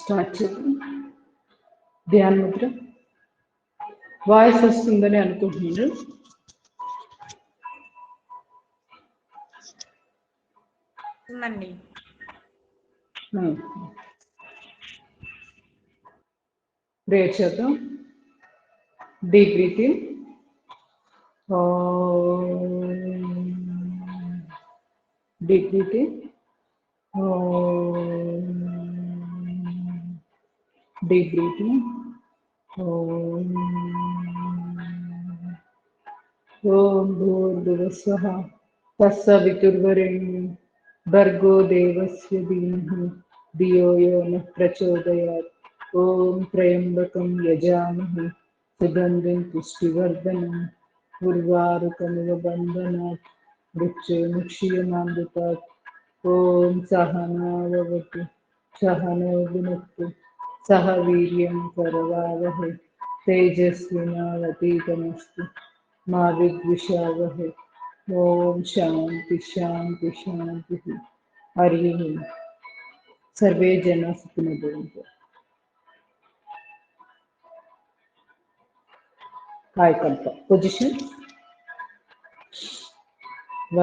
Start చేద్దాం. ధ్యాన Mudra. Voice వస్తుందని అనుకుంటున్నారు. ప్రేయర్ చేద్దాం. Deep breathing. Deep breathing. Deep breathing. ఓం భూర్భువస్వః తస్సవితుర్వరేణ్యం భర్గో దేవస్య ధీమహి ధియో యో నః ప్రచోదయాత్. ఓం త్రయంబకం యజామహే సుగంధిం పుష్టివర్ధనం ఉర్వారుకమివ బంధనాత్ మృత్యుముక్షీయమామృతాత్. ఓం సహనావవతు సహనౌ భునక్తు సహ వీర్యం కరవావహై తేజస్వినావధీతమస్తు మా విద్విషావహై. ఓం శాంతి శాంతి శాంతి. హరి ఓం. సర్వే జనా సుఖినో భవంతు. Kayakalp position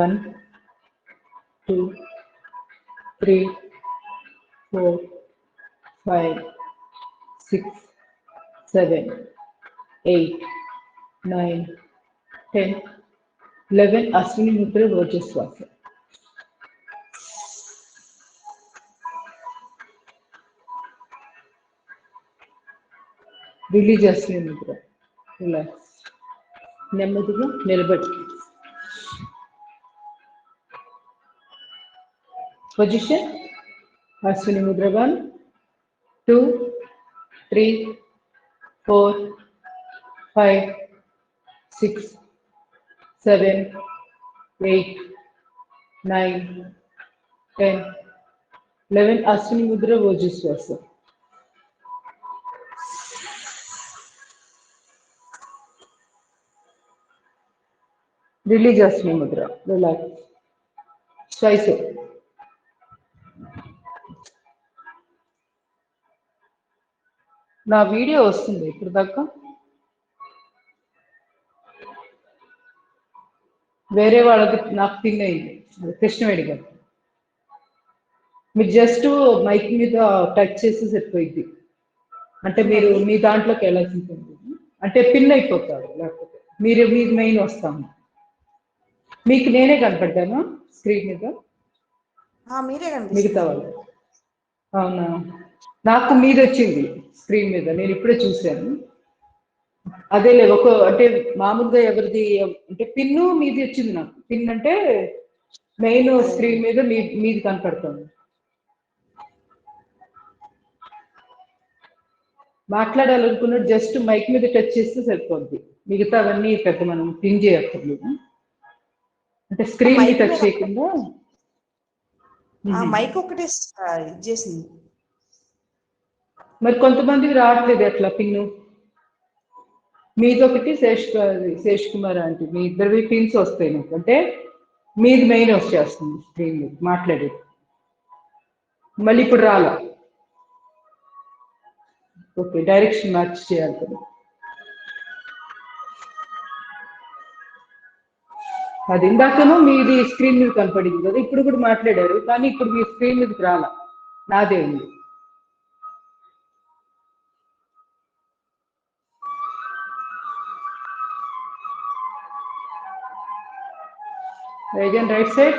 1 2 3 4 5 6 7 8 9 10 11. Ashwini Mudra రోజశ్వాస. Release Ashwini Mudra. Relax. నెమ్మదిగా నిలబడి position. Ashwini Mudra 1 2 3 4 5 6 7 8 9 10 11. Ashwini Mudra రోజశ్వాస. Release Ashwini Mudra. Relax. శ్వాస. నా వీడియో వస్తుంది ఇప్పుడు దాకా. వేరే వాళ్ళకి నాకు థింగ్ అయింది. కృష్ణవేణి గారు మీరు జస్ట్ మైక్ మీద టచ్ చేసి సరిపోయింది. అంటే మీరు మీ దాంట్లోకి ఎలా ఉంటుంది అంటే పిన్ అయిపోతారు. లేకపోతే మీరు మెయిన్ వస్తాము. మీకు నేనే కనపడ్డాను స్క్రీన్ మీద. మిగతా వాళ్ళు అవునా? నాకు మీది వచ్చింది స్క్రీన్ మీద. నేను ఇప్పుడే చూశాను. అదే లేదు ఒక అంటే మామూలుగా ఎవరిది అంటే పిన్ను మీది వచ్చింది. నాకు పిన్ అంటే మెయిన్ స్క్రీన్ మీద మీది కనపడుతుంది. మాట్లాడాలనుకున్నట్టు జస్ట్ మైక్ మీద టచ్ చేస్తే సరిపోద్ది. మిగతా అవన్నీ పెద్ద మనం పిన్ చేయక్కర్లేదు. అంటే స్క్రీన్ ని టచ్ చేయకుండా మైక్ ఒకటే చేసింది. మరి కొంతమందికి రావట్లేదు అట్లా పిన్ను. మీదొకటి శేష్ కుమార్ అంటే మీ ఇద్దరివి పిన్స్ వస్తాయి నాకు. అంటే మీది మెయిన్ వచ్చేస్తుంది స్క్రీన్ మీద మాట్లాడేది. మళ్ళీ ఇప్పుడు రాలా. ఓకే, డైరెక్షన్ మార్చి చేయాలి కదా. అది ఇందాకను మీది స్క్రీన్ మీద కనపడింది కదా. ఇప్పుడు కూడా మాట్లాడారు కానీ ఇప్పుడు మీ స్క్రీన్ మీదకి రాలా. నాదే ఉంది. Again, right side.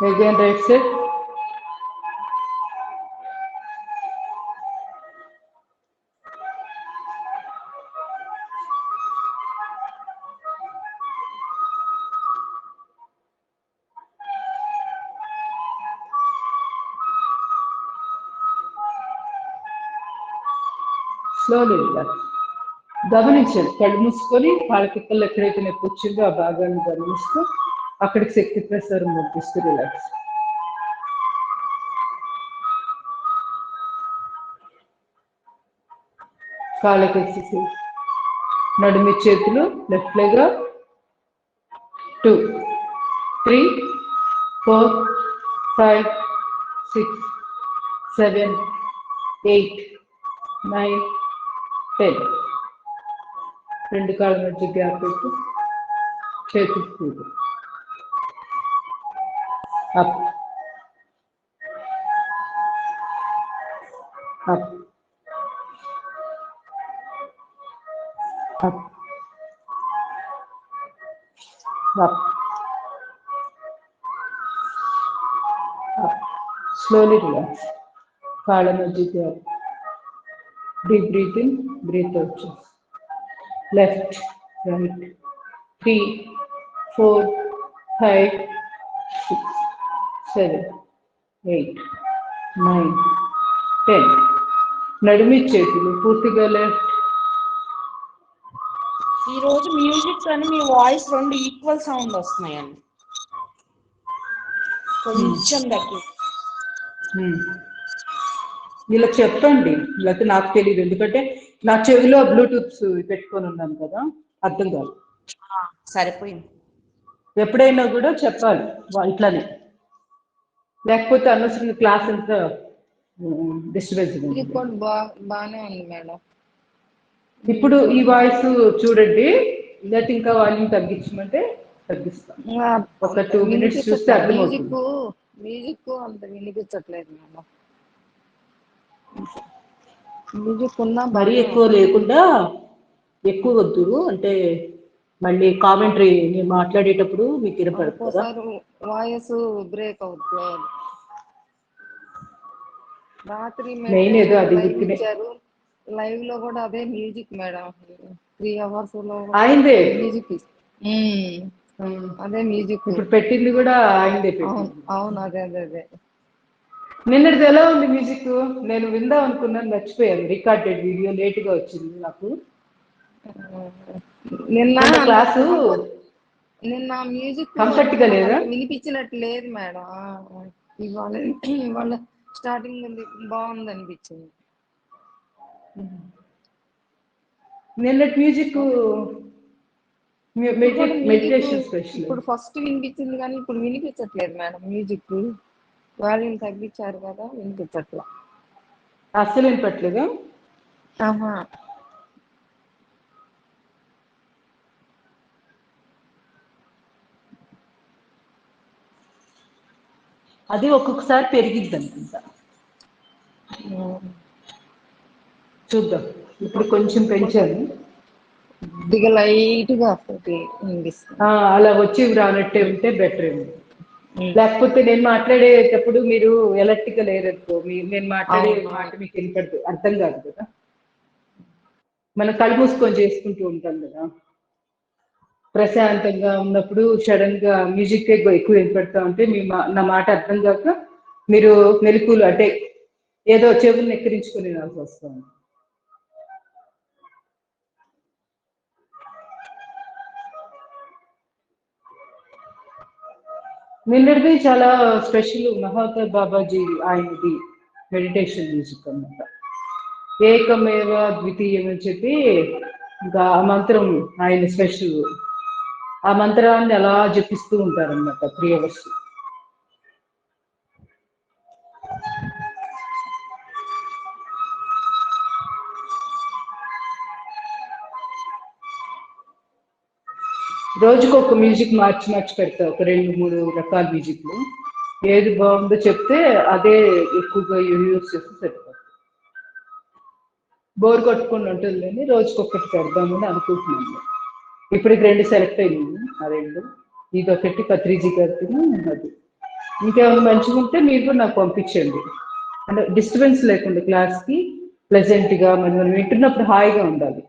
Again, right side. Slowly గమనించండి. కళ్ళు మూసుకొని కాళ్ళ కిక్కలు ఎక్కడైతే నొప్పి వచ్చిందో ఆ భాగాన్ని గమనిస్తూ అక్కడికి శక్తి ప్రసారం పంపిస్తూ రిలాక్స్. కాళ్ళకి ఎక్సర్సైజ్. నడుమి చేతులు లెఫ్ట్ లెగ్ 2 3 4 5 6 7 8 9 10. రెండు కాళ్ళ మధ్య గ్యాప్ పెట్టి చేతులు కూడు. Up up up up up. Slowly relax. కాళ్ళ మధ్య gap. Deep breathe in, breathe out. Left right 3 4 5 6 7 8 9 10. నడిమి చేతులు పూర్తిగా లెఫ్ట్. ఈ రోజు మ్యూజిక్ అని మీ వాయిస్ రెండు ఈక్వల్ సౌండ్ వస్తున్నాయండి. కొంచెం దగ్గర ఇలా చెప్పండి, లేకపోతే నాకు తెలియదు. ఎందుకంటే నా చెవిలో బ్లూటూత్ పెట్టుకొని ఉన్నాను కదా, అర్థం కాదు. సరిపోయింది. ఎప్పుడైనా కూడా చెప్పాలి ఇట్లానే, లేకపోతే అనవసరంగా క్లాస్ అంతా డిస్టర్బెన్స్. బాగానే ఉంది మేడం. ఇప్పుడు ఈ వాయిస్ చూడండి, లేకపోతే ఇంకా వాల్యూమ్ తగ్గించమంటే తగ్గిస్తాం. ఒక 2 minutes చూస్తే అర్థమవుతుంది. మ్యూజిక్ అంత వినిపించట్లేదు మేడం. మ్యూజిక్ ఉన్నా మరీ ఎక్కువ లేకుండా, ఎక్కువ వద్దు అంటే మళ్ళీ కామెంటరీ నేను మాట్లాడేటప్పుడు మీకు వినపడదు కదా, వాయిస్ బ్రేక్ అవుతుంది. రాత్రి మెయిన్ ఏదో అది లైవ్ ఇచ్చారు, లైవ్ లో కూడా అదే మ్యూజిక్ మేడం. 3 hours లో అయిందే మ్యూజిక్, అదే మ్యూజిక్ ఇప్పుడు పెట్టింది కూడా అయిందే. అవును, అదే అదే అదే. నిన్నటిది ఎలా ఉంది మ్యూజిక్? నేను విందాం అనుకున్నాను, మర్చిపోయాను. రికార్డెడ్ వీడియో లేట్గా వచ్చింది నాకు. క్లాసు నిన్న మ్యూజిక్ కంఫర్ట్ గా లేదా? వినిపించినట్టు లేదు మేడం. ఇవాళ స్టార్టింగ్ ఉంది, బాగుంది అనిపించింది. నిన్నటి మ్యూజిక్ మెడిటేషన్ స్పెషల్. ఇప్పుడు ఫస్ట్ వినిపించింది కానీ ఇప్పుడు వినిపించట్లేదు మేడం. మ్యూజిక్ వాల్యూమ్ తగ్గించారు కదా, వినిపించట్లా. అస్సలు వినిపట్లేదా? అది ఒక్కొక్కసారి పెరిగిద్ది అనుకుంటా, చూద్దాం. ఇప్పుడు కొంచెం పెంచాను, లైట్ గా అలా వచ్చి రానట్టే ఉంటే బెటర్ ఏమో. లేకపోతే నేను మాట్లాడేటప్పుడు మీరు ఎలర్ట్ గా లేరనుకో, నేను మాట్లాడే మాట మీకు వినపడదు, అర్థం కాదు కదా. మనం కళ్ళు మూసుకొని చేసుకుంటూ ఉంటాం కదా, ప్రశాంతంగా ఉన్నప్పుడు సడన్ గా మ్యూజిక్ ఎక్కువ వినపడతా ఉంటే నా మాట అర్థం కాక మీరు మెలకువలు అంటే ఏదో చెవులు ఎక్కిరించుకుని నాకు వస్తాను. నిన్నటిది చాలా స్పెషల్. మహాత్మా బాబాజీ ఆయనది మెడిటేషన్ మ్యూజిక్ అన్నమాట. ఏకమేవ ద్వితీయం అని చెప్పి ఇంకా ఆ మంత్రం ఆయన స్పెషల్. ఆ మంత్రాన్ని అలా జపిస్తూ ఉంటారన్నమాట 3 hours. రోజుకు ఒక మ్యూజిక్ మార్చి పెడతా, ఒక 2-3 రకాల మ్యూజిక్లు. ఏది బాగుందో చెప్తే అదే ఎక్కువగా యూజ్ చేస్తే సరిపోతుంది. బోర్ కొట్టుకుని ఉంటుంది అని రోజుకొకటి పెడదామని అనుకుంటున్నాను. ఇప్పటికి 2 సెలెక్ట్ అయినాయి. ఆ 2 ఇదొకటి పత్రిజీ గారికి, అది. ఇంకేమైనా మంచిగా ఉంటే మీరు కూడా నాకు పంపించండి, అంటే డిస్టర్బెన్స్ లేకుండా క్లాస్కి ప్లెజెంట్గా మనం వింటున్నప్పుడు హాయిగా ఉండాలి.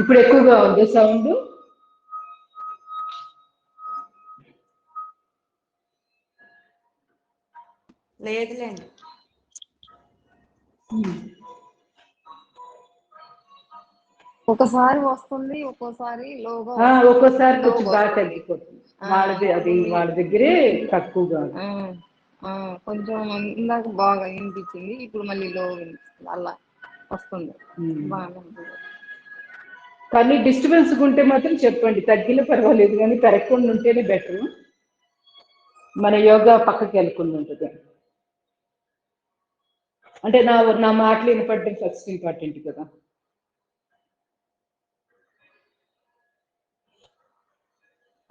ఇప్పుడు ఎక్కువగా ఉంది సౌండ్? లేదులేండి. ఒకసారి వస్తుంది, ఒక్కోసారి ఒక్కోసారి కొంచెం బాగా తగ్గిపోతుంది. వాళ్ళది అది వాళ్ళ దగ్గరే తక్కువగా. కొంచెం ఇందాక బాగా వినిపించింది, ఇప్పుడు మళ్ళీ లో వినిపిస్తుంది, అలా వస్తుంది. బాగానే ఉంది. కానీ డిస్టర్బెన్స్ ఉంటే మాత్రం చెప్పండి, తగ్గిన పర్వాలేదు కానీ పెరగకుండా ఉంటేనే బెటర్. మన యోగా పక్కకి వెళ్ళకుండా ఉంటుంది. అంటే నా మాటలు వినపడడం ఫస్ట్ ఇంపార్టెంట్ కదా.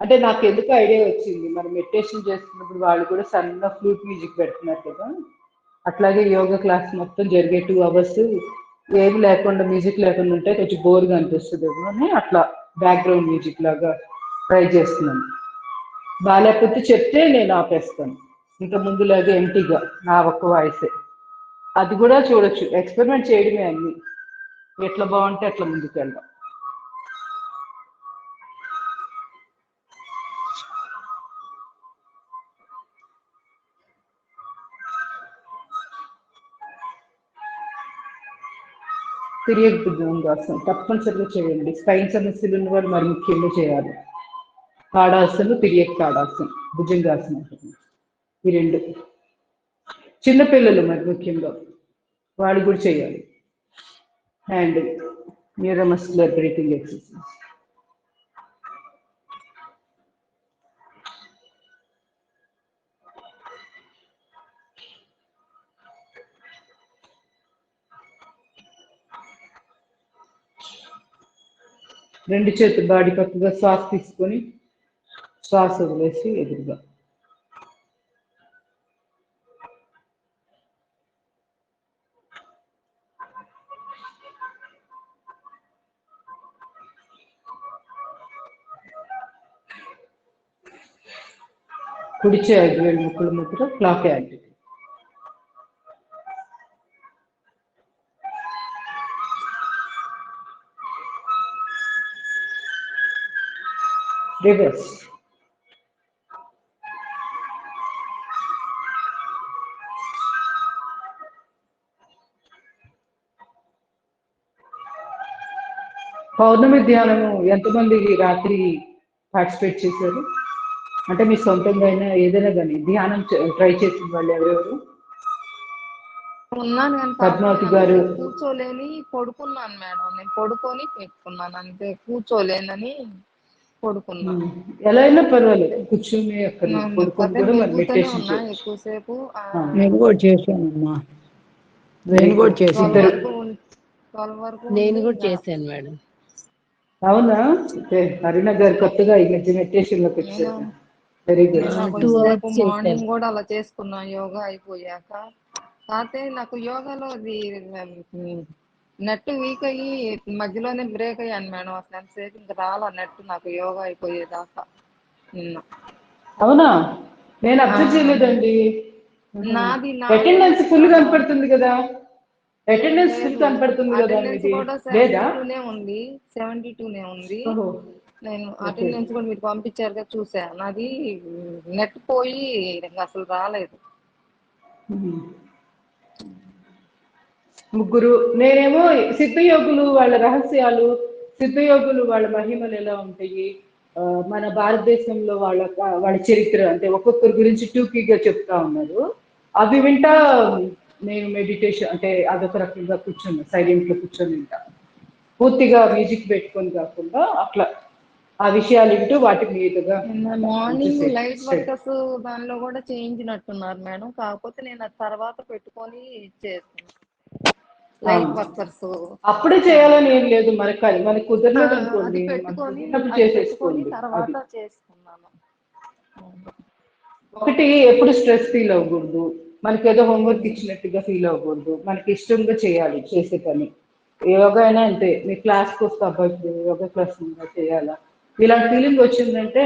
అంటే నాకు ఎందుకు ఐడియా వచ్చింది, మనం మెడిటేషన్ చేస్తున్నప్పుడు వాళ్ళు కూడా సన్న ఫ్లూట్ మ్యూజిక్ పెడుతున్నారు కదా, అట్లాగే యోగా క్లాస్ మొత్తం జరిగే 2 hours ఏమి లేకుండా మ్యూజిక్ లేకుండా ఉంటే కొంచెం బోర్గా అనిపిస్తుంది అని అట్లా బ్యాక్గ్రౌండ్ మ్యూజిక్ లాగా ట్రై చేస్తున్నాను. బాగాలేకపోతే చెప్తే నేను ఆపేస్తాను, ఇంకా ముందులాగా ఎంటీగా నా ఒక్క వాయిసే. అది కూడా చూడొచ్చు, ఎక్స్పెరిమెంట్ చేయడమే అన్ని, ఎట్లా బాగుంటే అట్లా ముందుకు వెళ్దాం. తిరియక్ భుజంగాసనం తప్పనిసరిగా చేయండి. స్పైన్ సమస్యలు ఉన్న వాళ్ళు మరి ముఖ్యంగా చేయాలి. తాడాసనం, తిరియక్ తాడాసనం, భుజంగాసనం, ఈ 2. చిన్నపిల్లలు మరి ముఖ్యంగా వాళ్ళు కూడా చేయాలి. Hand neuromuscular breathing exercise. రెండు చేతులు బాడీ పక్కగా శ్వాస తీసుకొని శ్వాస వదిలేసి ఎదురుగా. కుడి చేయి 5 వేలు ముక్కుల ముద్ర, క్లాక్ యాంటీ. రివర్స్. పౌర్ణమి ధ్యానము ఎంతమంది రాత్రి పార్టిసిపేట్ చేశారు? అంటే మీ సొంతంగా అయినా ఏదైనా కానీ ధ్యానం ట్రై చేసిన వాళ్ళు ఎవరెవరు? ఉన్నాను కానీ పద్మావతి గారు కూర్చోలేని పడుకున్నాను మేడం. నేను పడుకొని పెట్టుకున్నాను అంతే, కూర్చోలేనని పడుకున్నాను. ఎలా అయినా పర్వాలేదు, కూర్చుని అక్కడ పడుకొని కూడా మరి మెడిటేషన్ ఉన్నా ఎక్కువసేపు. నేను కూడా చేశానమ్మా, నేను కూడా చేశాను. 12 వరకు నేను కూడా చేశాను మేడం. అవునా? అరుణ గారు కొత్తగా ఈ మధ్య మెడిటేషన్ లోకి వచ్చారు. Very good. మార్నింగ్ కూడా అలా చేసుకున్నా యోగా అయిపోయాక. కాకపోతే నాకు యోగాలో నెట్ వీక్ అయ్యి మధ్యలోనే బ్రేక్ అయ్యాను మేడం. అసలు ఎంతసేపు ఇంకా రాలా నెట్ నాకు యోగా అయిపోయేదాకా నిన్న. అవునా? నేను అబ్జర్వ్ చేయలేదండి. నాది అటెండెన్స్ ఫుల్ కనపడుతుంది కదా, అటెండెన్స్ ఫుల్ కనపడుతుంది కదా, కూడా 72 ఉంది, 72 ఉంది. నేను అటెండెన్స్ కూడా మీరు పంపించారు కదా, చూసాను. నాది నెట్ పోయి అసలు రాలేదు. ముగ్గురు. నేనేమో సిద్ధయోగులు వాళ్ళ రహస్యాలు, సిద్ధయోగులు వాళ్ళ మహిమలు ఎలా ఉంటాయి, మన భారతదేశంలో వాళ్ళ చరిత్ర, అంటే ఒక్కొక్కరి గురించి టూకీగా చెప్తా ఉన్నారు. అవి వింటా నేను మెడిటేషన్, అంటే అదొక రకంగా కూర్చొని సైలెంట్ లో కూర్చొని వింటా, పూర్తిగా మ్యూజిక్ పెట్టుకొని కాకుండా అట్లా ఆ విషయాలు వింటూ వాటి మీదుగా. మార్నింగ్ లైట్ వర్కర్స్ దానిలో కూడా చేయించినట్టున్నారు మేడం, కాకపోతే నేను అది తర్వాత పెట్టుకొని చేస్తాను. లైట్ వర్కర్స్ అప్పుడే చేయాలని ఏం లేదు, మనకి కుదరలేదు అనుకోండి, చేసేసుకోండి తర్వాత చేసుకున్నాను. ఒకటి, ఎప్పుడు స్ట్రెస్ ఫీల్ అవ్వకూడదు, మనకి ఏదో హోంవర్క్ ఇచ్చినట్టుగా ఫీల్ అవ్వకూడదు, మనకి ఇష్టంగా చేయాలి చేసే పని. యోగా అయినా అంతే, మీ క్లాస్కి వస్తే అబ్బాయి యోగా క్లాస్ చేయాలా, ఇలాంటి ఫీలింగ్ వచ్చిందంటే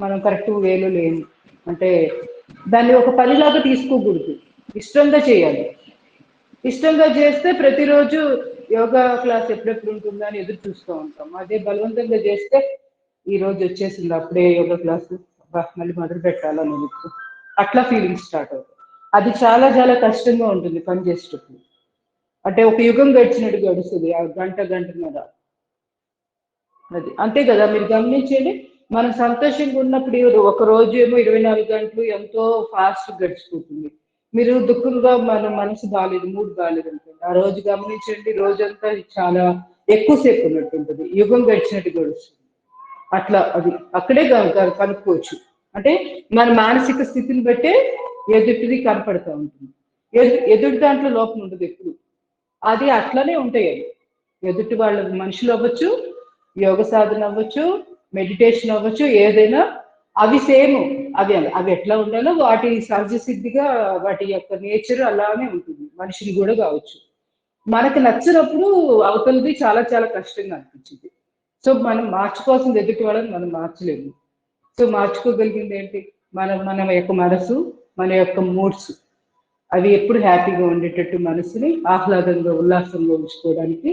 మనం కరెక్ట్ వేలో లేము. అంటే దాన్ని ఒక పనిలాగా తీసుకోకూడదు, ఇష్టంగా చేయాలి. ఇష్టంగా చేస్తే ప్రతిరోజు యోగా క్లాస్ ఎప్పుడెప్పుడు ఉంటుందా అని ఎదురు చూస్తూ ఉంటాం. అదే బలవంతంగా చేస్తే ఈ రోజు వచ్చేసింది అప్పుడే యోగా క్లాసు, మళ్ళీ మొదలు పెట్టాలని అట్లా ఫీలింగ్ స్టార్ట్ అవుతుంది. అది చాలా చాలా కష్టంగా ఉంటుంది పని చేసేటప్పుడు. అంటే ఒక యుగం గడిచినట్టు గడుస్తుంది, ఆ గంటన్నర. అది అంతే కదా, మీరు గమనించండి. మనం సంతోషంగా ఉన్నప్పుడు ఒక రోజు ఏమో 24 గంటలు ఎంతో ఫాస్ట్ గడిచిపోతుంది. మీరు దుఃఖంగా మన మనసు బాలేదు, మూడ్ బాలేదు అనుకోండి, ఆ రోజు గమనించండి, రోజంతా చాలా ఎక్కువసేపు ఉన్నట్టు ఉంటుంది, యుగం గడిచినట్టు గడుస్తుంది. అట్లా అది అక్కడే కనుక్కోవచ్చు. అంటే మన మానసిక స్థితిని బట్టే ఎదుటిది కనపడతా ఉంటుంది. ఎదుటి దాంట్లో లోపం ఉండదు ఎప్పుడు. అది అట్లనే ఉంటాయి. అది ఎదుటి వాళ్ళ మనుషులు అవ్వచ్చు, యోగ సాధన అవ్వచ్చు, మెడిటేషన్ అవ్వచ్చు, ఏదైనా అవి సేమ్. అవి ఎట్లా ఉండాలో వాటి సహజ సిద్ధిగా వాటి యొక్క నేచర్ అలానే ఉంటుంది. మనిషిని కూడా కావచ్చు. మనకు నచ్చినప్పుడు అవతలది చాలా చాలా కష్టంగా అనిపించింది. సో మనం మార్చుకోవాల్సింది ఎదుటి వాళ్ళని మనం మార్చలేము. సో మార్చుకోగలిగింది ఏంటి? మన యొక్క మనసు, మన యొక్క మూడ్స్, అవి ఎప్పుడు హ్యాపీగా ఉండేటట్టు మనసుని ఆహ్లాదంగా ఉల్లాసంగా ఉంచుకోవడానికి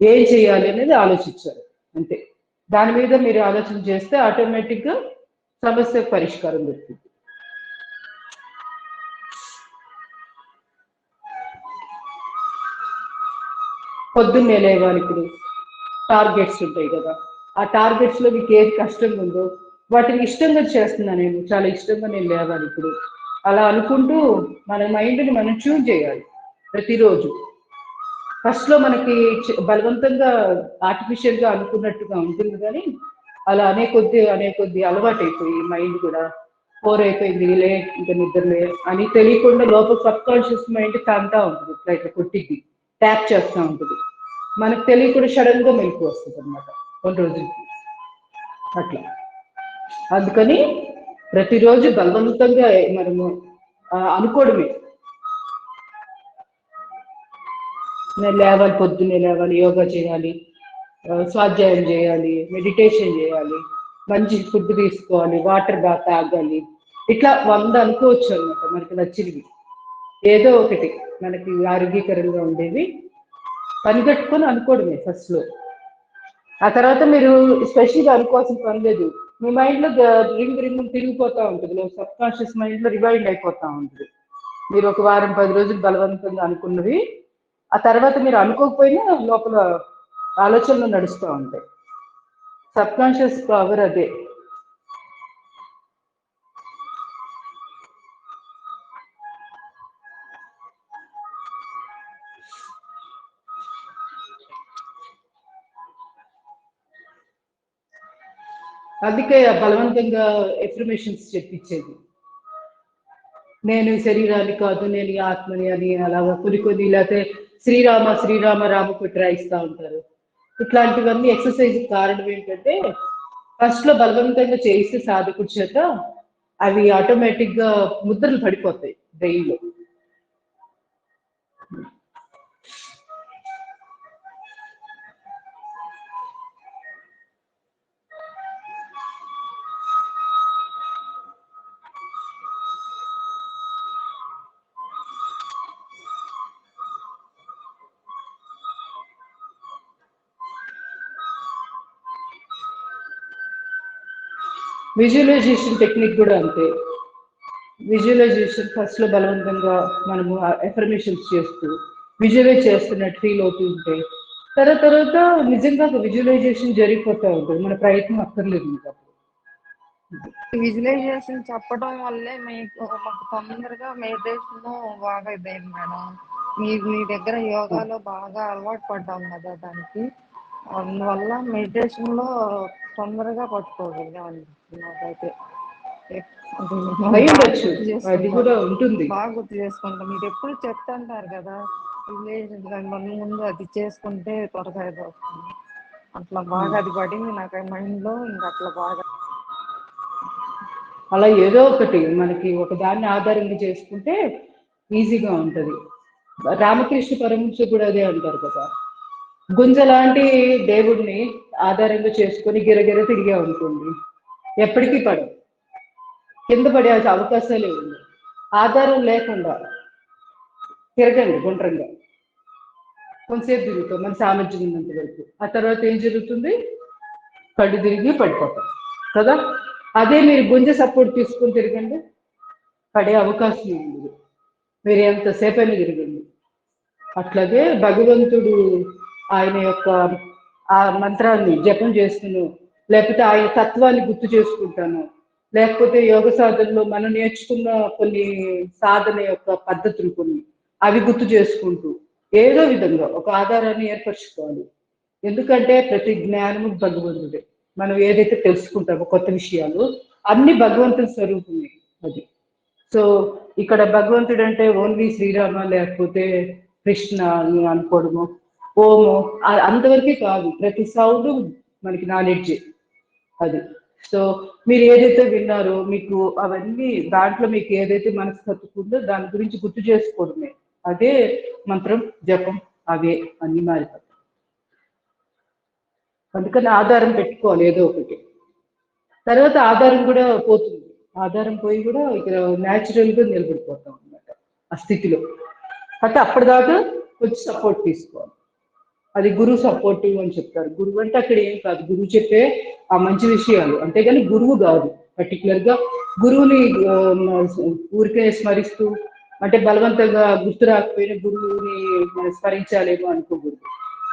ఏం చేయాలి అనేది ఆలోచించాలి. అంతే. దాని మీద మీరు ఆలోచన చేస్తే ఆటోమేటిక్గా సమస్య పరిష్కారం దొరుకుతుంది. పొద్దున్నే లేవాలి. ఇప్పుడు టార్గెట్స్ ఉంటాయి కదా, ఆ టార్గెట్స్ లో మీకు ఏది కష్టంగా ఉందో వాటిని ఇష్టంగా చేస్తున్నా, నేను చాలా ఇష్టంగా నేను లేవాలి ఇప్పుడు అలా అనుకుంటూ మన మైండ్ని మనం ట్యూన్ చేయాలి ప్రతిరోజు. ఫస్ట్ లో మనకి బలవంతంగా ఆర్టిఫిషియల్ గా అనుకున్నట్టుగా ఉంటుంది, కానీ అలా అనే కొద్ది అలవాటు అయిపోయి మైండ్ కూడా బోర్ అయిపోయింది, లే ఇంకా నిద్రలే అని తెలియకుండా లోపల సబ్ కాన్షియస్ మైండ్ తంతా ఉంటుంది, ఇట్లా కొట్టిద్ది, ట్యాప్ చేస్తూ ఉంటుంది. మనకు తెలియకుండా సడన్ గా మెలకు వస్తుంది అనమాట కొన్ని రోజులకి అట్లా. అందుకని ప్రతిరోజు బలవంతంగా మనము అనుకోవడమే, నేను లేవాలి, పొద్దున్నే లేవాలి, యోగా చేయాలి, స్వాధ్యాయం చేయాలి, మెడిటేషన్ చేయాలి, మంచి ఫుడ్ తీసుకోవాలి, వాటర్ బాగా తాగాలి, ఇట్లా 100 అనుకోవచ్చు అనమాట. మనకి నచ్చినవి ఏదో ఒకటి మనకి ఆరోగ్యకరంగా ఉండేవి పనిగట్టుకొని అనుకోవడమే ఫస్ట్ లో. ఆ తర్వాత మీరు స్పెషల్గా అనుకోవాల్సిన పని లేదు. మీ మైండ్ లో రింగ్ తిరిగిపోతా ఉంటుంది, సబ్ కాన్షియస్ మైండ్ లో రివైండ్ అయిపోతా ఉంటుంది. మీరు ఒక వారం 10 రోజులు బలవంతంగా అనుకున్నవి ఆ తర్వాత మీరు అనుకోకపోయినా లోపల ఆలోచనలు నడుస్తూ ఉంటాయి. సబ్ కాన్షియస్ పవర్ అదే. అందుకే బలవంతంగా ఎఫర్మేషన్స్ చెప్పించేది, నేను శరీరాన్ని కాదు, నేను ఈ ఆత్మని అని. అలాగా కొన్ని లేకపోతే శ్రీరామ శ్రీరామ రామకుటి రాయిస్తూ ఉంటారు. ఇట్లాంటివన్నీ ఎక్సర్సైజ్ కారణం ఏంటంటే ఫస్ట్ లో బలవంతంగా చేయిస్తే సాధకుడి చేత అవి ఆటోమేటిక్ గా ముద్రలు పడిపోతాయి బ్రెయిన్ లో. విజువలైజేషన్ టెక్నిక్ కూడా అంతే. విజువలైజేషన్ ఫస్ట్ లో బలవంతంగా మనము ఎఫర్మేషన్స్ చేస్తూ విజువలైజ్ చేస్తున్నట్టు ఫీల్ అవుతూ ఉంటే తర్వాత నిజంగా విజువలైజేషన్ జరిగిపోతూ ఉంటుంది, మన ప్రయత్నం అక్కర్లేదు ఇంకా. విజువలైజేషన్ చెప్పడం వల్లే మాకు తొందరగా మెడిటేషన్ బాగా ఇదైంది మేడం. మీ దగ్గర యోగాలో బాగా అలవాటు పడ్డాం కదా దానికి, అందువల్ల మెడిటేషన్ లో తొందరగా పట్టుకోగలిగాం నాకైతే. అది కూడా ఉంటుంది. బాగా గుర్తు చేసుకుంటాం. మీరు ఎప్పుడు చెప్తుంటారు కదా విజువలైజేషన్ ముందు అది చేసుకుంటే త్వరగా ఇది వస్తుంది, అట్లా బాగా అది పడింది నాకు మైండ్ లో. ఇంకా అట్లా బాగా అలా ఏదో ఒకటి మనకి ఒక దాన్ని ఆధారంగా చేసుకుంటే ఈజీగా ఉంటుంది. రామకృష్ణ పరమహంస కూడా అదే అంటారు కదా, గుంజ లాంటి దేవుడిని ఆధారంగా చేసుకొని గిరగిర తిరిగే ఉంటుంది, ఎప్పటికీ పడవు, కింద పడే అవకాశాలే ఉంది. ఆధారం లేకుండా తిరగండి గుండ్రంగా, కొంతసేపు తిరుగుతాం మన సామర్థ్యం ఉన్నంత వరకు. ఆ తర్వాత ఏం జరుగుతుంది? కళ్ళు తిరిగి పడిపోతాం కదా. అదే మీరు గుంజ సపోర్ట్ తీసుకుని తిరగండి, పడే అవకాశం ఉంది, మీరు ఎంతసేపు అయినా తిరగండి. అట్లాగే భగవంతుడు ఆయన యొక్క ఆ మంత్రాన్ని జపం చేస్తూ లేకపోతే ఆయన తత్వాన్ని గుర్తు చేసుకుంటాను, లేకపోతే యోగ సాధనలో మనం నేర్చుకున్న కొన్ని సాధన యొక్క పద్ధతులు కొన్ని అవి గుర్తు చేసుకుంటూ ఏదో విధంగా ఒక ఆధారాన్ని ఏర్పరచుకోవాలి. ఎందుకంటే ప్రతి జ్ఞానము భగవంతుడే. మనం ఏదైతే తెలుసుకుంటామో కొత్త విషయాలు అన్ని భగవంతుని స్వరూపమే అది. సో ఇక్కడ భగవంతుడు అంటే ఓన్లీ శ్రీరామ లేకపోతే కృష్ణ అని అనుకోవడము, ఓము అంతవరకే కాదు. ప్రతి సౌండ్ మనకి నాలెడ్జ్ అది. సో మీరు ఏదైతే విన్నారో మీకు అవన్నీ దాంట్లో మీకు ఏదైతే మనసు కట్టుకుందో దాని గురించి గుర్తు చేసుకోవడమే. అదే మంత్రం జపం, అవే అన్ని మారిపోతాయి. అందుకని ఆధారం పెట్టుకోవాలి ఏదో ఒకటి. తర్వాత ఆధారం కూడా పోతుంది. ఆధారం పోయి కూడా ఇక్కడ న్యాచురల్ గా నిలబడిపోతాం అన్నమాట ఆ స్థితిలో. అయితే అప్పటిదాకా కొంచెం సపోర్ట్ తీసుకోవాలి. అది గురువు సపోర్టివ్ అని చెప్తారు. గురువు అంటే అక్కడ ఏం కాదు, గురువు చెప్పే ఆ మంచి విషయాలు, అంతేగాని గురువు కాదు. పర్టికులర్ గా గురువుని ఊరికే స్మరిస్తూ అంటే బలవంతంగా గుర్తు రాకపోయినా గురువుని మనం స్మరించాలేమో అనుకోకూడదు.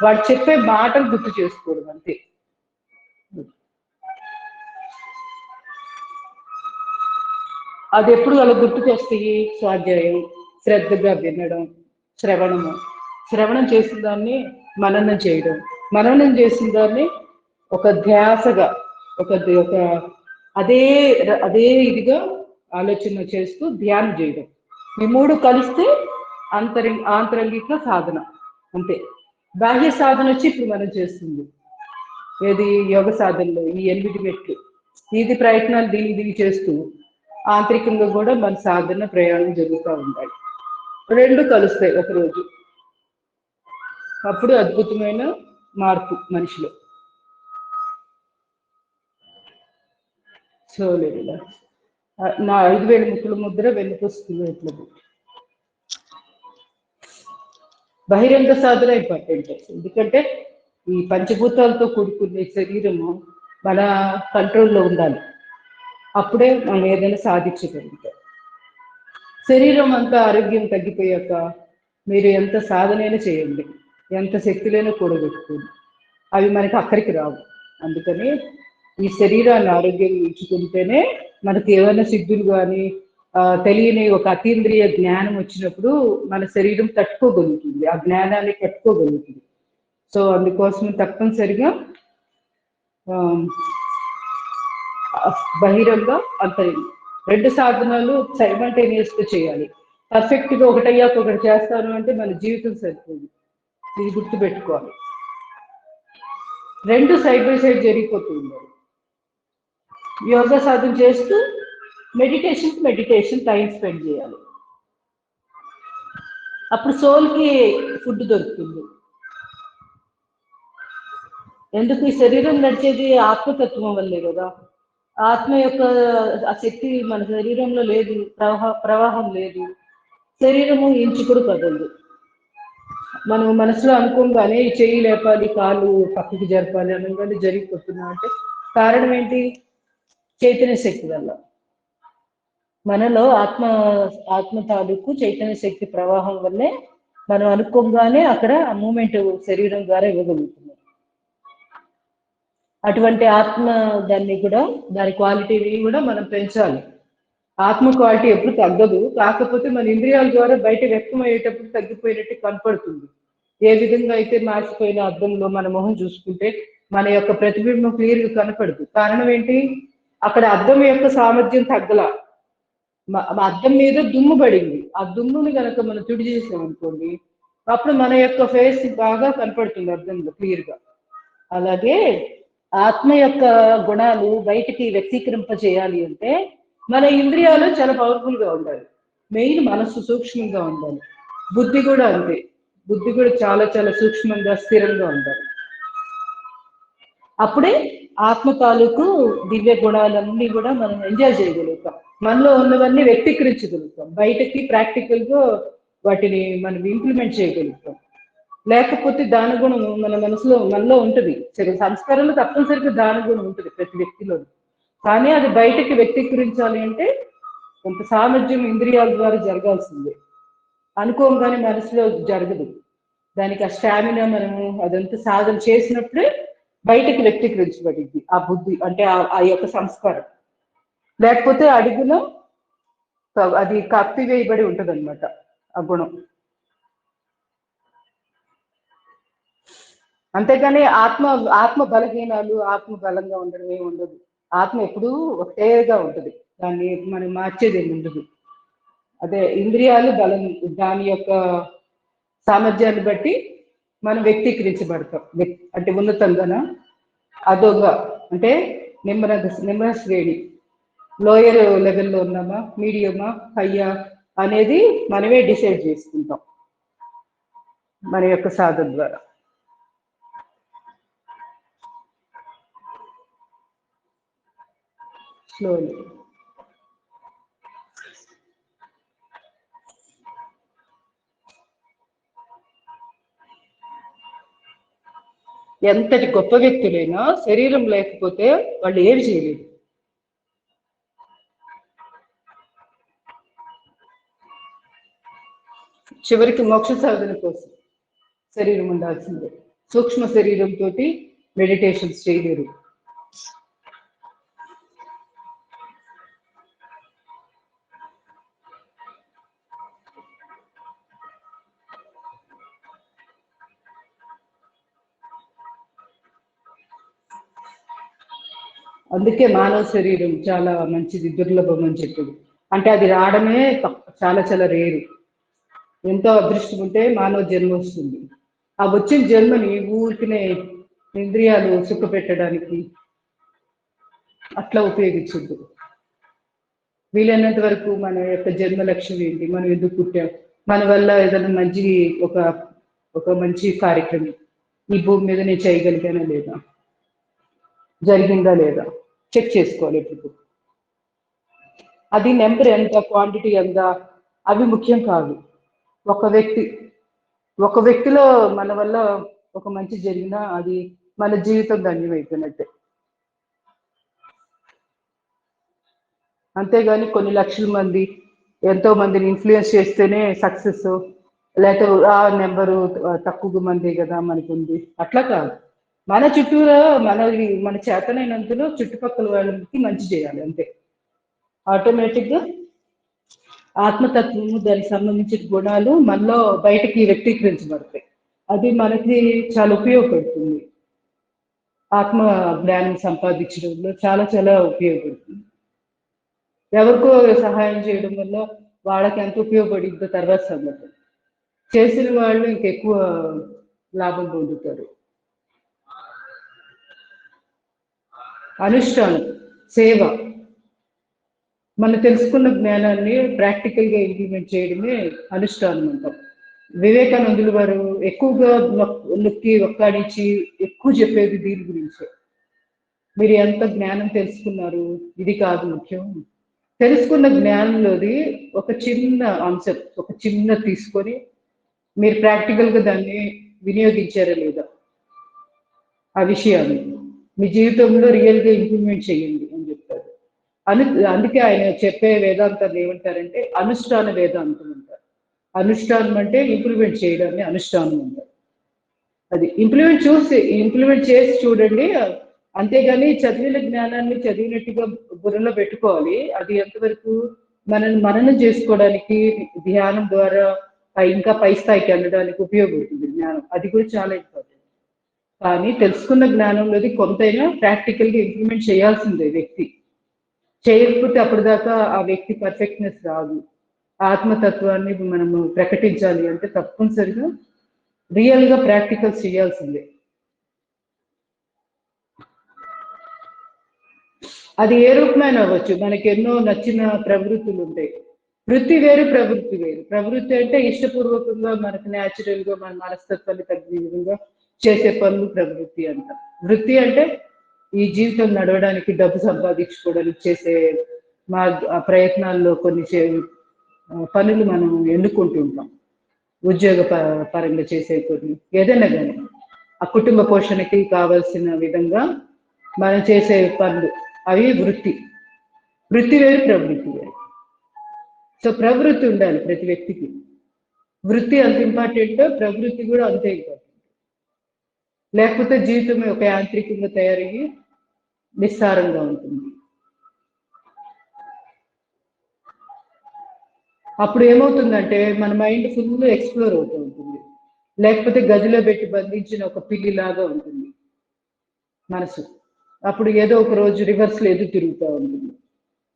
వాడు చెప్పే మాటలు గుర్తు చేసుకోవడం అంతే. అది ఎప్పుడు వాళ్ళ గుర్తుకు వస్తాయి? స్వాధ్యాయం, శ్రద్ధగా వినడం, శ్రవణం చేసిన దాన్ని మననం చేయడం, మననం చేసిన దాన్ని ఒక ధ్యాసగా ఒక అదే అదే ఇదిగా ఆలోచన చేస్తూ ధ్యానం చేయడం. ఈ మూడు కలిస్తే ఆంతరంగిక సాధన అంతే. బాహ్య సాధన వచ్చి ఇప్పుడు మనం చేస్తుంది ఏది? యోగ సాధనలో ఈ 8 మెట్లు ఇది ప్రయత్నాలు దీనికి చేస్తూ ఆంతరికంగా కూడా మన సాధన ప్రయాణం జరుగుతూ ఉండాలి. రెండు కలుస్తాయి ఒకరోజు, అప్పుడు అద్భుతమైన మార్పు మనిషిలో. సో లేదు నా 5000 ముక్కుల ముద్ర వెన్నుకొస్తుంది. ఎట్లా బహిరంగ సాధన ఇంపార్టెంట్. ఎందుకంటే ఈ పంచభూతాలతో కూడుకునే శరీరము మన కంట్రోల్లో ఉండాలి. అప్పుడే మనం ఏదైనా సాధించగలుగుతాం. శరీరం అంతా ఆరోగ్యం తగ్గిపోయాక మీరు ఎంత సాధనైనా చేయండి, ఎంత శక్తులైనా కూడబెట్టుకోండి, అవి మనకి అక్కడికి రావు. అందుకని ఈ శరీరాన్ని ఆరోగ్యం ఉంచుకుంటేనే మనకి ఏమైనా సిద్ధులు కానీ తెలియని ఒక అతీంద్రియ జ్ఞానం వచ్చినప్పుడు మన శరీరం తట్టుకోగలుగుతుంది, ఆ జ్ఞానాన్ని తట్టుకోగలుగుతుంది. సో అందుకోసం తప్పనిసరిగా బహిరంగ అంతరింగ రెండు సాధనాలు సైమల్టేనియస్ గా చేయాలి. పర్ఫెక్ట్ గా ఒకటయ్యాక ఒకటి చేస్తాను అంటే మన జీవితం సరిపోదు. ఇది గుర్తుపెట్టుకోవాలి. రెండు సైడ్ బై సైడ్ జరిగిపోతూ ఉండాలి. యోగా సాధన చేస్తూ మెడిటేషన్ టైం స్పెండ్ చేయాలి. అప్పుడు సోల్కి ఫుడ్ దొరుకుతుంది. ఎందుకు? ఈ శరీరం నడిచేది ఆత్మతత్వం వల్లే కదా. ఆత్మ యొక్క ఆ శక్తి మన శరీరంలో లేదు, ప్రవాహం లేదు. శరీరము ఇంచు కూడా కదలదు. మనం మనసులో అనుకోగానే ఈ చెయ్యి లేపాలి, కాలు పక్కకి జరపాలి అనగానే జరిగిపోతున్నా అంటే కారణం ఏంటి? చైతన్య శక్తి వల్ల. మనలో ఆత్మ తాలూకు చైతన్య శక్తి ప్రవాహం వల్లే మనం అనుకోగానే అక్కడ ఆ మూమెంట్ శరీరం ద్వారా ఇవ్వగలుగుతున్నాం. అటువంటి ఆత్మ దాని క్వాలిటీని కూడా మనం పెంచాలి. ఆత్మ క్వాలిటీ ఎప్పుడు తగ్గదు, కాకపోతే మన ఇంద్రియాల ద్వారా బయట వ్యక్తం అయ్యేటప్పుడు తగ్గిపోయినట్టు కనపడుతుంది. ఏ విధంగా అయితే మార్చిపోయిన అద్దంలో మన మొహం చూసుకుంటే మన యొక్క ప్రతిబింబం క్లియర్గా కనపడదు. కారణం ఏంటి? అక్కడ అద్దం యొక్క సామర్థ్యం తగ్గల, అద్దం మీద దుమ్ము పడింది. ఆ దుమ్ముని కనుక మనం తుడి చేసాం అనుకోండి, అప్పుడు మన యొక్క ఫేస్ బాగా కనపడుతుంది అద్దంలో క్లియర్గా. అలాగే ఆత్మ యొక్క గుణాలు బయటికి వ్యక్తీకరింప చేయాలి అంటే మన ఇంద్రియాలు చాలా పవర్ఫుల్ గా ఉండాలి. మెయిన్ మనస్సు సూక్ష్మంగా ఉండాలి. బుద్ధి కూడా అంతే. బుద్ధి కూడా చాలా చాలా సూక్ష్మంగా స్థిరంగా ఉండాలి. అప్పుడే ఆత్మ తాలూకు దివ్య గుణాలన్నీ కూడా మనం ఎంజాయ్ చేయగలుగుతాం. మనలో ఉన్నవన్నీ వ్యక్తీకరించగలుగుతాం, బయటకి ప్రాక్టికల్ గా వాటిని మనం ఇంప్లిమెంట్ చేయగలుగుతాం. లేకపోతే దాని గుణం మన మనలో ఉంటుంది. సంస్కారంలో తప్పనిసరిగా దాని గుణం ఉంటుంది ప్రతి వ్యక్తిలో. కానీ అది బయటకి వ్యక్తీకరించాలి అంటే కొంత సామర్థ్యం ఇంద్రియాల ద్వారా జరగాల్సిందే. అనుకోగానే మనసులో జరగదు. దానికి ఆ స్టామినా మనము అదంతా సాధన చేసినప్పుడే బయటకి వ్యక్తీకరించబడింది ఆ బుద్ధి, అంటే ఆ యొక్క సంస్కారం. లేకపోతే అడుగులో అది కప్పివేయబడి ఉంటుంది అనమాట ఆ గుణం. అంతేగాని ఆత్మ బలహీనాలు, ఆత్మ బలంగా ఉండడం ఏమి ఉండదు. ఆత్మ ఎప్పుడూ ఒకటేగా ఉంటుంది, దాన్ని మనం మార్చేది ఏమి ఉండదు. అదే ఇంద్రియాలు బలం, దాని యొక్క సామర్థ్యాన్ని బట్టి మనం వ్యక్తీకరించబడతాం. అంటే ఉన్నతంగాన అదోగా, అంటే నిమ్న శ్రేణి, లోయర్ లెవెల్లో ఉన్నామా, మీడియమా, హయ్యా అనేది మనమే డిసైడ్ చేసుకుంటాం మన యొక్క సాధన ద్వారా. స్లోలీ ఎంతటి గొప్ప వ్యక్తులైనా శరీరం లేకపోతే వాళ్ళు ఏమి చేయలేదు. చివరికి మోక్ష సాధన కోసం శరీరం ఉండాల్సిందే. సూక్ష్మ శరీరంతో మెడిటేషన్స్ చేయలేరు. అందుకే మానవ శరీరం చాలా మంచిది, దుర్లభం అని చెప్పేది. అంటే అది రావడమే చాలా చాలా రేరు. ఎంతో అదృష్టం ఉంటే మానవ జన్మ వస్తుంది. ఆ వచ్చిన జన్మని ఊరికినే ఇంద్రియాలు సుఖ పెట్టడానికి అట్లా ఉపయోగించద్దు. వీలైనంత వరకు మన యొక్క జన్మ లక్ష్యం ఏంటి, మనం ఎందుకు పుట్టాం, మన వల్ల ఏదైనా ఒక మంచి కార్యక్రమం ఈ భూమి మీద నేను చేయగలిగానా లేదా, జరిగిందా లేదా చెక్ చేసుకోవాలి ఎప్పుడు. అది నెంబర్ ఎంత, క్వాంటిటీ ఎంత, అవి ముఖ్యం కాదు. ఒక వ్యక్తిలో మన వల్ల ఒక మంచి జరిగినా అది మన జీవితం ధన్యమైపోయినట్టే. అంతేగాని కొన్ని లక్షల మంది ఎంతో మందిని ఇన్ఫ్లుయెన్స్ చేస్తేనే సక్సెస్, లేకపోతే ఆ నెంబరు తక్కువ మంది కదా మనకుంది, అట్లా కాదు. మన చుట్టూరా మన చేతనైనంతలో చుట్టుపక్కల వాళ్ళకి మంచి చేయాలి అంతే. ఆటోమేటిక్గా ఆత్మతత్వము, దానికి సంబంధించిన గుణాలు మనలో బయటకి వ్యక్తీకరించబడతాయి. అది మనకి చాలా ఉపయోగపడుతుంది. ఆత్మ జ్ఞానం సంపాదించడంలో చాలా చాలా ఉపయోగపడుతుంది. ఎవరికో సహాయం చేయడం వల్ల వాళ్ళకి ఎంత ఉపయోగపడిందో తర్వాత సంగతి. చేసిన వాళ్ళు ఇంకెక్కువ లాభం పొందుతారు. అనుష్ఠానం, సేవ, మనం తెలుసుకున్న జ్ఞానాన్ని ప్రాక్టికల్గా ఇంప్లిమెంట్ చేయడమే అనుష్ఠానం అంటాం. వివేకానందులు వారు ఎక్కువగా నొక్కి ఒక్కాడించి ఎక్కువ చెప్పేది దీని గురించే. మీరు ఎంత జ్ఞానం తెలుసుకున్నారు, ఇది కాదు ముఖ్యం. తెలుసుకున్న జ్ఞానంలోది ఒక చిన్న అంశం, ఒక చిన్న తీసుకొని మీరు ప్రాక్టికల్గా దాన్ని వినియోగించారా లేదా, ఆ విషయాన్ని మీ జీవితంలో రియల్గా ఇంప్లిమెంట్ చేయండి అని చెప్తారు. అందుకే ఆయన చెప్పే వేదాంతాన్ని ఏమంటారంటే అనుష్ఠాన వేదాంతం అంటారు. అనుష్ఠానం అంటే ఇంప్లిమెంట్ చేయడాన్ని అనుష్ఠానం అంటారు. అది ఇంప్లిమెంట్ చేసి చూడండి. అంతేగాని చదివిన జ్ఞానాన్ని చదివినట్టుగా బుర్రలో పెట్టుకోవాలి. అది ఎంతవరకు మననం చేసుకోవడానికి, ధ్యానం ద్వారా ఇంకా పై స్థాయికి వెళ్ళడానికి ఉపయోగపడుతుంది జ్ఞానం. అది కూడా చాలా ఇంపార్టెంట్. కానీ తెలుసుకున్న జ్ఞానంలోది కొంతైనా ప్రాక్టికల్గా ఇంప్లిమెంట్ చేయాల్సిందే వ్యక్తి. చేయకపోతే అప్పటిదాకా ఆ వ్యక్తి పర్ఫెక్ట్నెస్ రాదు. ఆత్మతత్వాన్ని మనము ప్రకటించాలి అంటే తప్పనిసరిగా రియల్గా ప్రాక్టికల్స్ చేయాల్సిందే. అది ఏ రూపమైన అవ్వచ్చు. మనకి ఎన్నో నచ్చిన ప్రవృత్తులు ఉంటాయి. వృత్తి వేరు, ప్రవృత్తి వేరు. ప్రవృత్తి అంటే ఇష్టపూర్వకంగా మనకు న్యాచురల్గా మన మనస్తత్వాన్ని తగ్గే విధంగా చేసే పనులు ప్రవృత్తి అంటాం. వృత్తి అంటే ఈ జీవితం నడవడానికి, డబ్బు సంపాదించుకోవడానికి చేసే ప్రయత్నాల్లో కొన్ని పనులు మనం ఎన్నుకుంటుంటాం. ఉద్యోగ పరంగా చేసే కొన్ని, ఏదైనా కానీ ఆ కుటుంబ పోషణకి కావాల్సిన విధంగా మనం చేసే పనులు, అవి వృత్తి. వృత్తి వేరు, ప్రవృత్తి వేరు. సో ప్రవృత్తి ఉండాలి ప్రతి వ్యక్తికి. వృత్తి అంత ఇంపార్టెంట్, ప్రవృత్తి కూడా అంతే ఇంపార్టెంట్. లేకపోతే జీవితం ఒక యాంత్రికంగా తయారయ్యి నిస్సారంగా ఉంటుంది. అప్పుడు ఏమవుతుందంటే మన మైండ్ ఫుల్ ఎక్స్ప్లోర్ అవుతూ ఉంటుంది. లేకపోతే గదిలో పెట్టి బంధించిన ఒక పిల్లిలాగా ఉంటుంది మనసు. అప్పుడు ఏదో ఒక రోజు రివర్స్లో ఎదురు తిరుగుతూ ఉంటుంది.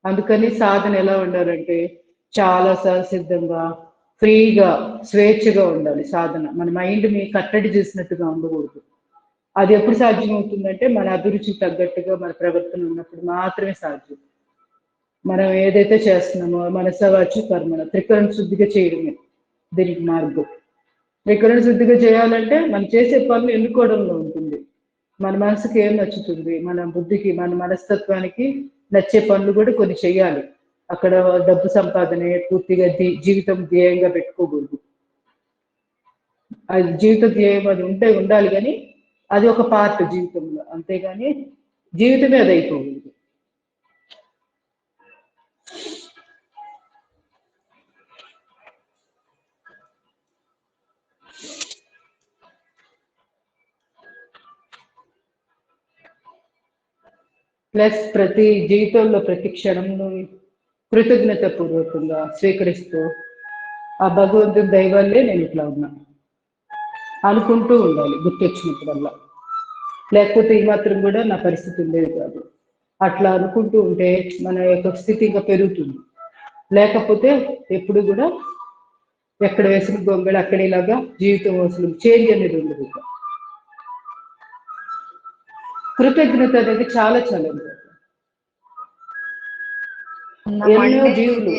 అందుకని సాధన ఎలా ఉండాలంటే చాలా సహసిద్ధంగా, ఫ్రీగా, స్వేచ్ఛగా ఉండాలి సాధన. మన మైండ్ని కట్టడి చేసినట్టుగా ఉండకూడదు. అది ఎప్పుడు సాధ్యమవుతుందంటే మన అభిరుచికి తగ్గట్టుగా మన ప్రవర్తన ఉన్నప్పుడు మాత్రమే సాధ్యం. మనం ఏదైతే చేస్తున్నామో మనసవాచి కర్మణ త్రికరణ శుద్ధిగా చేయడమే దీనికి మార్గం. త్రికరణ శుద్ధిగా చేయాలంటే మనం చేసే పనులు ఎన్నుకోవడంలో ఉంటుంది. మన మనసుకి ఏం నచ్చుతుంది, మన బుద్ధికి, మన మనస్తత్వానికి నచ్చే పనులు కూడా కొన్ని చెయ్యాలి. అక్కడ డబ్బు సంపాదనే పూర్తిగా జీవితం ధ్యేయంగా పెట్టుకోకూడదు. అది జీవిత ధ్యేయం అది ఉండాలి, కానీ అది ఒక పార్ట్ జీవితంలో, అంతేగాని జీవితమే అది అయిపోకూడదు. ప్లస్ ప్రతి జీవితంలో ప్రతి క్షణంలో కృతజ్ఞత పూర్వకంగా స్వీకరిస్తూ ఆ భగవంతుని దైవాలే నేను ఇట్లా ఉన్నా అనుకుంటూ ఉండాలి గుర్తొచ్చినప్పుడల్లా. లేకపోతే ఈ మాత్రం కూడా నా పరిస్థితి ఉండేది కాదు. అట్లా అనుకుంటూ ఉంటే మన యొక్క స్థితి ఇంకా పెరుగుతుంది. లేకపోతే ఎప్పుడు కూడా ఎక్కడ వేసిన గొంగళి అక్కడేలాగా జీవితం అసలు చేంజ్ అనేది ఉండదు. కృతజ్ఞత అనేది చాలా చాలా ఎన్నో జీవులు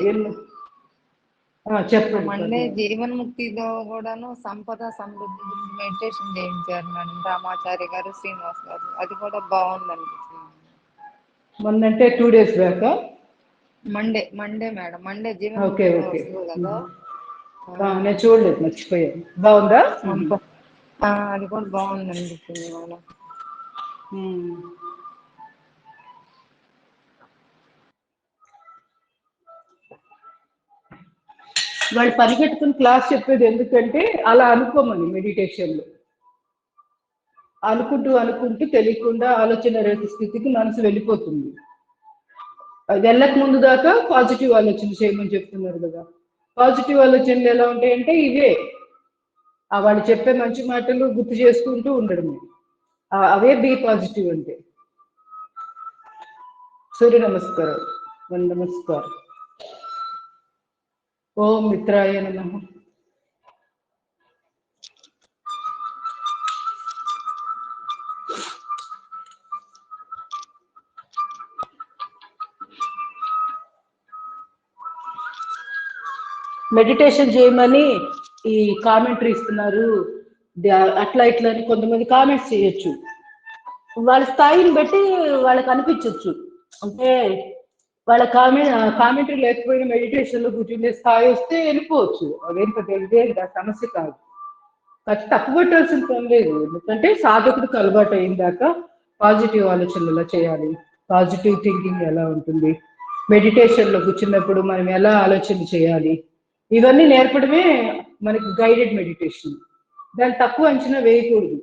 మండే జీవన్ముక్తిలో కూడాను సంపద సమృద్ధి గురించి మెడిటేషన్ చేయించారు మేడం రామాచారి గారు, శ్రీనివాస్ గారు. అది కూడా బాగుంది అనిపించింది. మొన్నంటే 2 days back Monday madam, Monday okay జీవన్ముక్తి కదా. నేను చూడలేదు, మర్చిపోయాను. బాగుందా? అది కూడా బాగుంది అనిపించింది మేడం. వాళ్ళు పరిగెట్టుకుని క్లాస్ చెప్పేది ఎందుకంటే అలా అనుకోమని మెడిటేషన్లో అనుకుంటూ తెలియకుండా ఆలోచన రేఖ స్థితికి మనసు వెళ్ళిపోతుంది. వెళ్ళక ముందు దాకా పాజిటివ్ ఆలోచన చేయమని చెప్తున్నారు కదా. పాజిటివ్ ఆలోచనలు ఎలా ఉంటాయంటే ఇవే, వాళ్ళు చెప్పే మంచి మాటలు గుర్తు చేసుకుంటూ ఉండడమే, అవే బీ పాజిటివ్ అంటే. సూర్య నమస్కారం. నమస్కారం. ఓం మిత్రాయ నమః. మెడిటేషన్ చేయమని ఈ కామెంటరీ ఇస్తున్నారు, అట్లా ఇట్లా అని కొంతమంది కామెంట్స్ చేయొచ్చు. వాళ్ళ స్థాయిని బట్టి వాళ్ళకి అనిపించవచ్చు. అంటే వాళ్ళ కామెంటరీ లేకపోయినా మెడిటేషన్లో కూర్చుండే స్థాయి వస్తే వెళ్ళిపోవచ్చు. అదేం పెద్ద సమస్య కాదు. తప్పు పెట్టాల్సిన పని లేదు. ఎందుకంటే సాధకుడికి అలవాటు అయిన దాకా పాజిటివ్ ఆలోచనలు ఎలా చేయాలి, పాజిటివ్ థింకింగ్ ఎలా ఉంటుంది, మెడిటేషన్లో కూర్చున్నప్పుడు మనం ఎలా ఆలోచన చేయాలి, ఇవన్నీ నేర్పడమే మనకి గైడెడ్ మెడిటేషన్. దాన్ని తక్కువ అంచనా వేయకూడదు.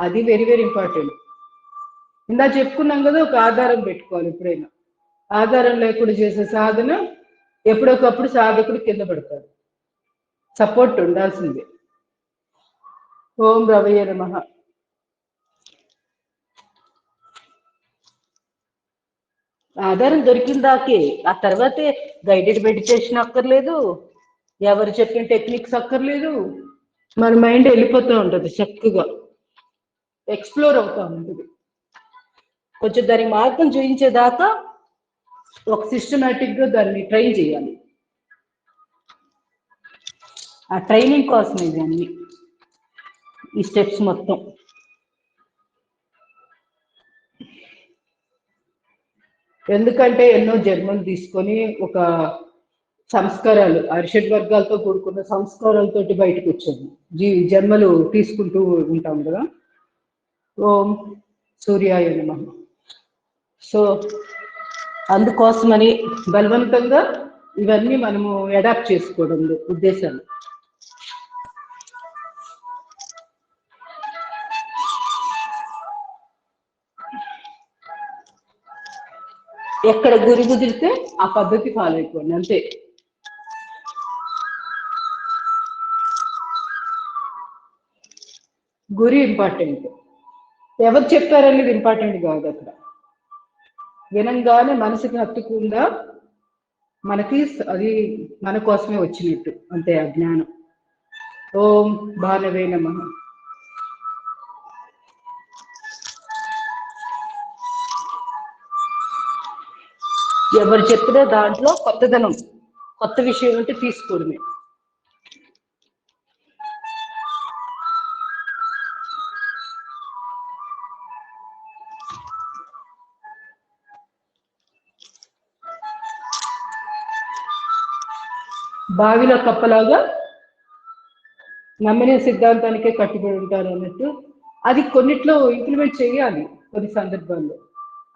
అది వెరీ వెరీ ఇంపార్టెంట్. ఇందా చెప్పుకున్నాం కదా, ఒక ఆధారం పెట్టుకోవాలి. ఎప్పుడైనా ఆధారం లేకుండా చేసే సాధన ఎప్పుడొకప్పుడు సాధకుడు కింద పడతాడు. సపోర్ట్ ఉండాల్సిందే. ఓం రవయ్య నమః. ఆధారం దొరికిందాకే, ఆ తర్వాతే గైడెడ్ మెడిటేషన్ అక్కర్లేదు, ఎవరు చెప్పిన టెక్నిక్స్ అక్కర్లేదు. మన మైండ్ వెళ్ళిపోతూ ఉంటుంది, చక్కగా ఎక్స్ప్లోర్ అవుతూ ఉంటుంది. కొంచెం దాని మార్గం చూపించేదాకా ఒక సిస్టమేటిక్గా దాన్ని ట్రైన్ చేయాలి. ఆ ట్రైనింగ్ కోసం ఇది అన్ని ఈ స్టెప్స్ మొత్తం. ఎందుకంటే ఎన్నో జన్మలు తీసుకొని ఒక సంస్కారాలు, అరిషడ్ వర్గాలతో కూడుకున్న సంస్కారాలతోటి బయటకు వచ్చాము. జన్మలు తీసుకుంటూ ఉంటాం కదా. ఓం సూర్యాయ నమః. సో అందుకోసమని బలవంతంగా ఇవన్నీ మనము అడాప్ట్ చేసుకోవడం ఉద్దేశాలు. ఎక్కడ గురి కుదిరితే ఆ పద్ధతి ఫాలో అయిపోండి అంతే. గురి ఇంపార్టెంట్, ఎవరు చెప్పారనేది ఇంపార్టెంట్ కాదు. అక్కడ వినంగానే మనసుకి హత్తుకుందా మనకి అది మన కోసమే వచ్చినట్టు అంతే ఆ జ్ఞానం. ఓం భానవే నమః. ఎవరు చెప్పినా దాంట్లో కొత్తదనం, కొత్త విషయం ఉంటే తీసుకోవడమే. బావిలో కప్పలాగా నమ్మిన సిద్ధాంతానికే కట్టుబడి ఉంటారు అన్నట్టు అది కొన్నిట్లో ఇంప్లిమెంట్ చేయాలి, కొన్ని సందర్భాల్లో.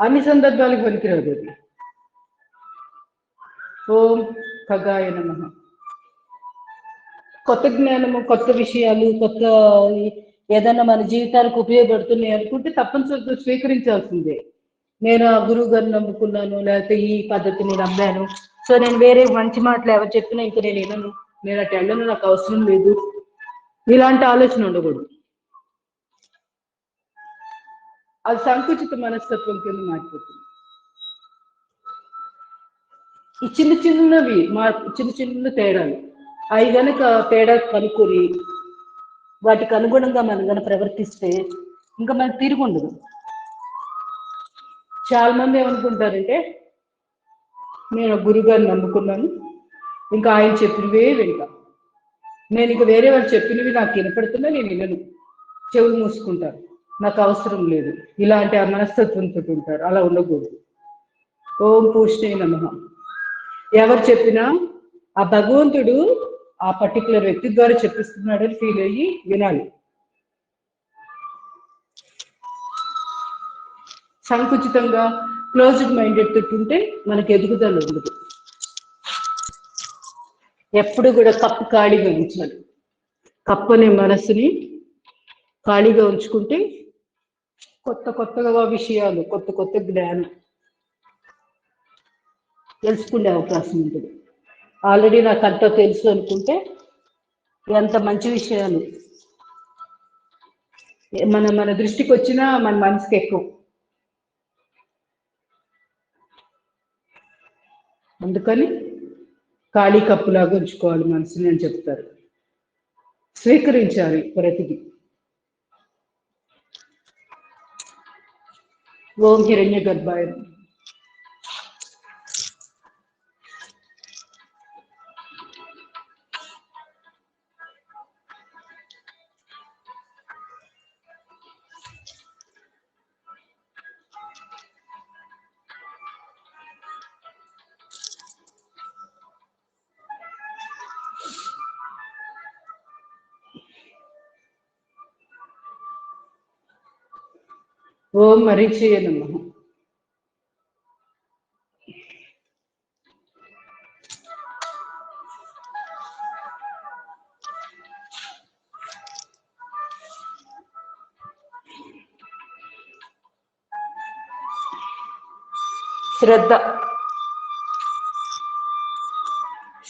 అన్ని సందర్భాలకు పనికిరాదు అది. ఓం ఖగాయ నమః. కొత్త జ్ఞానము, కొత్త విషయాలు, కొత్త ఏదైనా మన జీవితానికి ఉపయోగపడుతున్నాయి అనుకుంటే తప్పనిసరిగా స్వీకరించాల్సిందే. నేను ఆ గురువు గారిని నమ్ముకున్నాను, లేకపోతే ఈ పద్ధతిని నమ్మాను, సో నేను వేరే మంచి మాటలు ఎవరు చెప్పినా ఇంక నేను వినను, నేను అటు వెళ్ళను, నాకు అవసరం లేదు, ఇలాంటి ఆలోచన ఉండకూడదు. అది సంకుచిత మనస్తత్వం కింద మారిపోతుంది. ఈ చిన్న చిన్నవి చిన్న చిన్న తేడాలు అవి కనుక తేడా కనుక్కొని వాటికి అనుగుణంగా మనం కనుక ప్రవర్తిస్తే ఇంకా మనకు తిరిగి ఉండదు. చాలా మంది ఏమనుకుంటారంటే నేను గురుగారిని నమ్ముకున్నాను, ఇంకా ఆయన చెప్పినవే వింటా, నేను ఇంకా వేరే వాళ్ళు చెప్పినవి నాకు వినపడుతున్నా నేను వినను, చెవులు మూసుకుంటాను, నాకు అవసరం లేదు, ఇలాంటి ఆ మనస్తత్వంతో ఉంటారు. అలా ఉండకూడదు. ఓం పూష్ణే నమః. ఎవరు చెప్పినా ఆ భగవంతుడు ఆ పర్టికులర్ వ్యక్తి ద్వారా చెప్పిస్తున్నాడని ఫీల్ అయ్యి వినాలి. సంకుచితంగా క్లోజ్డ్ మైండెడ్ తోటి మనకి ఎదుగుదల ఉండదు. ఎప్పుడు కూడా కప్పు ఖాళీగా ఉంచాలి. కప్పు అనే మనస్సుని ఖాళీగా ఉంచుకుంటే కొత్త కొత్తగా విషయాలు, కొత్త కొత్త జ్ఞానం తెలుసుకునే అవకాశం ఉంటుంది. ఆల్రెడీ నాకు అంతా తెలుసు అనుకుంటే ఎంత మంచి విషయాలు మన దృష్టికి వచ్చినా మన మనసుకి ఎక్కువ. అందుకని ఖాళీ కప్పులాగా ఉంచుకోవాలి మనసుని అని చెప్తారు. స్వీకరించాలి ప్రతిదీ. ఓం హిరణ్య గర్భాయ. ఓం మరీచయ నమః.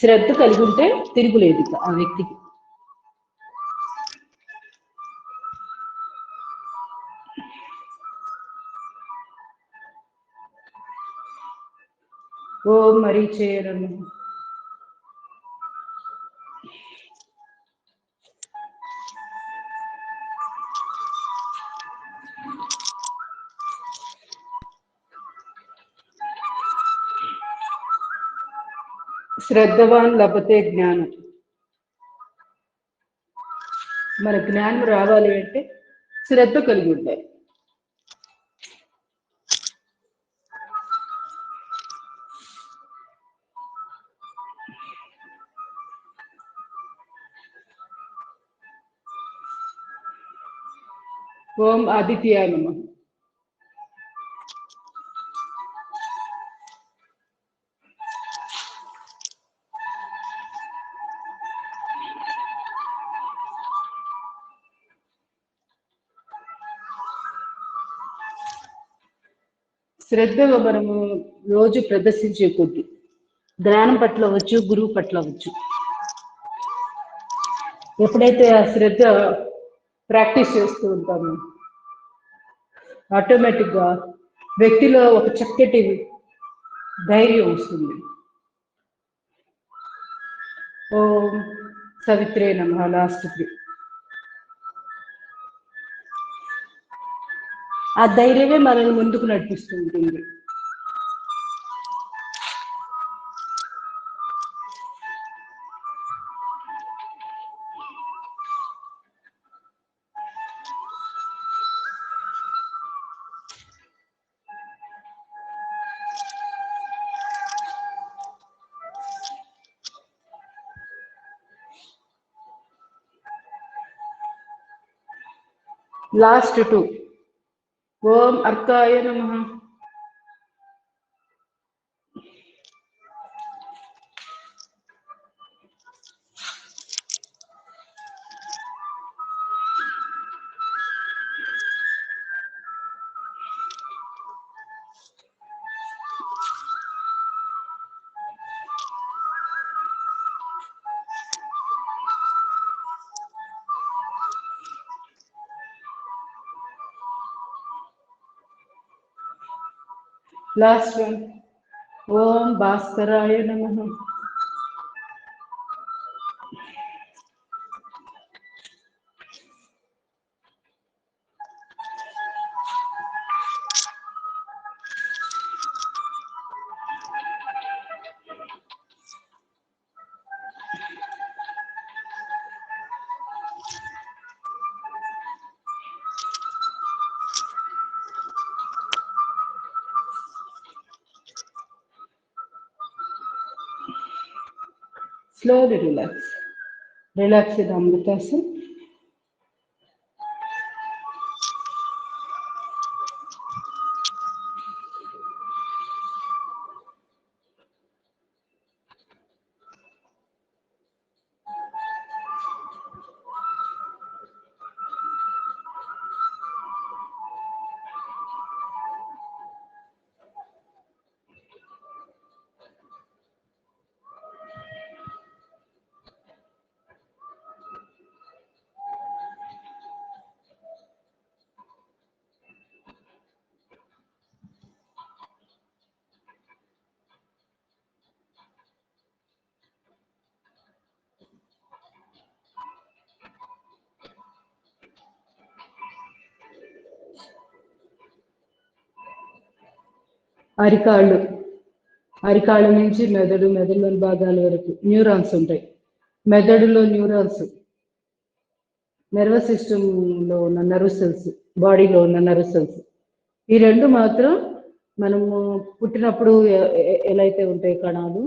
శ్రద్ధ కలిగి ఉంటే తిరుగులేదు ఆ వ్యక్తికి. ఓం మరీచయ నమః. శ్రద్ధవాన్ లభతే జ్ఞానం. మన జ్ఞానం రావాలి అంటే శ్రద్ధ కలిగి ఉండాలి. ఓం ఆదిత్యాయ నమః. శ్రద్ధ మనము రోజు ప్రదర్శించే కొద్ది జ్ఞానం పట్ల అవ్వచ్చు, గురువు పట్ల అవ్వచ్చు, ఎప్పుడైతే ఆ శ్రద్ధ ప్రాక్టీస్ చేస్తూ ఉంటామో ఆటోమేటిక్గా వ్యక్తిలో ఒక చక్కటి ధైర్యం వస్తుంది. ఓం సవిత్రే నమః. లాస్ట్కి ఆ ధైర్యమే మనల్ని ముందుకు నడిపిస్తూ ఉంటుంది. లాస్ట్ 2. ఓం అర్కాయ నమః. లాస్ట్ 1. ఓం భాస్కరాయ నమః. Slowly relax. Relax in Amritasana. అరికాళ్ళు నుంచి మెదడులోని భాగాల వరకు న్యూరాన్స్ ఉంటాయి. మెదడులో న్యూరాన్స్, నర్వస్ సిస్టంలో ఉన్న నర్వ్ సెల్స్, బాడీలో ఉన్న నర్వ్ సెల్స్, ఈ రెండు మాత్రం మనము పుట్టినప్పుడు ఎలా అయితే ఉంటాయి కణాలు,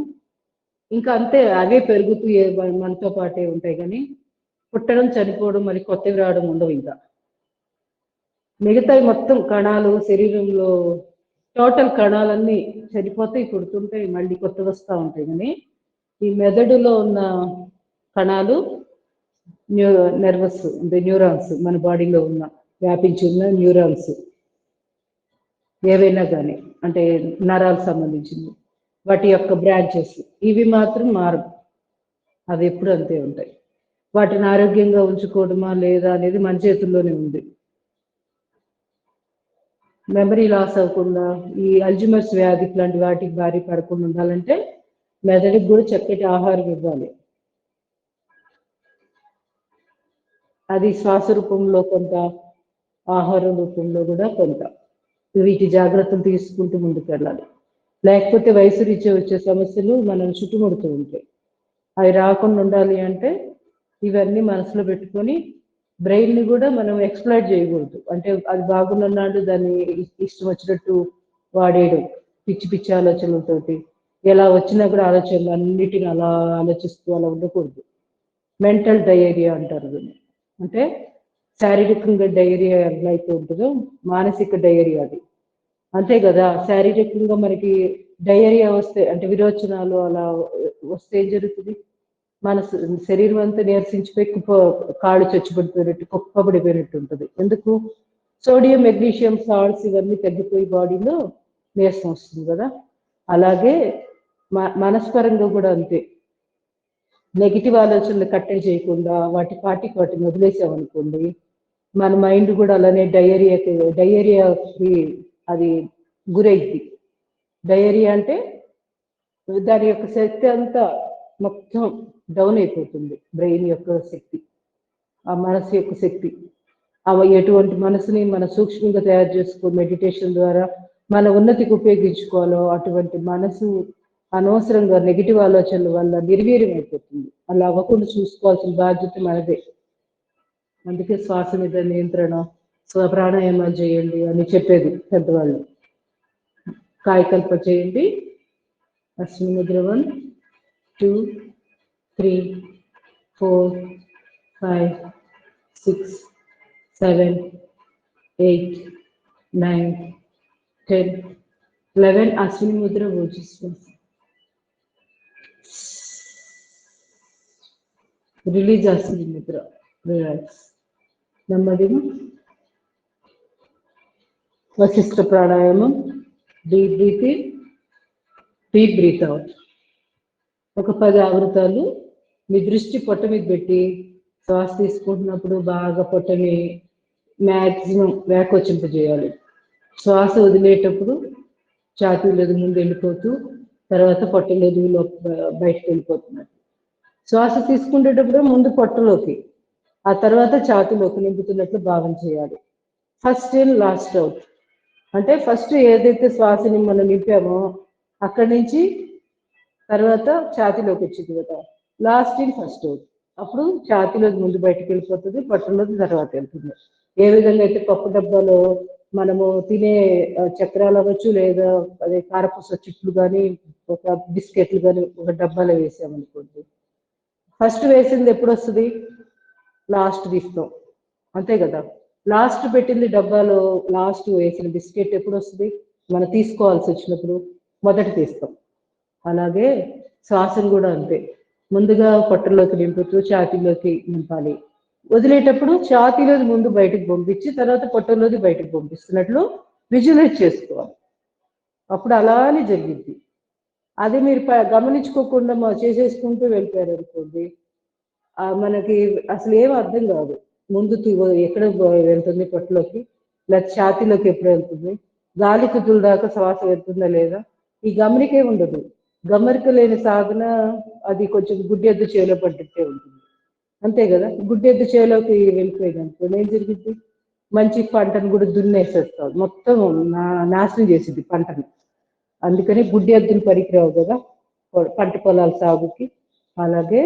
ఇంకా అంతే అవే పెరుగుతూ మనతో పాటే ఉంటాయి. కానీ పుట్టడం, చనిపోవడం, మరి కొత్తవి రావడం ఉండవు. ఇంకా మిగతావి మొత్తం కణాలు శరీరంలో టోటల్ కణాలన్నీ చనిపోతాయి, పుడుతుంటాయి, మళ్ళీ కొత్తవి వస్తూ ఉంటాయి. కానీ ఈ మెదడులో ఉన్న కణాలు నర్వస్ అంటే న్యూరాన్స్, మన బాడీలో ఉన్న వ్యాపించి ఉన్న న్యూరాన్స్ ఏవైనా కానీ అంటే నరాలకు సంబంధించింది, వాటి యొక్క బ్రాంచెస్ ఇవి మాత్రం మారవు. అవి ఎప్పుడు అంతే ఉంటాయి. వాటిని ఆరోగ్యంగా ఉంచుకోవడమా లేదా అనేది మన చేతుల్లోనే ఉంది. మెమరీ లాస్ అవ్వకుండా, ఈ అల్జిమర్స్ వ్యాధి లాంటి వాటికి బారి పడకుండా ఉండాలంటే మెదడుకి కూడా చక్కటి ఆహారం ఇవ్వాలి. అది శ్వాస రూపంలో కొంత, ఆహార రూపంలో కూడా కొంత. వీటి జాగ్రత్తలు తీసుకుంటూ ముందుకు వెళ్ళాలి. లేకపోతే వయసు రీత్యా వచ్చే సమస్యలు మనల్ని చుట్టుముడుతూ ఉంటాయి. అవి రాకుండా ఉండాలి అంటే ఇవన్నీ మనసులో పెట్టుకొని బ్రెయిన్ని కూడా మనం ఎక్స్ప్లాయిట్ చేయకూడదు. అంటే అది బాగున్నాడు దాన్ని ఇష్టం వచ్చినట్టు వాడేయడం, పిచ్చి పిచ్చి ఆలోచనలతోటి ఎలా వచ్చినా కూడా ఆలోచనలు అన్నిటిని అలా ఆలోచిస్తూ అలా ఉండకూడదు. మెంటల్ డయేరియా అంటారు దీన్ని. అంటే శారీరకంగా డయేరియా ఎలా అయితే ఉంటుందో మానసిక డయేరియా అది అంతే కదా. శారీరకంగా మనకి డయేరియా వస్తే అంటే విరోచనాలు అలా వస్తే ఏం జరుగుతుంది? మన శరీరం అంతా నీరసించిపోయి కాళ్ళు చచ్చిపడిపోయినట్టు, కుప్పబడిపోయినట్టు ఉంటుంది. ఎందుకు? సోడియం, మెగ్నీషియం సాల్ట్స్ ఇవన్నీ తగ్గిపోయి బాడీలో నీరసం వస్తుంది కదా. అలాగే మనస్పరంగా కూడా అంతే. నెగిటివ్ ఆలోచనలు కట్టడి చేయకుండా వాటికి వాటిని వదిలేసామనుకోండి, మన మైండ్ కూడా అలానే డయేరియాకి అది గురైద్ది. డయేరియా అంటే దాని యొక్క శక్తి అంతా మొత్తం డౌన్ అయిపోతుంది. బ్రెయిన్ యొక్క శక్తి, ఆ మనసు యొక్క శక్తి. అవి ఎటువంటి మనసుని మన సూక్ష్మంగా తయారు చేసుకో మెడిటేషన్ ద్వారా మన ఉన్నతికి ఉపయోగించుకోవాలో అటువంటి మనసు అనవసరంగా నెగిటివ్ ఆలోచనల వల్ల నిర్వీర్యం అయిపోతుంది. అలా అవ్వకుండా చూసుకోవాల్సిన బాధ్యత మనదే. అందుకే శ్వాస మీద నియంత్రణ, ప్రాణాయామాలు చేయండి అని చెప్పేది పెద్దవాళ్ళు. కాయకల్ప చేయండి. అశ్విని ముద్ర 1 2 3 4 5 6 7 8 9 10 11. అశ్విని ముద్ర ఊహిస్తున్నాం. Release Ashwini Mudra, relax. నెమ్మదిగా వశిష్ఠ ప్రాణాయామం. Deep breathe in, deep breathe out. ఒక 10 ఆవృతాలు మీ దృష్టి పొట్ట మీద పెట్టి శ్వాస తీసుకుంటున్నప్పుడు బాగా పొట్టని మ్యాక్సిమం వ్యాకోచింపజేయాలి. శ్వాస వదిలేటప్పుడు ఛాతీలోది ముందు వెళ్ళిపోతూ తర్వాత పొట్టలోది బయటకు వెళ్ళిపోతున్నట్టు. శ్వాస తీసుకునేటప్పుడు ముందు పొట్టలోకి, ఆ తర్వాత ఛాతీలోకి నింపుతున్నట్లు భావన చేయాలి. ఫస్ట్ ఇన్ లాస్ట్ అవుట్ అంటే ఫస్ట్ ఏదైతే శ్వాసని మనం నింపామో అక్కడి నుంచి తర్వాత ఛాతీలోకి వచ్చింది కదా, లాస్ట్ ఇన్ ఫస్ట్ అవుట్. అప్పుడు ఛాతీలోది ముందు బయటకు వెళ్ళిపోతుంది, పొట్టలోది తర్వాత వెళ్తుంది. ఏ విధంగా అయితే పప్పు డబ్బాలో మనము తినే చక్రాలు అవ్వచ్చు, లేదా అదే కారపూస చిట్లు కానీ ఒక బిస్కెట్లు కానీ ఒక డబ్బాలో వేసామనుకోండి, ఫస్ట్ వేసింది ఎప్పుడు వస్తుంది? లాస్ట్ తీస్తాం, అంతే కదా. లాస్ట్ పెట్టింది డబ్బాలో లాస్ట్ వేసిన బిస్కెట్ ఎప్పుడు వస్తుంది? మనం తీసుకోవాల్సి వచ్చినప్పుడు మొదట తీస్తాం. అలాగే శ్వాసను కూడా అంతే, ముందుగా పొట్టలోకి నింపుతూ ఛాతీలోకి నింపాలి. వదిలేటప్పుడు ఛాతీలోది ముందు బయటకు పంపించి తర్వాత పొట్టలోది బయటకు పంపిస్తున్నట్లు విజువలైజ్ చేసుకోవాలి. అప్పుడు అలానే జరిగింది. అది మీరు గమనించుకోకుండా చేసేసుకుంటూ వెళ్ళిపోయారు అనుకోండి, మనకి అసలు ఏం అర్థం కాదు. ముందు ఎక్కడ వెళ్తుంది పొట్టలోకి, లేదా ఛాతీలోకి ఎప్పుడు వెళ్తుంది, గాలి కుదుల దాకా శ్వాస వెళ్తుందా లేదా, ఈ గమనికే ఉండదు. గమనిక లేని సాధన అది కొంచెం గుడ్డెద్దు చేలో పడ్డట్టే ఉంటుంది, అంతే కదా. గుడ్డెద్దు చేలోకి వెళ్ళిపోయింది అనుకోండి, ఏం జరిగింది? మంచి పంటను కూడా దున్నేసేస్తాం, మొత్తం నాశనం చేసింది పంటను. అందుకని గుడ్డెద్దులు పనికిరావు కదా పంట పొలాల సాగుకి. అలాగే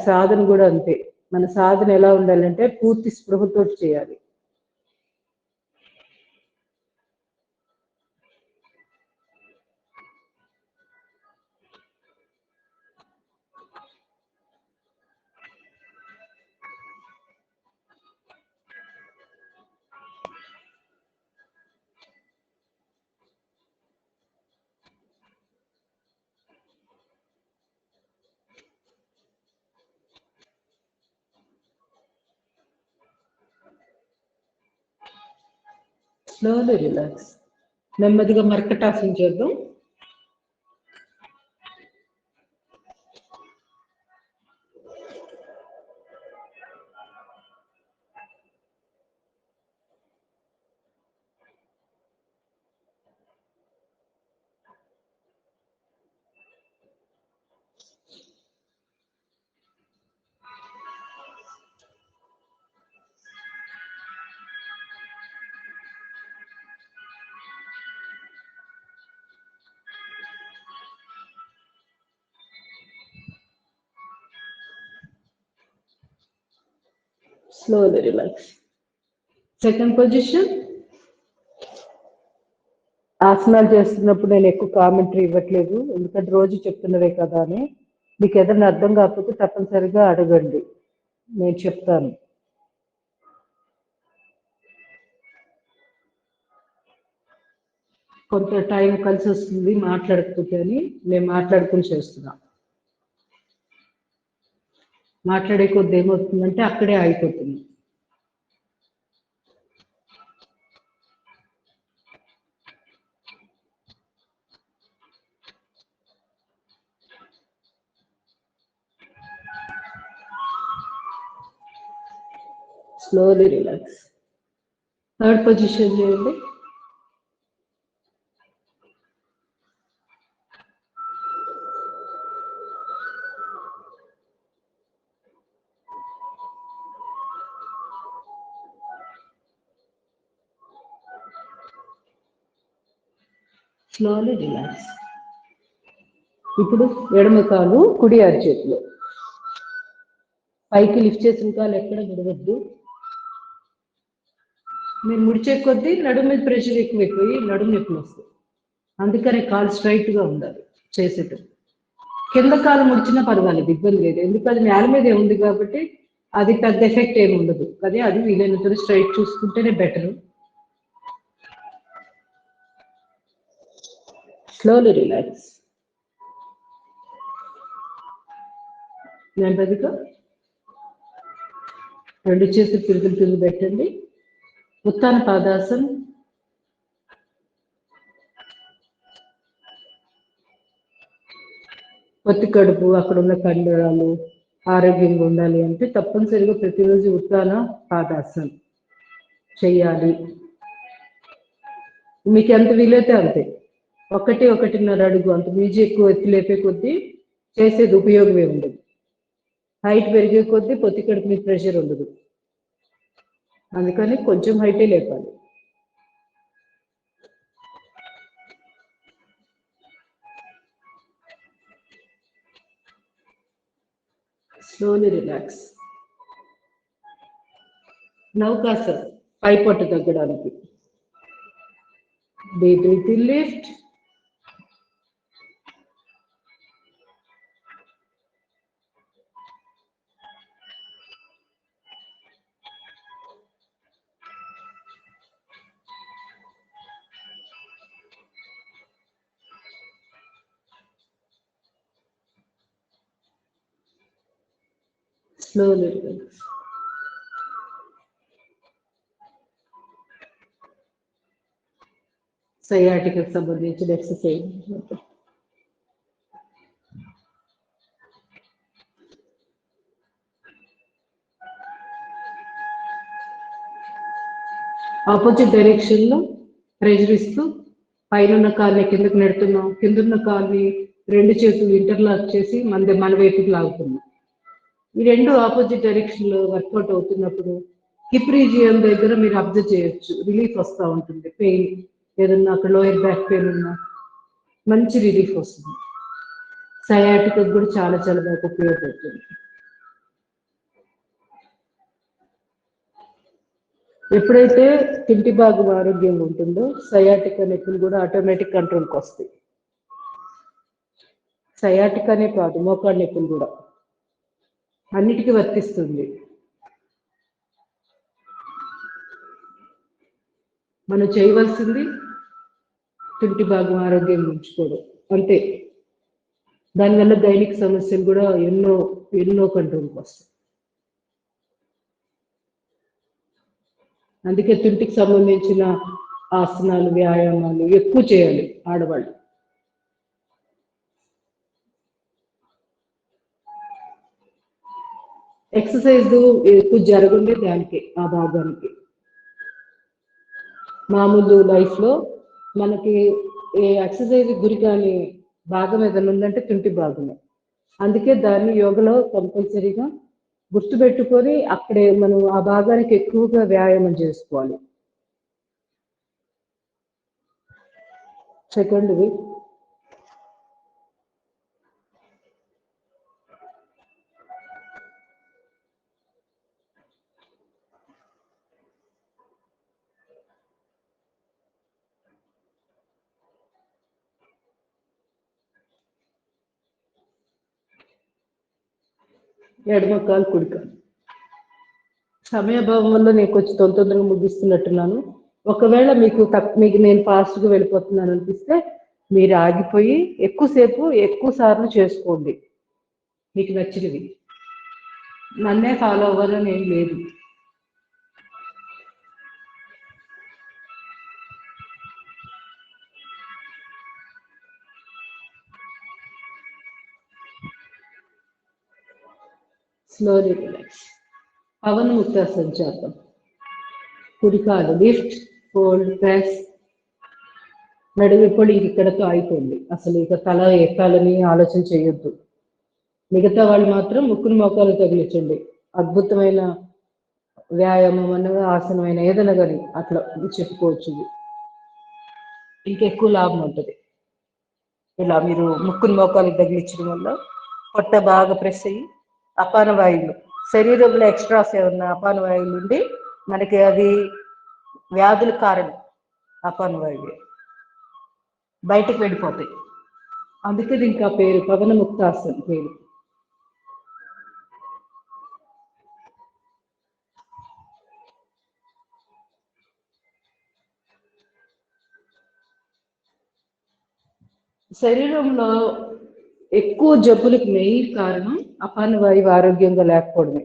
సాధన కూడా అంతే. మన సాధన ఎలా ఉండాలంటే పూర్తి స్పృహతో చేయాలి. Slowly relax. నెమ్మదిగా మర్కటాసనం చేద్దాం. Slowly relax. Second position. ఆసనాలు చేస్తున్నప్పుడు నేను ఎక్కువ కామెంటరీ ఇవ్వట్లేదు, ఎందుకంటే రోజు చెప్తున్నదే కదా అని. మీకు ఏదైనా అర్థం కాకపోతే తప్పనిసరిగా అడగండి, నేను చెప్తాను. కొంత టైం కలిసి వస్తుంది మాట్లాడకపోతే అని నేను మాట్లాడుకుని చేస్తున్నా. మాట్లాడే కొద్ది ఏమవుతుందంటే అక్కడే ఆగిపోతుంది. Slowly relax. థర్డ్ పొజిషన్ చేయండి. Slowly relax. ఇప్పుడు ఎడమ కాలు కుడి అరచేతిలో పైకి లిఫ్ట్ చేసిన కాలు ఎక్కడ విడవద్దు. మీరు ముడిచే కొద్దీ నడుము మీద ప్రెషర్ ఎక్కువైపోయి నడుము నొప్పులు వస్తాయి. అందుకని కాలు స్ట్రైట్ గా ఉండాలి చేసేటప్పుడు. కింద కాలు ముడిచినా పర్వాలేదు, ఇబ్బంది లేదు, ఎందుకంటే అది నేల మీదే ఉంది కాబట్టి అది పెద్ద ఎఫెక్ట్ ఏమి ఉండదు. కానీ అది వీలైనంత స్ట్రైట్ చూసుకుంటేనే బెటర్. Slowly relax. నెమ్మదిగా రెండు చేతులు తిరుగులు పెట్టండి. ఉత్తాన పాదాసనం. పొత్తి కడుపు అక్కడ ఉన్న కండరాలు ఆరోగ్యంగా ఉండాలి అంటే తప్పనిసరిగా ప్రతిరోజు ఉత్తాన పాదాసనం చెయ్యాలి. మీకు ఎంత వీలైతే అంతే, 1-1.5 అడుగు అంత మీజీ ఎక్కువ ఎత్తి లేపే కొద్దీ చేసేది ఉపయోగమే ఉండదు. హైట్ పెరిగే కొద్దీ పొత్తి కడుపు మీద ప్రెషర్ ఉండదు, అందుకని కొంచెం హైటే లేపాలి. Slowly relax. నౌకాసన్ పై పొట్టు తగ్గడానికి. Deep breath, lift. Slowly relax. సయాటికి సంబంధించిన ఎక్సర్సైజ్. ఆపోజిట్ డైరెక్షన్ లో ప్రెజర్ ఇస్తూ పైన కాల్ని కిందకి నెడుతున్నాం, కిందన్న కాల్ని రెండు చేతులు ఇంటర్లాక్ చేసి మన వైపుకి లాగుతున్నాం. ఈ రెండు ఆపోజిట్ డైరెక్షన్ లో వర్కౌట్ అవుతున్నప్పుడు హిప్ రీజియన్ దగ్గర మీరు అబ్జర్వ్ చేయొచ్చు, రిలీఫ్ వస్తూ ఉంటుంది. పెయిన్ ఏదన్నా అక్కడ లోయర్ బ్యాక్ పెయిన్ ఉన్నా మంచి రిలీఫ్ వస్తుంది. సయాటిక్ కూడా చాలా చాలా బాగా ఉపయోగపడుతుంది. ఎప్పుడైతే తింటి భాగం ఆరోగ్యంగా ఉంటుందో సయాటిక్ నొప్పులు కూడా ఆటోమేటిక్ కంట్రోల్కి వస్తాయి. సయాటిక్ అనే కాదు, మోకాళ్ళ నొప్పులు కూడా అన్నిటికీ వర్తిస్తుంది. మనం చేయవలసింది తింటి భాగం ఆరోగ్యంగా ఉంచుకోవడం అంతే. దానివల్ల దైనిక సమస్యలు కూడా ఎన్నో కంట్రోల్కి వస్తాయి. అందుకే తింటికి సంబంధించిన ఆసనాలు వ్యాయామాలు ఎక్కువ చేయాలి ఆడవాళ్ళు. ఎక్సర్సైజ్ ఎక్కువ జరగండి దానికి, ఆ భాగానికి. మామూలు లైఫ్ లో మనకి ఏ ఎక్సర్సైజ్ గురి కాని భాగం ఏదైనా ఉందంటే తింటి భాగమే. అందుకే దాన్ని యోగలో కంపల్సరీగా గుర్తుపెట్టుకొని అక్కడే మనం ఆ భాగానికి ఎక్కువగా వ్యాయామం చేసుకోవాలి. సెకండ్ది ఎడమ కాలు కుడి కాలు. సమయభావం వల్ల నేను కొంచెం తొందరగా ముగిస్తున్నట్టున్నాను. ఒకవేళ మీకు నేను ఫాస్ట్గా వెళ్ళిపోతున్నాను అనిపిస్తే మీరు ఆగిపోయి ఎక్కువ సార్లు చేసుకోండి మీకు నచ్చినవి. నన్నే ఫాలో అవ్వాలని ఏం లేదు. Slowly relax. పవన్ ముక్తాసన చేద్దాం. కుడికాలు లిఫ్ట్, ఫోల్డ్, ప్రెస్. నడుము ఇప్పుడు ఇక్కడతో అయిపోయింది. అసలు ఇక తల ఎక్కాలని ఆలోచన చేయొద్దు. మిగతా వాళ్ళు మాత్రం ముక్కును మోకాలు తగిలించండి. అద్భుతమైన వ్యాయామం అనగా ఆసనమైన ఏదైనా కానీ అట్లా చెప్పుకోవచ్చు. ఇంకెక్కువ లాభం ఉంటుంది. ఇలా మీరు ముక్కును మోకాలు తగిలించడం వల్ల పొట్ట బాగా ప్రెస్ అయ్యి అపాన వాయువులు, శరీరంలో ఎక్స్ట్రాస్ ఏమన్నా అపాన వాయువులు ఉండి మనకి అది వ్యాధుల కారణం. అపాన వాయువు బయటకు వెళ్ళిపోతాయి. అందుకే దీనికి ఆ పేరు పవన ముక్తాసన్ పేరు. శరీరంలో ఎక్కువ జబ్బులకు మెయిన్ కారణం అపాన వాయువు ఆరోగ్యంగా లేకపోవడమే.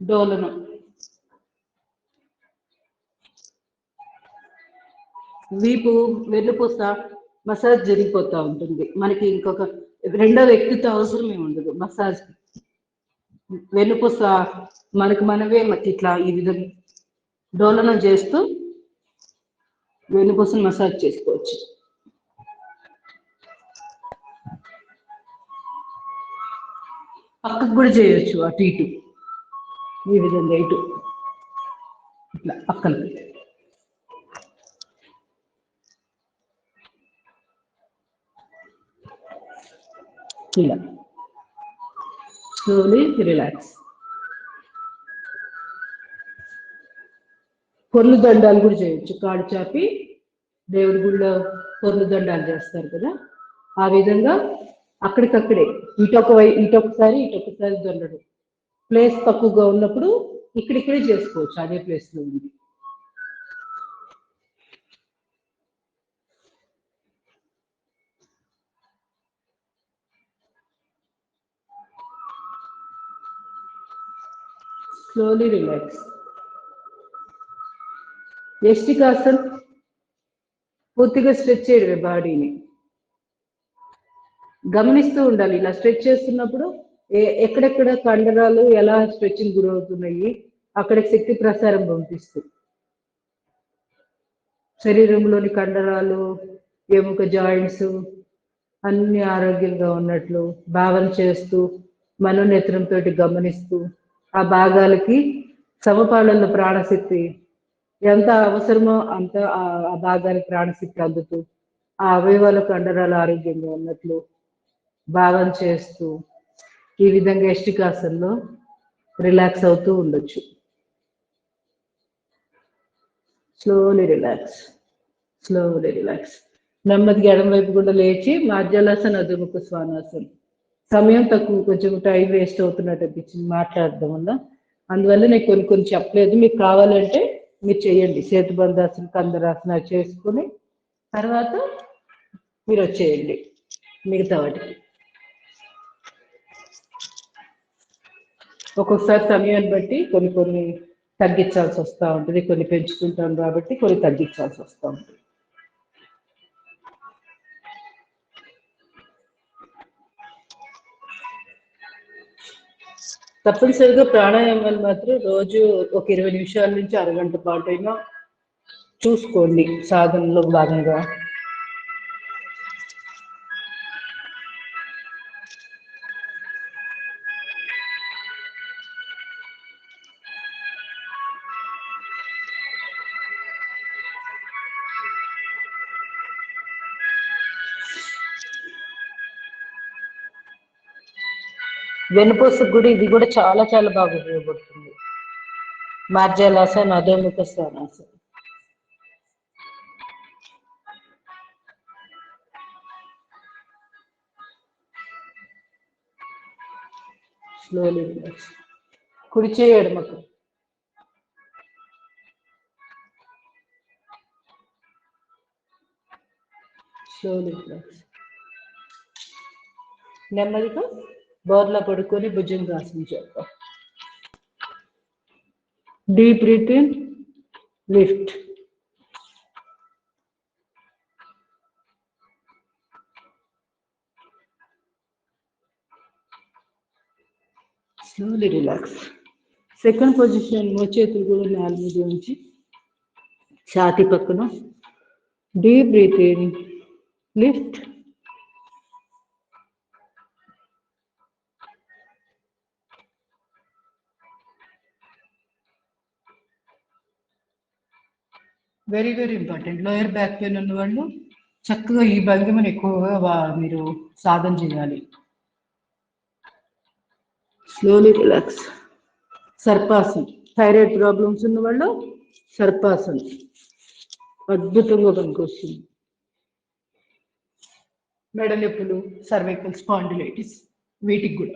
డోలనం, వీపు వెన్నుపూస మసాజ్ జరిగిపోతూ ఉంటుంది. మనకి ఇంకొక రెండో వ్యక్తితో అవసరమే ఉండదు మసాజ్. వెన్నుపూస మనకు మనమే ఇట్లా ఈ విధంగా డోలనం చేస్తూ వెన్నుపూసను మసాజ్ చేసుకోవచ్చు. పక్కకు కూడా చేయొచ్చు, అటు ఇటు ఈ విధంగా ఇటు ఇట్లా పక్కనకి. ఇలా స్లోలీ రిలాక్స్. పొర్లు దండాలు కూడా చేయొచ్చు. కాడు చాపి దేవుడి గుళ్ళో పొర్లు దండాలు చేస్తారు కదా, ఆ విధంగా అక్కడికక్కడే ఇటొకసారి దండడు. ప్లేస్ తక్కువగా ఉన్నప్పుడు ఇక్కడిక్కడే చేసుకోవచ్చు, అదే ప్లేస్లో ఉంది. Slowly relax. యష్టికాసన్ పూర్తిగా స్ట్రెచ్ చేయడమే బాడీని. గమనిస్తూ ఉండాలి. ఇలా స్ట్రెచ్ చేస్తున్నప్పుడు ఎక్కడెక్కడ కండరాలు ఎలా స్ట్రెచ్చింగ్ గురవుతున్నాయి, అక్కడికి శక్తి ప్రసారం పంపిస్తూ శరీరంలోని కండరాలు, ఎముక జాయింట్స్ అన్ని ఆరోగ్యంగా ఉన్నట్లు భావన చేస్తూ మనోనేత్రంతో గమనిస్తూ ఆ భాగాలకి సమపాలనలో ప్రాణశక్తి ఎంత అవసరమో అంత ఆ భాగానికి ప్రాణశక్తి అందుతూ ఆ అవయవాల కండరాలు ఆరోగ్యంగా ఉన్నట్లు భావన చేస్తూ ఈ విధంగా యష్టికాసనలో రిలాక్స్ అవుతూ ఉండొచ్చు. Slowly relax, slowly relax. నెమ్మదిగా ఎడమ వైపు కూడా లేచి మాధ్యలాసన, అధోముఖ శ్వానాసనం. సమయం తక్కువ, కొంచెం టైం వేస్ట్ అవుతున్నట్టు అనిపించింది మాట్లాడడం వల్ల. అందువల్ల నేను కొన్ని చెప్పలేదు. మీకు కావాలంటే మీరు చేయండి. సేతుబంధాసన, కందరాసన చేసుకుని తర్వాత మీరు వచ్చేయండి మిగతా వాటికి. ఒక్కొక్కసారి సమయాన్ని బట్టి కొన్ని తగ్గించాల్సి వస్తూ ఉంటుంది, కొన్ని పెంచుకుంటాం కాబట్టి కొన్ని తగ్గించాల్సి వస్తూ ఉంటుంది. తప్పనిసరిగా ప్రాణాయామాలు మాత్రం రోజు ఒక 20 నిమిషాల నుంచి అరగంట పాటైనా చూసుకోండి సాధనలో భాగంగా. వెన్నుపూసకు కూడా ఇది కూడా చాలా చాలా బాగా ఉపయోగపడుతుంది. మార్జాలాసన, అధోముఖ శ్వానాసన. Slowly relax. కుడి చేయి ఎడమకు. Slowly relax. నెమ్మదిగా బోర్లా పడుకొని భుజంగాసనం చేద్దాం. Deep breathe in, lift. Slowly relax. Second position మోచేతులు కూడా నేల మీద ఉంచి ఛాతీ పక్కన deep breathe in, lift. Very very important. Lower back pain ఉన్న వాళ్ళు చక్కగా ఈ భంగిమను ఎక్కువగా మీరు సాధన చేయాలి. Slowly relax. సర్పాసన్. థైరాయిడ్ ప్రాబ్లమ్స్ ఉన్న వాళ్ళు సర్పాసన్ అద్భుతంగా పనికొస్తుంది. మెడ నొప్పులు, సర్వైకల్ స్పాండిలైటిస్ వీటికి కూడా.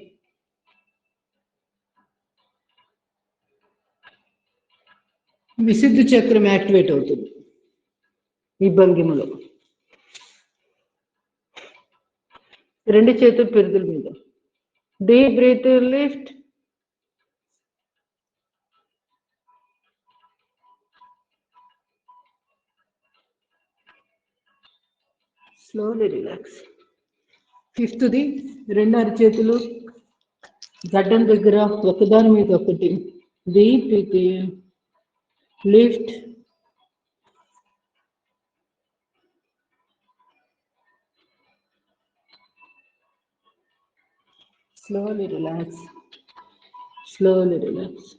విశుద్ధ చక్రం యాక్టివేట్ అవుతుంది ఈ భంగిమలో. రెండు చేతులు పెరుగుల మీద. Deep breath, lift. Slowly relax. ఫిఫ్త్ది రెండు అరచేతులు గడ్డం దగ్గర ఒకదాని మీద ఒకటి. Deep breathe in, lift. Slowly relax. Slowly relax.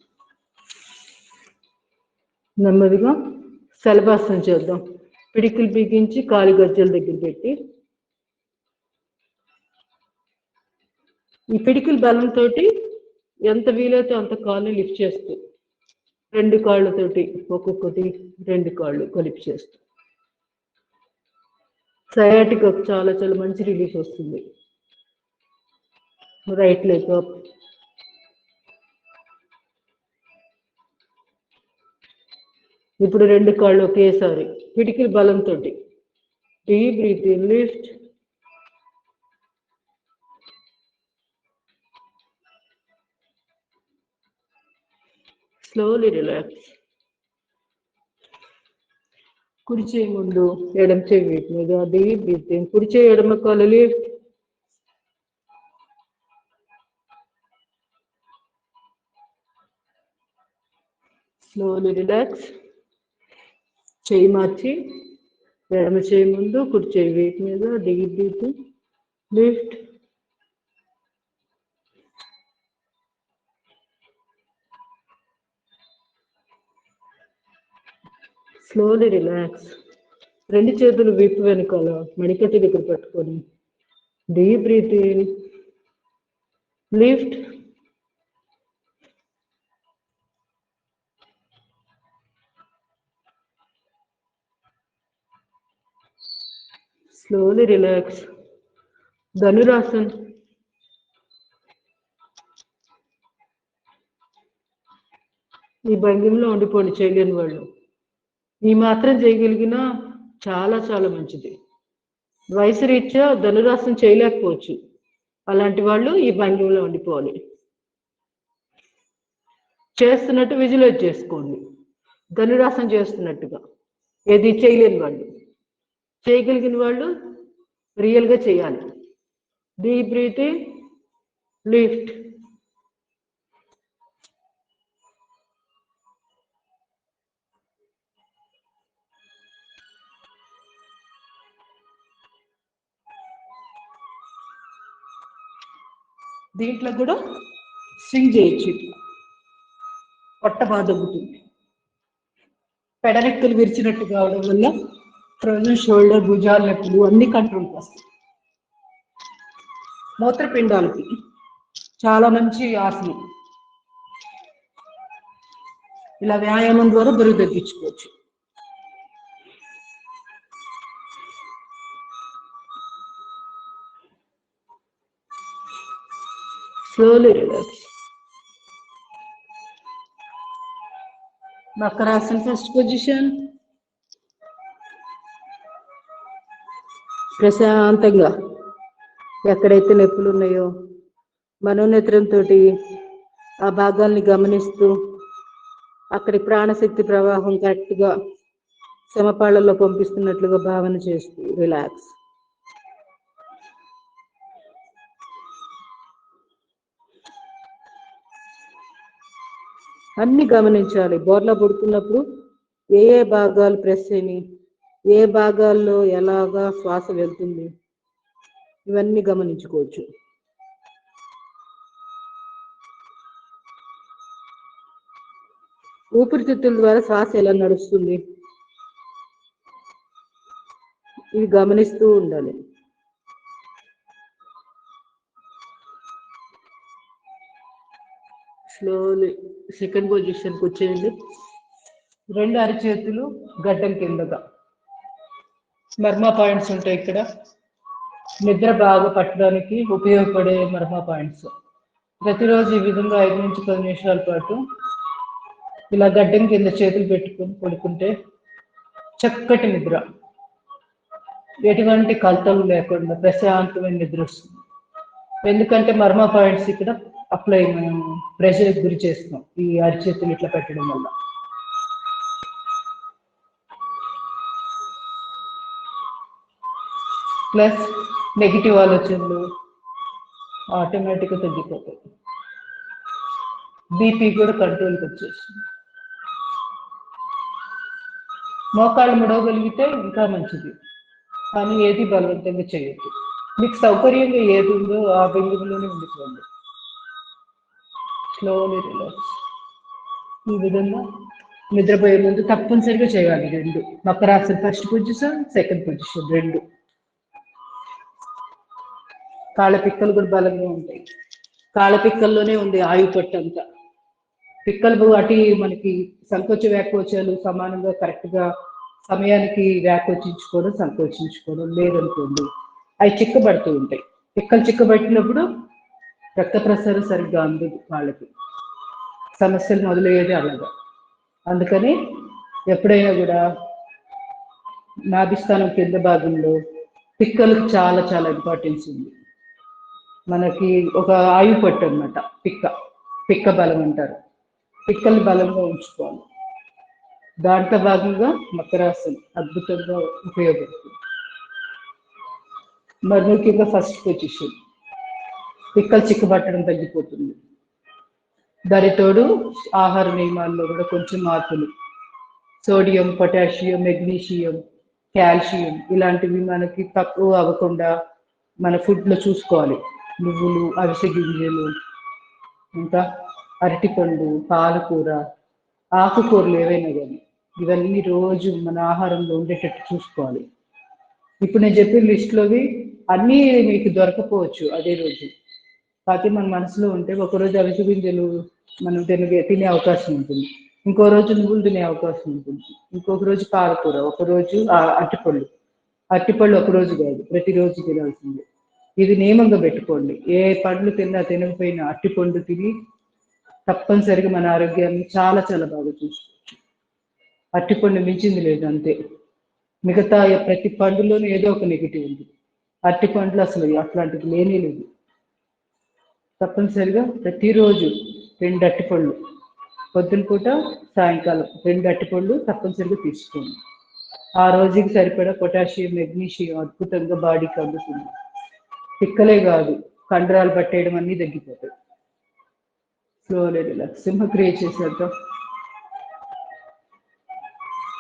నెమ్మదిగా శలభాసనం చేద్దాం. పిడికిలు బిగించి కాలి గజ్జల దగ్గర పెట్టి ఈ పిడికిల బలంతో ఎంత వీలైతే అంత కాళ్ళు లిఫ్ట్ చేస్తూ రెండు కాళ్ళతోటి ఒక్కొక్కటి రెండు కాళ్ళు కలిపి చేస్తూ సయాటిక్ చాలా చాలా మంచి రిలీఫ్ వస్తుంది. Right leg up. ఇప్పుడు రెండు కాళ్ళు ఒకేసారి పిడికిల బలంతో deep breathe in, lift. Slowly relax. కుడి చేయి ముందు ఎడమ చేయి వీటి మీద. డీప్ బ్రీత్ ఇన్, కుడి చేయి ఎడమ కాలు లిఫ్ట్. Slowly relax. చేయి మార్చి ఎడమ చేయి ముందు కుడి చేయి వీటి మీద. Deep breathe in, lift. Slowly relax. రెండు చేతులు వీపు వెనుకాల మణికట్టు దగ్గర పట్టుకొని deep breathe in, lift. Slowly relax. ధనురాసన్. ఈ భంగిమలో ఉండిపోండి చేయలేని వాళ్ళు. ఈ మాత్రం చేయగలిగినా చాలా చాలా మంచిది. వయసు రీత్యా ధనురాసనం చేయలేకపోవచ్చు. అలాంటి వాళ్ళు ఈ భంగిమలో ఉండిపోవాలి. చేస్తున్నట్టు విజువలైజ్ చేసుకోండి. ధనురాసనం చేస్తున్నట్టుగా. ఏది చేయలేని వాళ్ళు. చేయగలిగిన వాళ్ళు రియల్గా చేయాలి. Deep breathe in, lift. దీంట్లో కూడా స్వింగ్ చేయొచ్చు. పొట్ట బాగా దగ్గుతుంది. పెడరెక్కలు విరిచినట్టు కావడం వల్ల ఫ్రోజన్ షోల్డర్, భుజాల నొప్పులు అన్ని కంట్రోల్కి వస్తాయి. మూత్రపిండాలకి చాలా మంచి ఆసనం. ఇలా వ్యాయామం ద్వారా బరువు తగ్గించుకోవచ్చు. Slowly relax. మకరాసన్ ఫస్ట్ పొజిషన్. ప్రశాంతంగా ఎక్కడైతే నొప్పులు ఉన్నాయో మనోనేత్రంతో ఆ భాగాల్ని గమనిస్తూ అక్కడి ప్రాణశక్తి ప్రవాహం కరెక్ట్గా సమపాళ్లలో పంపిస్తున్నట్లుగా భావన చేస్తూ రిలాక్స్. అన్ని గమనించాలి. బోర్లా పడుకున్నప్పుడు ఏ ఏ భాగాలు ప్రెస్ అయినాయి, ఏ భాగాల్లో ఎలాగా శ్వాస వెళ్తుంది, ఇవన్నీ గమనించుకోవచ్చు. ఊపిరితిత్తుల ద్వారా శ్వాస ఎలా నడుస్తుంది ఇవి గమనిస్తూ ఉండాలి. స్లోలీ సెకండ్ పొజిషన్కి వచ్చేయండి. 2 అరిచేతులు గడ్డం కిందగా. మర్మా పాయింట్స్ ఉంటాయి ఇక్కడ. నిద్ర బాగా పట్టడానికి ఉపయోగపడే మర్మా పాయింట్స్. ప్రతిరోజు ఈ విధంగా 5 నుంచి 10 నిమిషాల పాటు ఇలా గడ్డం కింద చేతులు పెట్టుకొని పడుకుంటే చక్కటి నిద్ర, ఎటువంటి కలతలు లేకుండా ప్రశాంతమైన నిద్ర వస్తుంది. ఎందుకంటే మర్మా పాయింట్స్ ఇక్కడ అప్లై మనం ప్రెషర్ గురి చేస్తాం ఈ అరిచేతులు ఇట్లా పెట్టడం వల్ల. ప్లస్ నెగిటివ్ ఆలోచనలు ఆటోమేటిక్గా తగ్గిపోతాయి. బీపీ కూడా కంట్రోల్కి వచ్చేస్తుంది. మోకాళ్ళు ముడవగలిగితే ఇంకా మంచిది, కానీ ఏది బలవంతంగా చేయొద్దు. మీకు సౌకర్యంగా ఏది ఉందో ఆ బిందువులోనే ఉండిపోండి. Slowly relax. ఈ విధంగా నిద్రపోయే ముందు తప్పనిసరిగా చేయాలి 2. Makarasana first position, second position 2. కాళ్ళ పిక్కలు కూడా బలంగా ఉంటాయి. కాళ్ళ పిక్కల్లోనే ఉంది ఆయువు పట్టు అంతా. పిక్కలు అటు మనకి సంకోచ వ్యాకోచాలు సమానంగా కరెక్ట్గా సమయానికి వ్యాకోచించుకోవడం సంకోచించుకోవడం లేదనుకోండి, అవి చిక్కబడుతూ ఉంటాయి. పిక్కలు చిక్కబట్టినప్పుడు రక్త ప్రసారం సరిగ్గా అందదు, వాళ్ళకి సమస్యలు మొదలయ్యేది అలాగా. అందుకని ఎప్పుడైనా కూడా నాభిస్థానం కింద భాగంలో పిక్కలకు చాలా చాలా ఇంపార్టెన్స్ ఉంది. మనకి ఒక ఆయువు పట్టు అనమాట పిక్క బలం అంటారు. పిక్కల్ని బలంగా ఉంచుకోవాలి. దాంట్లో భాగంగా మకరాసనం అద్భుతంగా ఉపయోగపడుతుంది. మర్ము కింద ఫస్ట్ పొజిషన్, పిక్కలు చిక్కబట్టడం తగ్గిపోతుంది. దానితోడు ఆహార నియమాల్లో కూడా కొంచెం మార్పులు, సోడియం, పొటాషియం, మెగ్నీషియం, కాల్షియం ఇలాంటివి మనకి తక్కువ అవ్వకుండా మన ఫుడ్లో చూసుకోవాలి. నువ్వులు, అవిసె గింజలు, ఇంకా అరటిపండు, పాలకూర, ఆకుకూరలు ఏవైనా కానీ ఇవన్నీ రోజు మన ఆహారంలో ఉండేటట్టు చూసుకోవాలి. ఇప్పుడు నేను చెప్పిన లిస్టులోవి అన్నీ మీకు దొరకపోవచ్చు అదే రోజు, కాకపోతే మన మనసులో ఉంటే ఒకరోజు అవిసె గింజలు మనం తినే అవకాశం ఉంటుంది, ఇంకో రోజు నువ్వులు తినే అవకాశం ఉంటుంది, ఇంకొక రోజు పాలకూర, ఒకరోజు అరటిపళ్ళు ఒకరోజు కాదు ప్రతిరోజు తినాల్సింది. ఇది నియమంగా పెట్టుకోండి. ఏ పండ్లు తినకపోయినా అరటిపండు తిని తప్పనిసరిగా మన ఆరోగ్యాన్ని చాలా చాలా బాగా చూసుకోవచ్చు. అరటిపండు మించింది లేదు అంతే. మిగతా ప్రతి పండులోనూ ఏదో ఒక నెగిటివ్ ఉంది. అరటిపండ్లు అసలు అట్లాంటిది లేనే లేదు. తప్పనిసరిగా ప్రతిరోజు 2 అరటిపళ్ళు, పొద్దున పూట సాయంకాలం 2 అరటిపళ్ళు తప్పనిసరిగా తీసుకోండి. ఆ రోజుకి సరిపడా పొటాషియం, మెగ్నీషియం అద్భుతంగా బాడీకి అందుతుంది. పిక్కలే కాదు, కండరాలు పట్టేయడం అన్నీ తగ్గిపోతాయి. Slowly relax. సింహక్రియ చేసేద్దాం.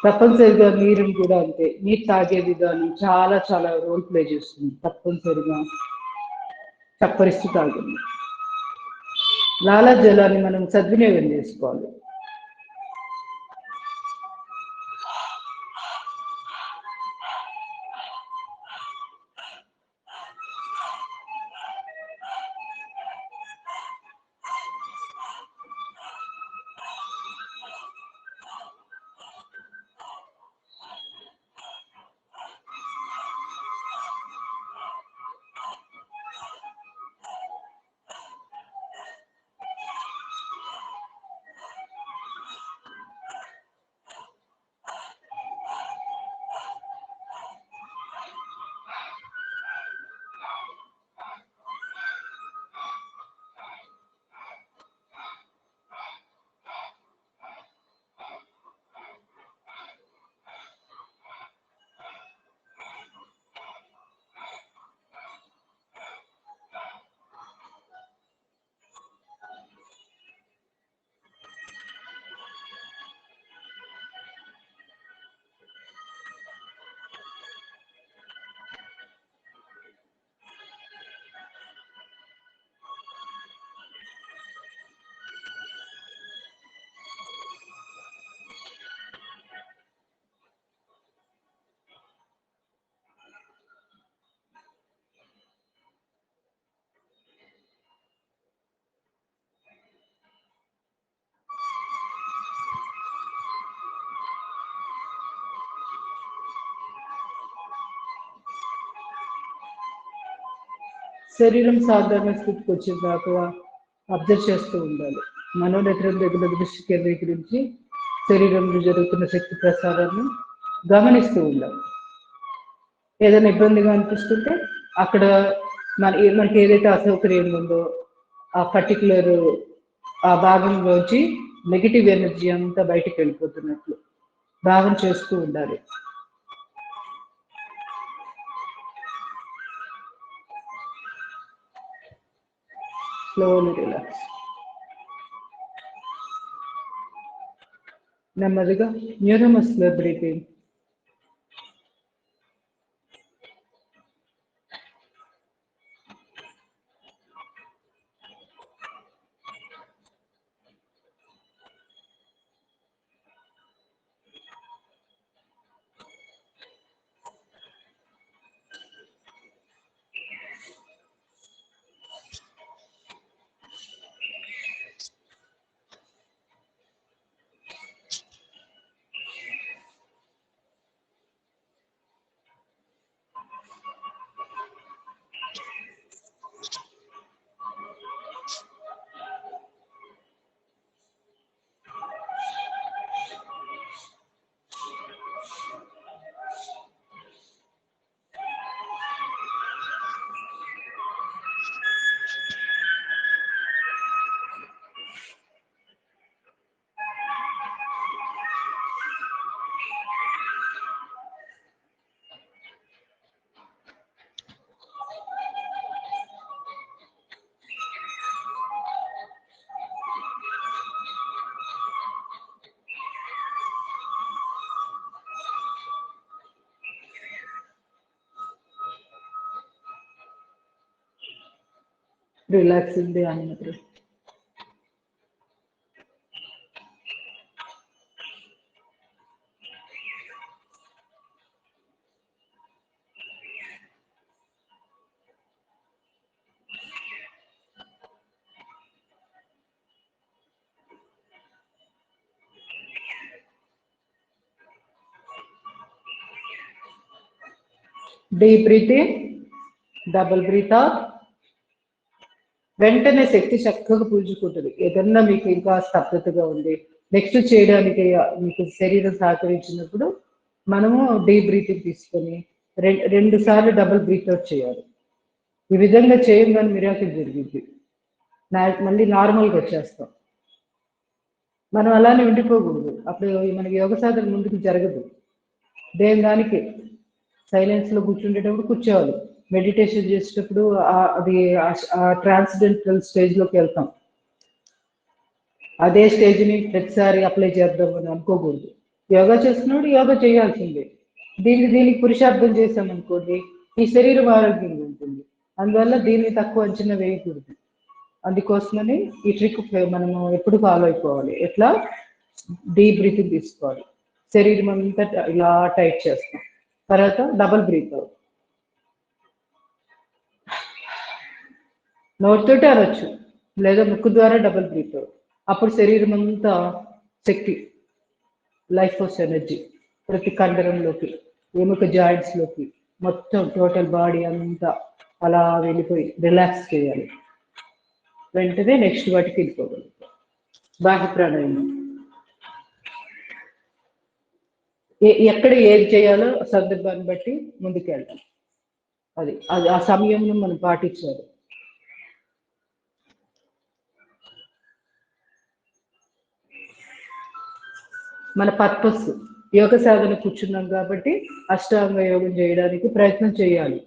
తప్పనిసరిగా నీరుని కూడా అంతే. నీరు తాగే విధానం చాలా చాలా రోల్ ప్లే చేస్తుంది. తప్పనిసరిగా చప్పరిస్తూ తాగండి. లాలా జలాన్ని మనం సద్వినియోగం చేసుకోవాలి. శరీరం సాధారణ స్థితికి వచ్చిన దాకా అబ్జర్వ్ చేస్తూ ఉండాలి. మనోనేత్రం దగ్గర దృష్టి కేంద్రీకరించి శరీరంలో జరుగుతున్న శక్తి ప్రసారాన్ని గమనిస్తూ ఉండాలి. ఏదైనా ఇబ్బందిగా అనిపిస్తుంటే అక్కడ మనకి ఏదైతే అసౌకర్యం ఉందో ఆ పర్టికులర్ ఆ భాగంలోంచి నెగిటివ్ ఎనర్జీ అంతా బయటికి వెళ్ళిపోతున్నట్లు భావన చేస్తూ ఉండాలి. Slowly relax. నెమ్మదిగా neuromuscular breathing. Relaxing the animal. Deep breathe in, double breathe out. వెంటనే శక్తి చక్కగా పుంజుకుంటుంది. ఏదన్నా మీకు ఇంకా స్తబ్దతగా ఉంది, నెక్స్ట్ చేయడానికి మీకు శరీరం సహకరించినప్పుడు మనము డీప్ బ్రీతింగ్ తీసుకొని రెండు సార్లు డబుల్ బ్రీత్ అవుట్ చేయాలి. ఈ విధంగా చేయగానే మిరాకిల్ జరిగింది. మళ్ళీ నార్మల్గా వచ్చేస్తాం. మనం అలానే ఉండిపోకూడదు. అప్పుడు మనకి యోగ సాధన ముందుకు జరగదు. దేనికి సైలెన్స్ లో కూర్చుండేటప్పుడు కూర్చోవాలి. మెడిటేషన్ చేసేటప్పుడు అది ట్రాన్స్డెంటల్ స్టేజ్ లోకి వెళ్తాం. అదే స్టేజ్ ని ప్రతిసారి అప్లై చేద్దాం అని అనుకోకూడదు. యోగా చేస్తున్నప్పుడు యోగా చేయాల్సిందే. దీనికి పురుషార్థం చేసాం అనుకోండి, ఈ శరీరం ఆరోగ్యంగా ఉంటుంది. అందువల్ల దీన్ని తక్కువ అంచనా వేయకూడదు. అందుకోసమని ఈ ట్రిక్ మనము ఎప్పుడు ఫాలో అయిపోవాలి. ఎట్లా డీప్ బ్రీతింగ్ తీసుకోవాలి, శరీరం అంతా ఇలా టైట్ చేస్తాం. తర్వాత డబల్ బ్రీత్ అవుట్, నోటితోటి అనొచ్చు లేదా ముక్కు ద్వారా డబుల్ బ్రీత్ అవుట్. అప్పుడు శరీరం అంతా శక్తి, లైఫ్ ఫోర్స్ ఎనర్జీ ప్రతి కండరంలోకి, ఎముక జాయింట్స్ లోకి, మొత్తం టోటల్ బాడీ అంతా అలా వెళ్ళిపోయి రిలాక్స్ చేయాలి. వెంటనే నెక్స్ట్ వాటికి వెళ్ళిపోగలుగుతాం. బాహ్య ప్రాణాయామం ఎక్కడ ఏది చేయాలో సందర్భాన్ని బట్టి ముందుకు వెళ్తాం. అది ఆ సమయంలో మనం పాటించాలి. మన పర్పస్ యోగ సాధన కూర్చున్నాం కాబట్టి అష్టాంగ యోగం చేయడానికి ప్రయత్నం చేయాలి.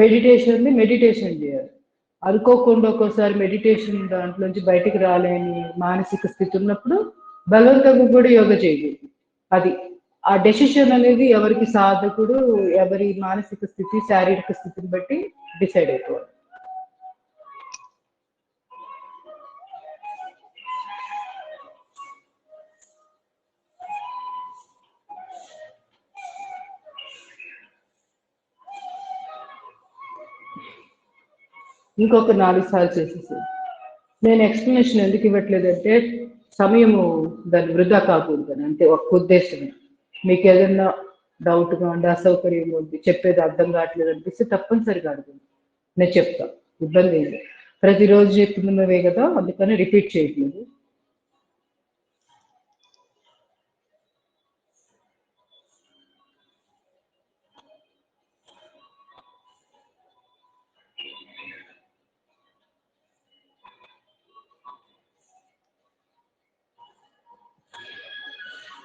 మెడిటేషన్ చేయాలి. అనుకోకుండా ఒక్కోసారి మెడిటేషన్ దాంట్లోంచి బయటికి రాలేని మానసిక స్థితి ఉన్నప్పుడు బలవంతంగా కూడా యోగ చేయకూడదు. అది ఆ డెసిషన్ అనేది ఎవరికి సాధకుడు, ఎవరి మానసిక స్థితి, శారీరక స్థితిని బట్టి డిసైడ్ అయిపోవాలి. ఇంకొక 4 సార్లు చేసేసి నేను ఎక్స్ప్లెనేషన్ ఎందుకు ఇవ్వట్లేదంటే సమయము దాన్ని వృధా కాకూడదని, అంతే ఒక ఉద్దేశమే. మీకు ఏదైనా డౌట్గా ఉండి అసౌకర్యంగా ఉంది, చెప్పేది అర్థం కావట్లేదు అనిపిస్తే తప్పనిసరిగా అడగండి, నేను చెప్తాను. ఇబ్బంది అయింది. ప్రతిరోజు చెప్తున్నవే కదా, అందుకని రిపీట్ చేయట్లేదు.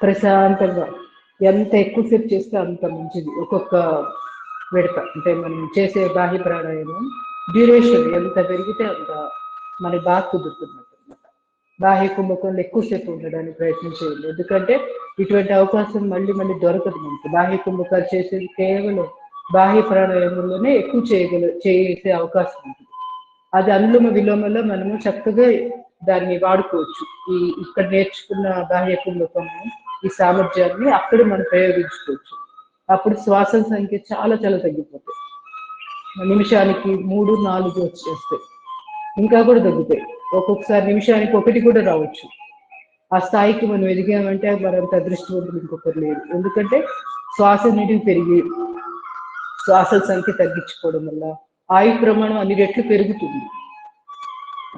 ప్రశాంతంగా ఎంత ఎక్కువసేపు చేస్తే అంత మంచిది. ఒక్కొక్క విడత అంటే మనం చేసే బాహ్య ప్రాణాయామం డ్యూరేషన్ ఎంత పెరిగితే అంత మనకి బాగా కుదురుతున్నట్టు అనమాట. బాహ్య కుంభకంలో ఎక్కువసేపు ఉండడానికి ప్రయత్నం చేయండి, ఎందుకంటే ఇటువంటి అవకాశం మళ్ళీ మళ్ళీ దొరకదు మనకి. బాహ్య కుంభకాలు చేసేది కేవలం బాహ్య ప్రాణాయామంలోనే ఎక్కువ చేసే అవకాశం ఉంటుంది. అది అనులోమ విలోమలో మనము చక్కగా దాన్ని వాడుకోవచ్చు. ఇక్కడ నేర్చుకున్న బాహ్య కుంభకము ఈ సామర్థ్యాన్ని అక్కడ మనం ప్రయోగించుకోవచ్చు. అప్పుడు శ్వాసల సంఖ్య చాలా చాలా తగ్గిపోతాయి. నిమిషానికి 3-4 వచ్చేస్తాయి, ఇంకా కూడా తగ్గుతాయి. ఒక్కొక్కసారి నిమిషానికి 1 కూడా రావచ్చు. ఆ స్థాయికి మనం ఎదిగామంటే మరంత అదృష్టవంతులు ఇంకొకరు లేరు. ఎందుకంటే శ్వాస నీటికి పెరిగి శ్వాసల సంఖ్య తగ్గించుకోవడం వల్ల ఆయు ప్రమాణం అన్ని రెట్లు పెరుగుతుంది.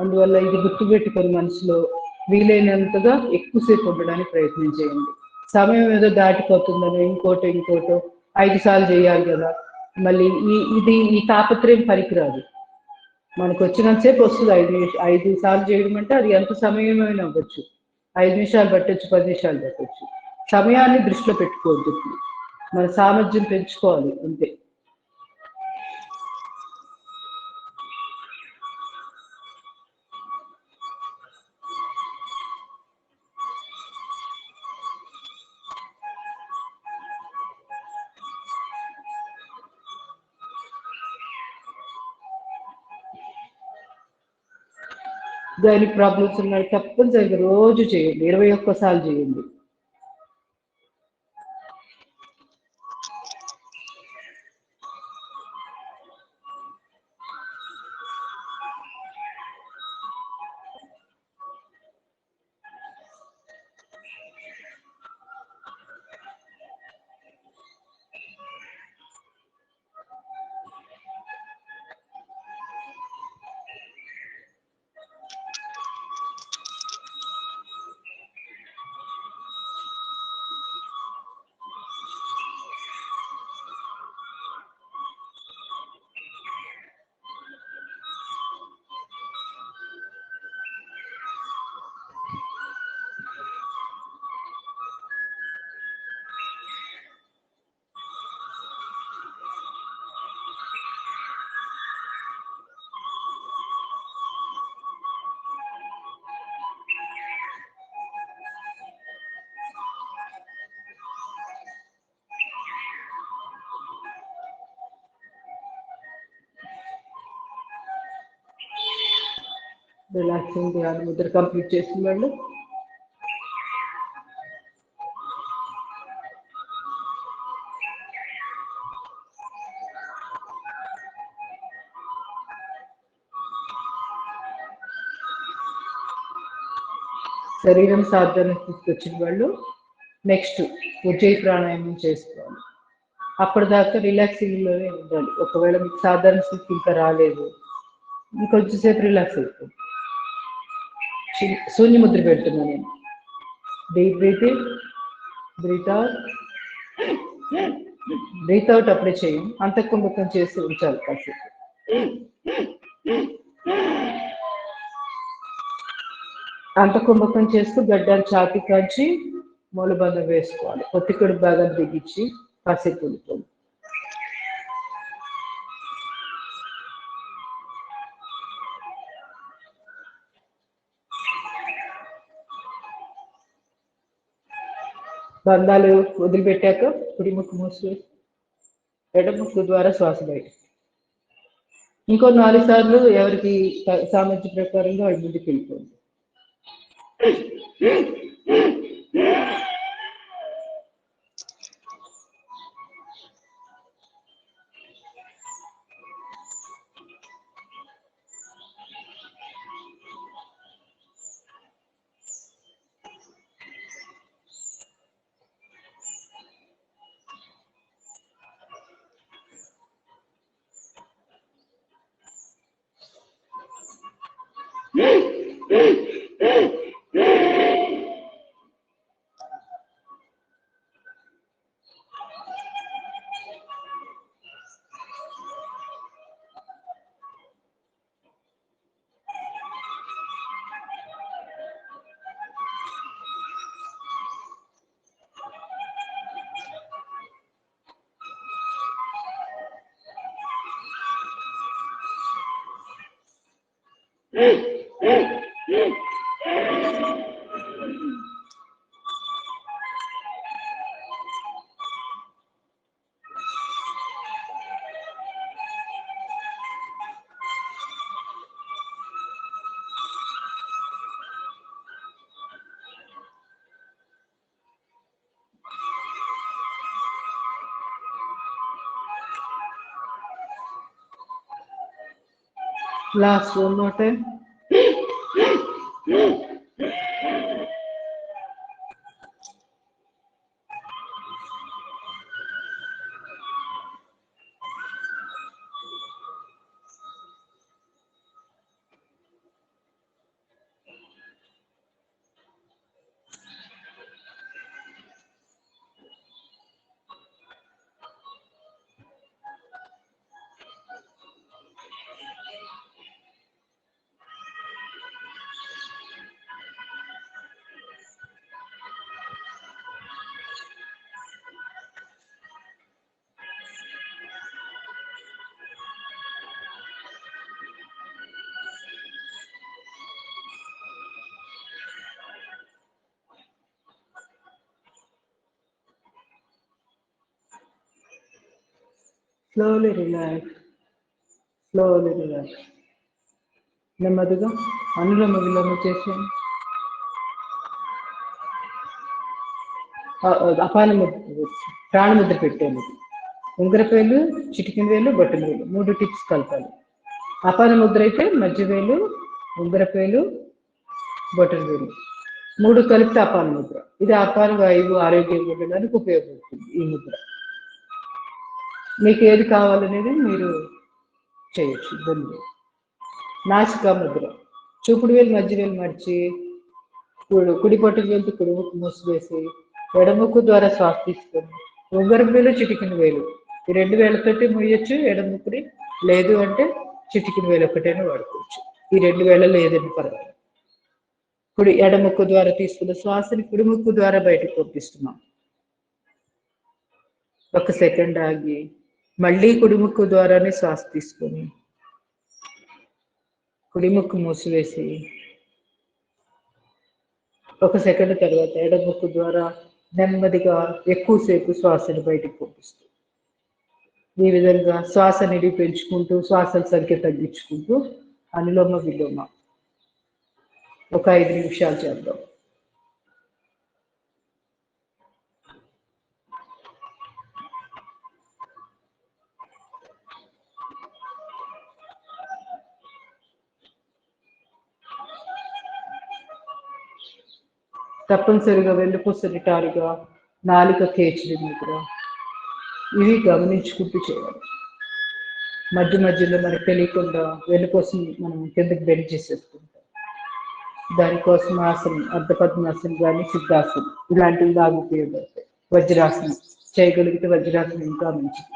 అందువల్ల ఇది గుర్తుపెట్టుకొని మనసులో వీలైనంతగా ఎక్కువసేపు ఉండడానికి ప్రయత్నం చేయండి. సమయం ఏదో దాటిపోతుందని ఇంకోటో 5 సార్లు చేయాలి కదా, మళ్ళీ ఈ తాపత్రయం పనికిరాదు. మనకు వచ్చినంతసేపు వస్తుంది. 5 సార్లు చేయడం అంటే అది ఎంత సమయమైనా అవ్వచ్చు. 5 నిమిషాలు పట్టొచ్చు, 10 నిమిషాలు పట్టొచ్చు. సమయాన్ని దృష్టిలో పెట్టుకోవద్దు. మన సామర్థ్యం పెంచుకోవాలి అంతే. గైనిక్ ప్రాబ్లమ్స్ ఉన్నాయి, తప్పనిసరిగా రోజు చేయండి, 21 సార్లు చేయండి. రిలాక్సింగ్ ధ్యాన ముద్ర కంప్లీట్ చేసిన వాళ్ళు శరీరం సాధన తీసుకొచ్చిన వాళ్ళు నెక్స్ట్ ఉజ్జయి ప్రాణాయామం చేసుకోవాలి. అప్పటిదాకా రిలాక్సింగ్లోనే ఉండాలి. ఒకవేళ మీకు సాధారణ స్థితి ఇంకా రాలేదు, ఇంకొంచెంసేపు రిలాక్స్ అయిపోయింది. శూన్య ముద్ర పెడుతున్నా నేను. Deep breathe in, breathe out, breathe out అప్పుడే చేయం, అంతఃకుంభకం చేసి ఉంచాలి కాసేపు. అంతఃకుంభకం చేస్తూ గడ్డాన్ని ఛాతి కాల్చి మూలబంధం వేసుకోవాలి. పొత్తికడు బాగా బిగించి కాసేపు ఉండిపోయింది. బంధాలు వదిలిపెట్టాక కుడి ముక్కు మూసి ఎడమ ముక్కు ద్వారా శ్వాస బయట. ఇంకో 4 సార్లు ఎవరికి సామర్థ్య ప్రకారంగా వాళ్ళ ముందుకు వెళ్ళిపోయింది. Last one more time. Slowly relax. Slowly relax. నెమ్మదిగా అనులోమ విలోమ చేసేయండి. అపాన ముద్ర, ప్రాణముద్ర పెట్టేది. ఉంగరపేలు, చిటికిన వేలు, బొట్టన వేలు 3 టిప్స్ కలపాలి. అపాన ముద్ర అయితే మధ్య వేలు, ఉంగరపేలు, బొట్టన వేలు 3 కలిపితే అపాన ముద్ర. ఇది అపాన వాయువు ఆరోగ్యంగా ఉండడానికి ఉపయోగపడుతుంది ఈ ముద్ర. మీకు ఏది కావాలనేది మీరు చేయొచ్చు, ఇబ్బంది లేదు. నాసికా ముద్ర, చూపుడు వేలు మధ్య వేలు మడిచి కుడి పొట్టు వేలుతో కుడి ముక్కు మూసివేసి ఎడముక్కు ద్వారా శ్వాస తీసుకొని ఉంగరం వేలు, చిటికిన వేలు ఈ 2 వేలతోటి మూయొచ్చు ఎడముక్కుని, లేదు అంటే చిటికిన వేలు ఒకటైనా వాడుకోవచ్చు. ఈ 2 వేలలో ఏదైనా పర్వాలేదు. ఎడముక్కు ద్వారా తీసుకున్న శ్వాసని కుడి ముక్కు ద్వారా బయటకు పంపిస్తున్నాం. 1 సెకండ్ ఆగి మళ్ళీ కుడి ముక్కు ద్వారానే శ్వాస తీసుకొని కుడి ముక్కు మూసివేసి 1 సెకండ్ తర్వాత ఎడమ ముక్కు ద్వారా నెమ్మదిగా ఎక్కువసేపు శ్వాసను బయటికి పంపిస్తుంది. ఈ విధంగా శ్వాసని పెంచుకుంటూ శ్వాసల సంఖ్య తగ్గించుకుంటూ అనులోమ విలోమ ఒక 5 నిమిషాలు చేద్దాం. తప్పనిసరిగా వెన్నుపూస నిటారుగా, నాలుక కేచిడి మీదుగా ఇవి గమనించుకుంటూ చేయాలి. మధ్య మధ్యలో మనకు తెలియకుండా వెన్నుపూస మనం కిందకి బెండ్ చేసేస్తుంటాం. దానికోసం ఆసనం అర్ధపద్మాసనం కానీ సిద్ధాసనం ఇలాంటివి బాగా ఉపయోగపడతాయి. వజ్రాసనం చేయగలిగితే వజ్రాసనం ఇంకా మంచిది.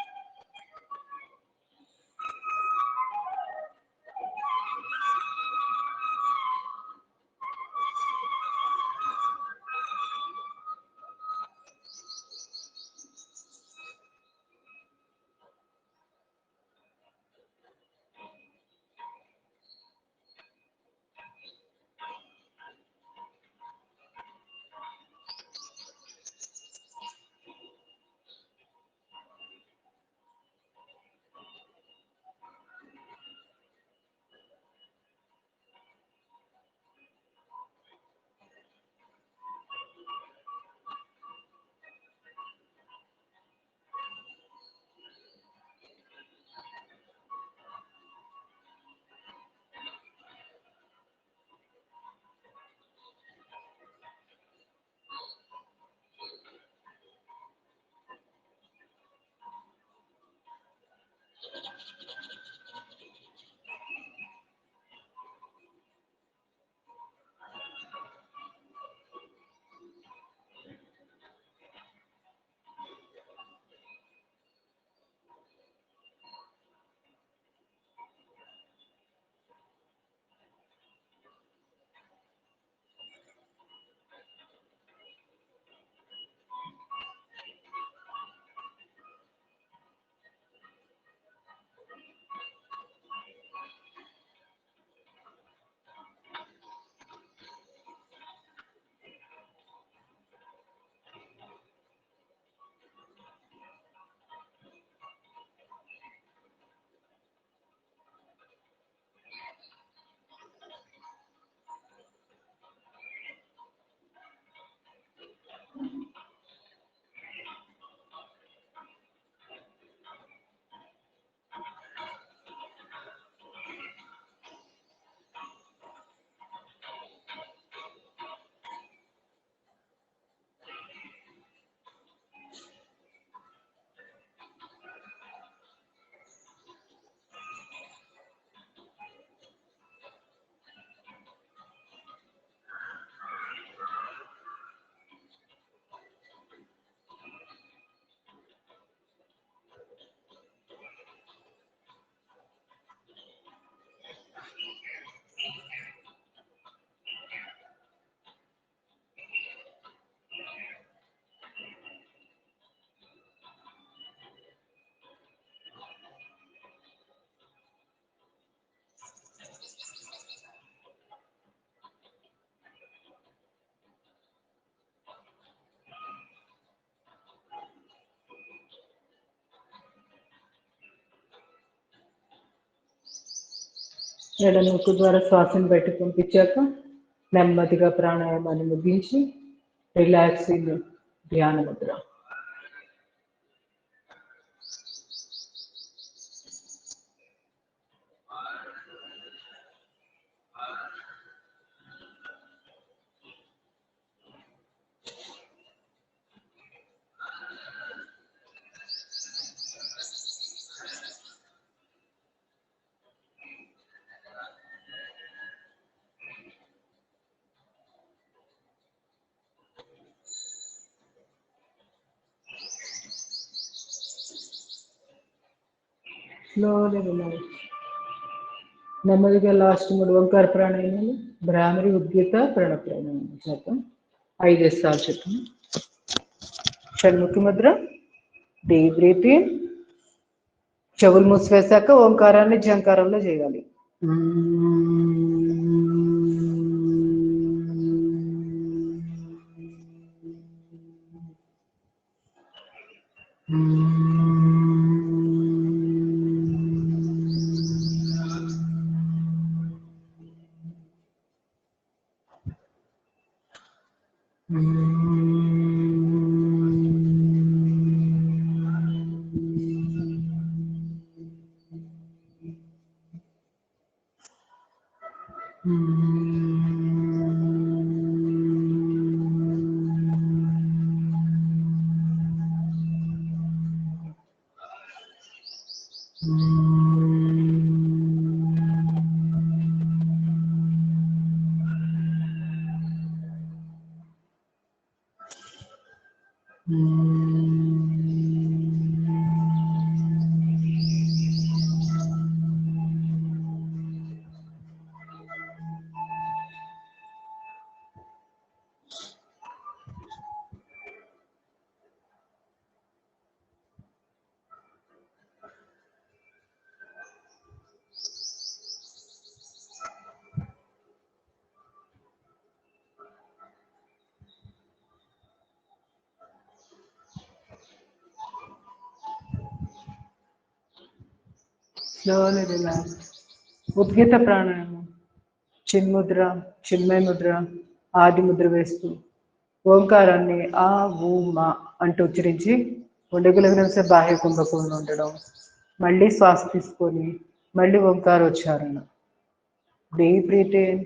ఎడముక్కు ద్వారా శ్వాసను బయటకు పంపించాక నెమ్మదిగా ప్రాణాయామాన్ని ముగించి రిలాక్సింగ్ ధ్యాన ముద్ర. Slowly relax. నెమ్మదిగా లాస్ట్ 3 ఓంకార ప్రాణాయామాలు, భ్రామరి ఉద్గీత ప్రణవ ప్రాణాయామం చేద్దాం. 5 సార్లు చెప్తాం. షణ్ముఖి ముద్ర. Deep breathe in. చెవులు మూసివేశాక ఓంకారాన్ని జంకారంలో చేయాలి. Slowly relax. ఉద్గీత ప్రాణాయామం. చిన్ముద్ర, చిన్మయ ముద్ర, ఆది ముద్ర వేస్తూ ఓంకారాన్ని ఆ ఊ మా అంటూ ఉచ్చరించి ఉండగలిగినంత బాహ్య కుంభకోణంలో ఉండడం. మళ్ళీ శ్వాస తీసుకొని మళ్ళీ ఓంకారోచ్చారణ. Deep breathe in.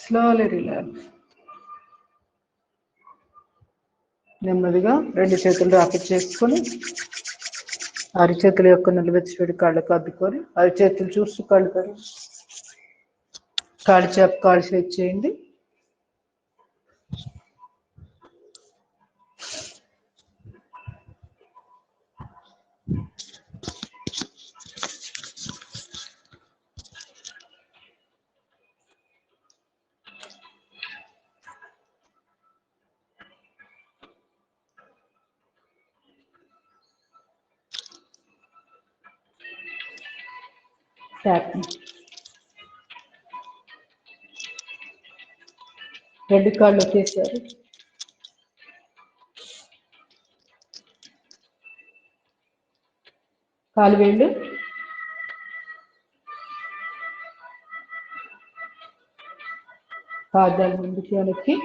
Slowly relax. నెమ్మదిగా రెండు చేతులు రాపిడి చేసుకొని అరిచేతుల యొక్క నిలువెచ్చడి కాళ్ళకు అద్దుకొని అరిచేతులు చూస్తూ కాళ్ళు కడుగు. కాళ్ళు చేప కాళ్ళు స్ట్రెచ్ చేయండి. ట్యాప్ రెండు కాళ్ళు ఒకేసారి. కాలు వేళ్ళు పాదాలు ముందుకి వెనక్కి.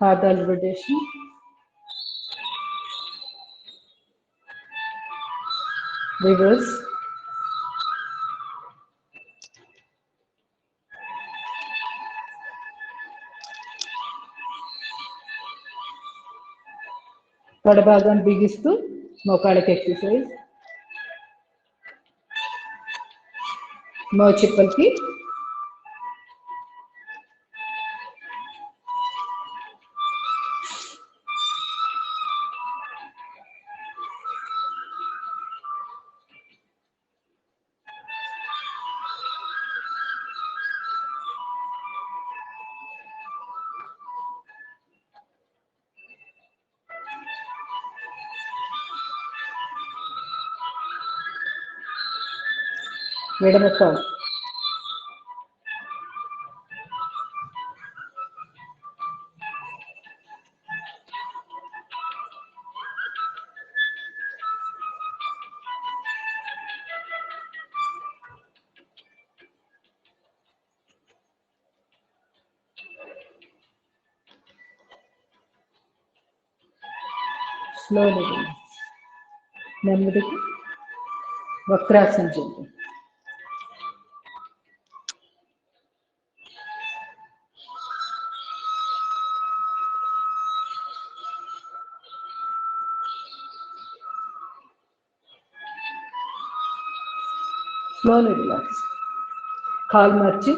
పాదాలు రొటేషన్. రివర్స్. తొడ భాగాన్ని బిగిస్తూ మోకాళ్ళకి ఎక్సర్సైజ్. మోచిప్పలకి. ఎడమ కాలు. స్లోలీ నెమ్మదిగా వక్రాసనం చేద్దాం. Slowly relax. కాలు మార్చి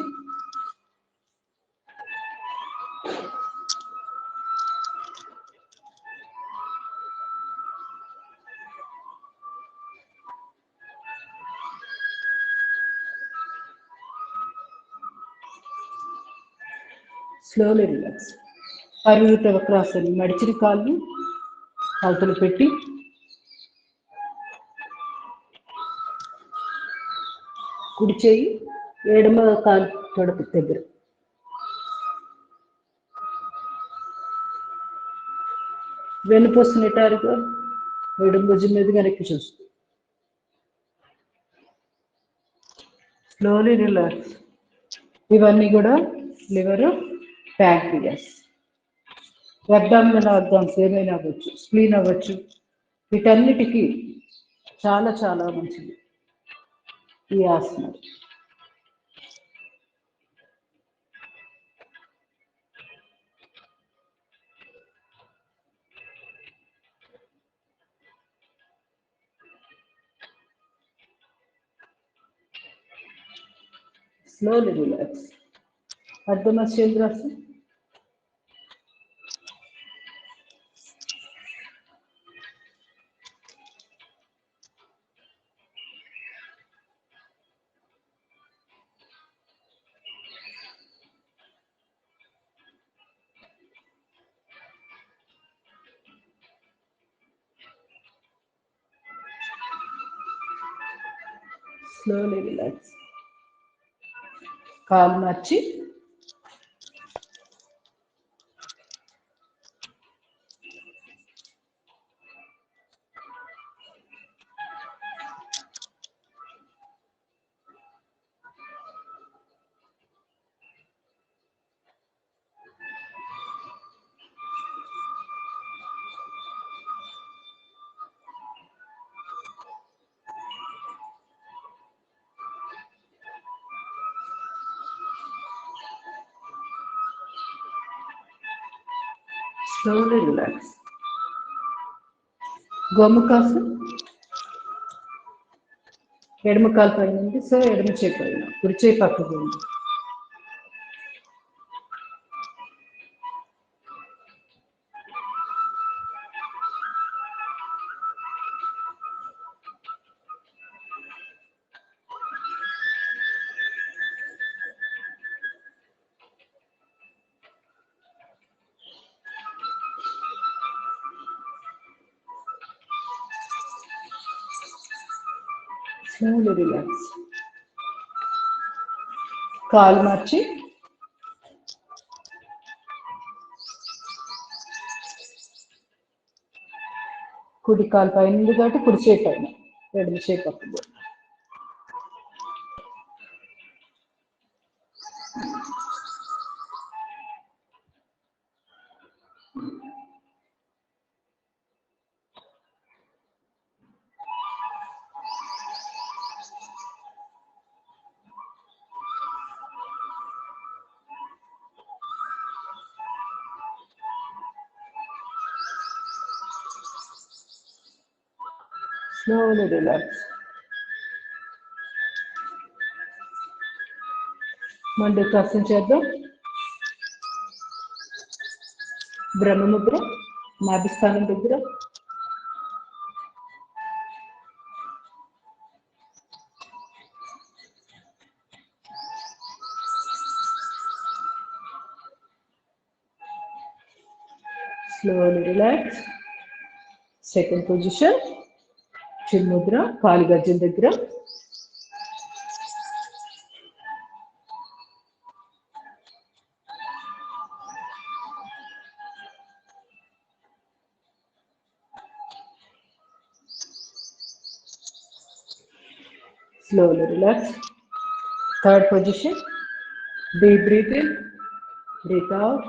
స్లోలీ రిలాక్స్. పరివృత వక్రాసనం. నడిచిన కాళ్ళు అవతలు పెట్టి కుడి చేయి ఎడమ కాలు తొడపు దగ్గర. వెన్నుపూస నిటారుగా ఎడమ భుజం మీద వెనక్కి చూస్తూ. Slowly relax. ఇవన్నీ కూడా లివర్, ప్యాంక్రియాస్, అబ్డామినల్ ఆర్గాన్స్ ఏమైనా అవ్వచ్చు, స్ప్లీన్ అవ్వచ్చు. వీటన్నిటికీ చాలా చాలా మంచిది ఈ ఆసనం. Slowly relax. అర్ధమశ్చేంద్రాసనం. Slowly relax. కాలు మార్చి Slowly relax. గోముఖాసన్ ఎడమ కాలు పైన ఉంది. సో ఎడమ చేయి పైన, కుడి చేయి పక్కకు ఉంది. Slowly relax. కాలు మార్చి కుడి కాలు పైన ఉంది కాబట్టి కుడి చేయి పైన, ఎడమ చేయి పక్కకు. Slowly relax. మండూకాసన చేద్దాం. బ్రహ్మముద్ర నాభిస్థానం దగ్గర. Slowly relax. Second position. చిన్ముద్ర కాలి గజ్జల దగ్గర. Slowly relax. Third position. Deep breathe in, breathe out.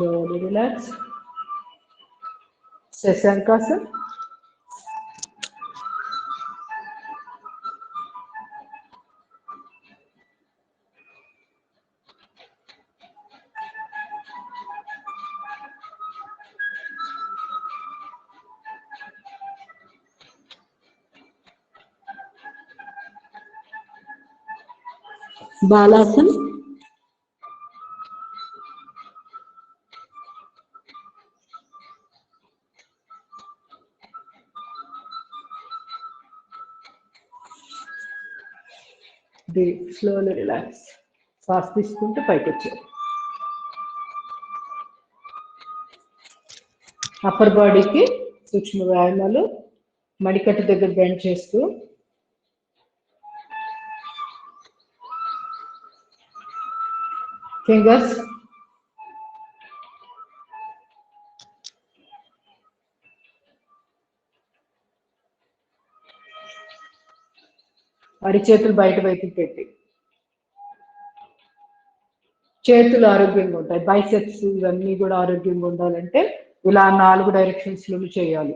Slowly relax. Shashankasana. Balasana. Slowly relax. శ్వాస తీసుకుంటూ పైకి వచ్చారు. అప్పర్ బాడీకి సూక్ష్మ వ్యాయామాలు. మడికట్టు దగ్గర బెండ్ చేస్తూ ఫింగర్స్ అరిచేతులు బయట వైపు పెట్టి, చేతులు ఆరోగ్యంగా ఉంటాయి. బైసెప్స్ ఇవన్నీ కూడా ఆరోగ్యంగా ఉండాలంటే ఇలా 4 డైరెక్షన్స్ లో చేయాలి.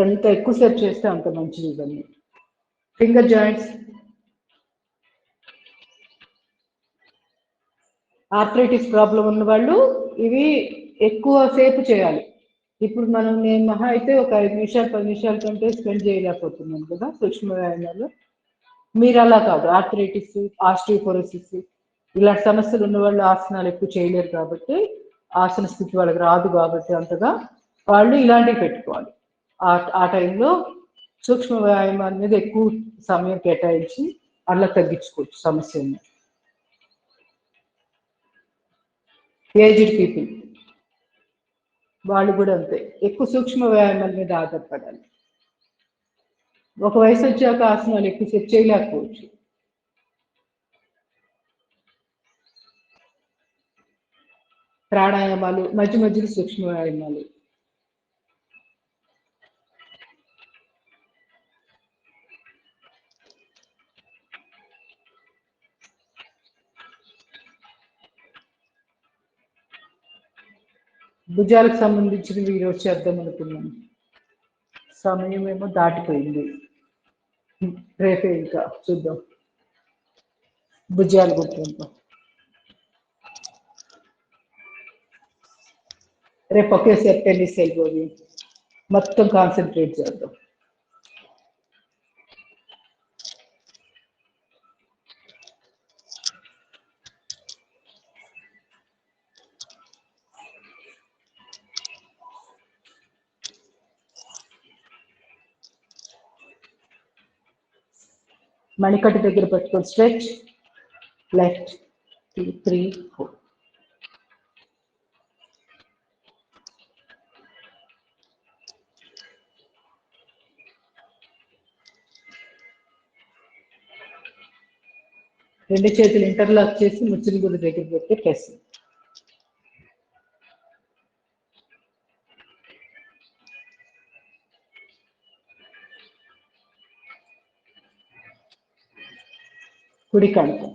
ఎంత ఎక్కువసేపు చేస్తే అంత మంచిది. ఇవన్నీ ఫింగర్ జాయింట్స్. ఆర్థరైటిస్ ప్రాబ్లం ఉన్న వాళ్ళు ఇవి ఎక్కువ సేపు చేయాలి. ఇప్పుడు నేను మహా అయితే ఒక 5 నిమిషాలు 10 నిమిషాల కంటే స్పెండ్ చేయలేకపోతున్నాను కదా సూక్ష్మ వ్యాయామాలు. మీరు అలా కాదు. ఆర్థరైటిస్, ఆస్టియోపోరోసిస్ ఇలాంటి సమస్యలు ఉన్న వాళ్ళు ఆసనాలు ఎక్కువ చేయలేరు కాబట్టి, ఆసన స్థితి వాళ్ళకి రాదు కాబట్టి అంతగా వాళ్ళు ఇలాంటివి పెట్టుకోవాలి. ఆ టైంలో సూక్ష్మ వ్యాయామాల మీద ఎక్కువ సమయం కేటాయించి అలా తగ్గించుకోవచ్చు సమస్యని. ఏజ్డ్ పీపుల్ వాళ్ళు కూడా అంతే, ఎక్కువ సూక్ష్మ వ్యాయామాల మీద ఆధారపడాలి. ఒక వయసు వచ్చాక ఆసనాలు ఎక్కువసేపు చేయలేకపోవచ్చు. ప్రాణాయామాలు, మధ్య మధ్యలో సూక్ష్మ వ్యాయామాలు. భుజాలకు సంబంధించినవి ఈరోజు చేద్దాం అనుకున్నాను. సమయం ఏమో దాటిపోయింది. రేపే ఇంకా చూద్దాం. భుజాలు గుర్తుంటాం. రేపు ఒకేసారి టెన్నిస్ వెళ్ళిపోయి మొత్తం కాన్సన్ట్రేట్ చేద్దాం. మణికట్టు దగ్గర పట్టుకొని స్ట్రెచ్ లెఫ్ట్ 2 3 4. రెండు చేతులు ఇంటర్లాక్ చేసి ముచ్చిన గుడి దగ్గర పెట్టి ప్రెస్. కుడి కంఠం.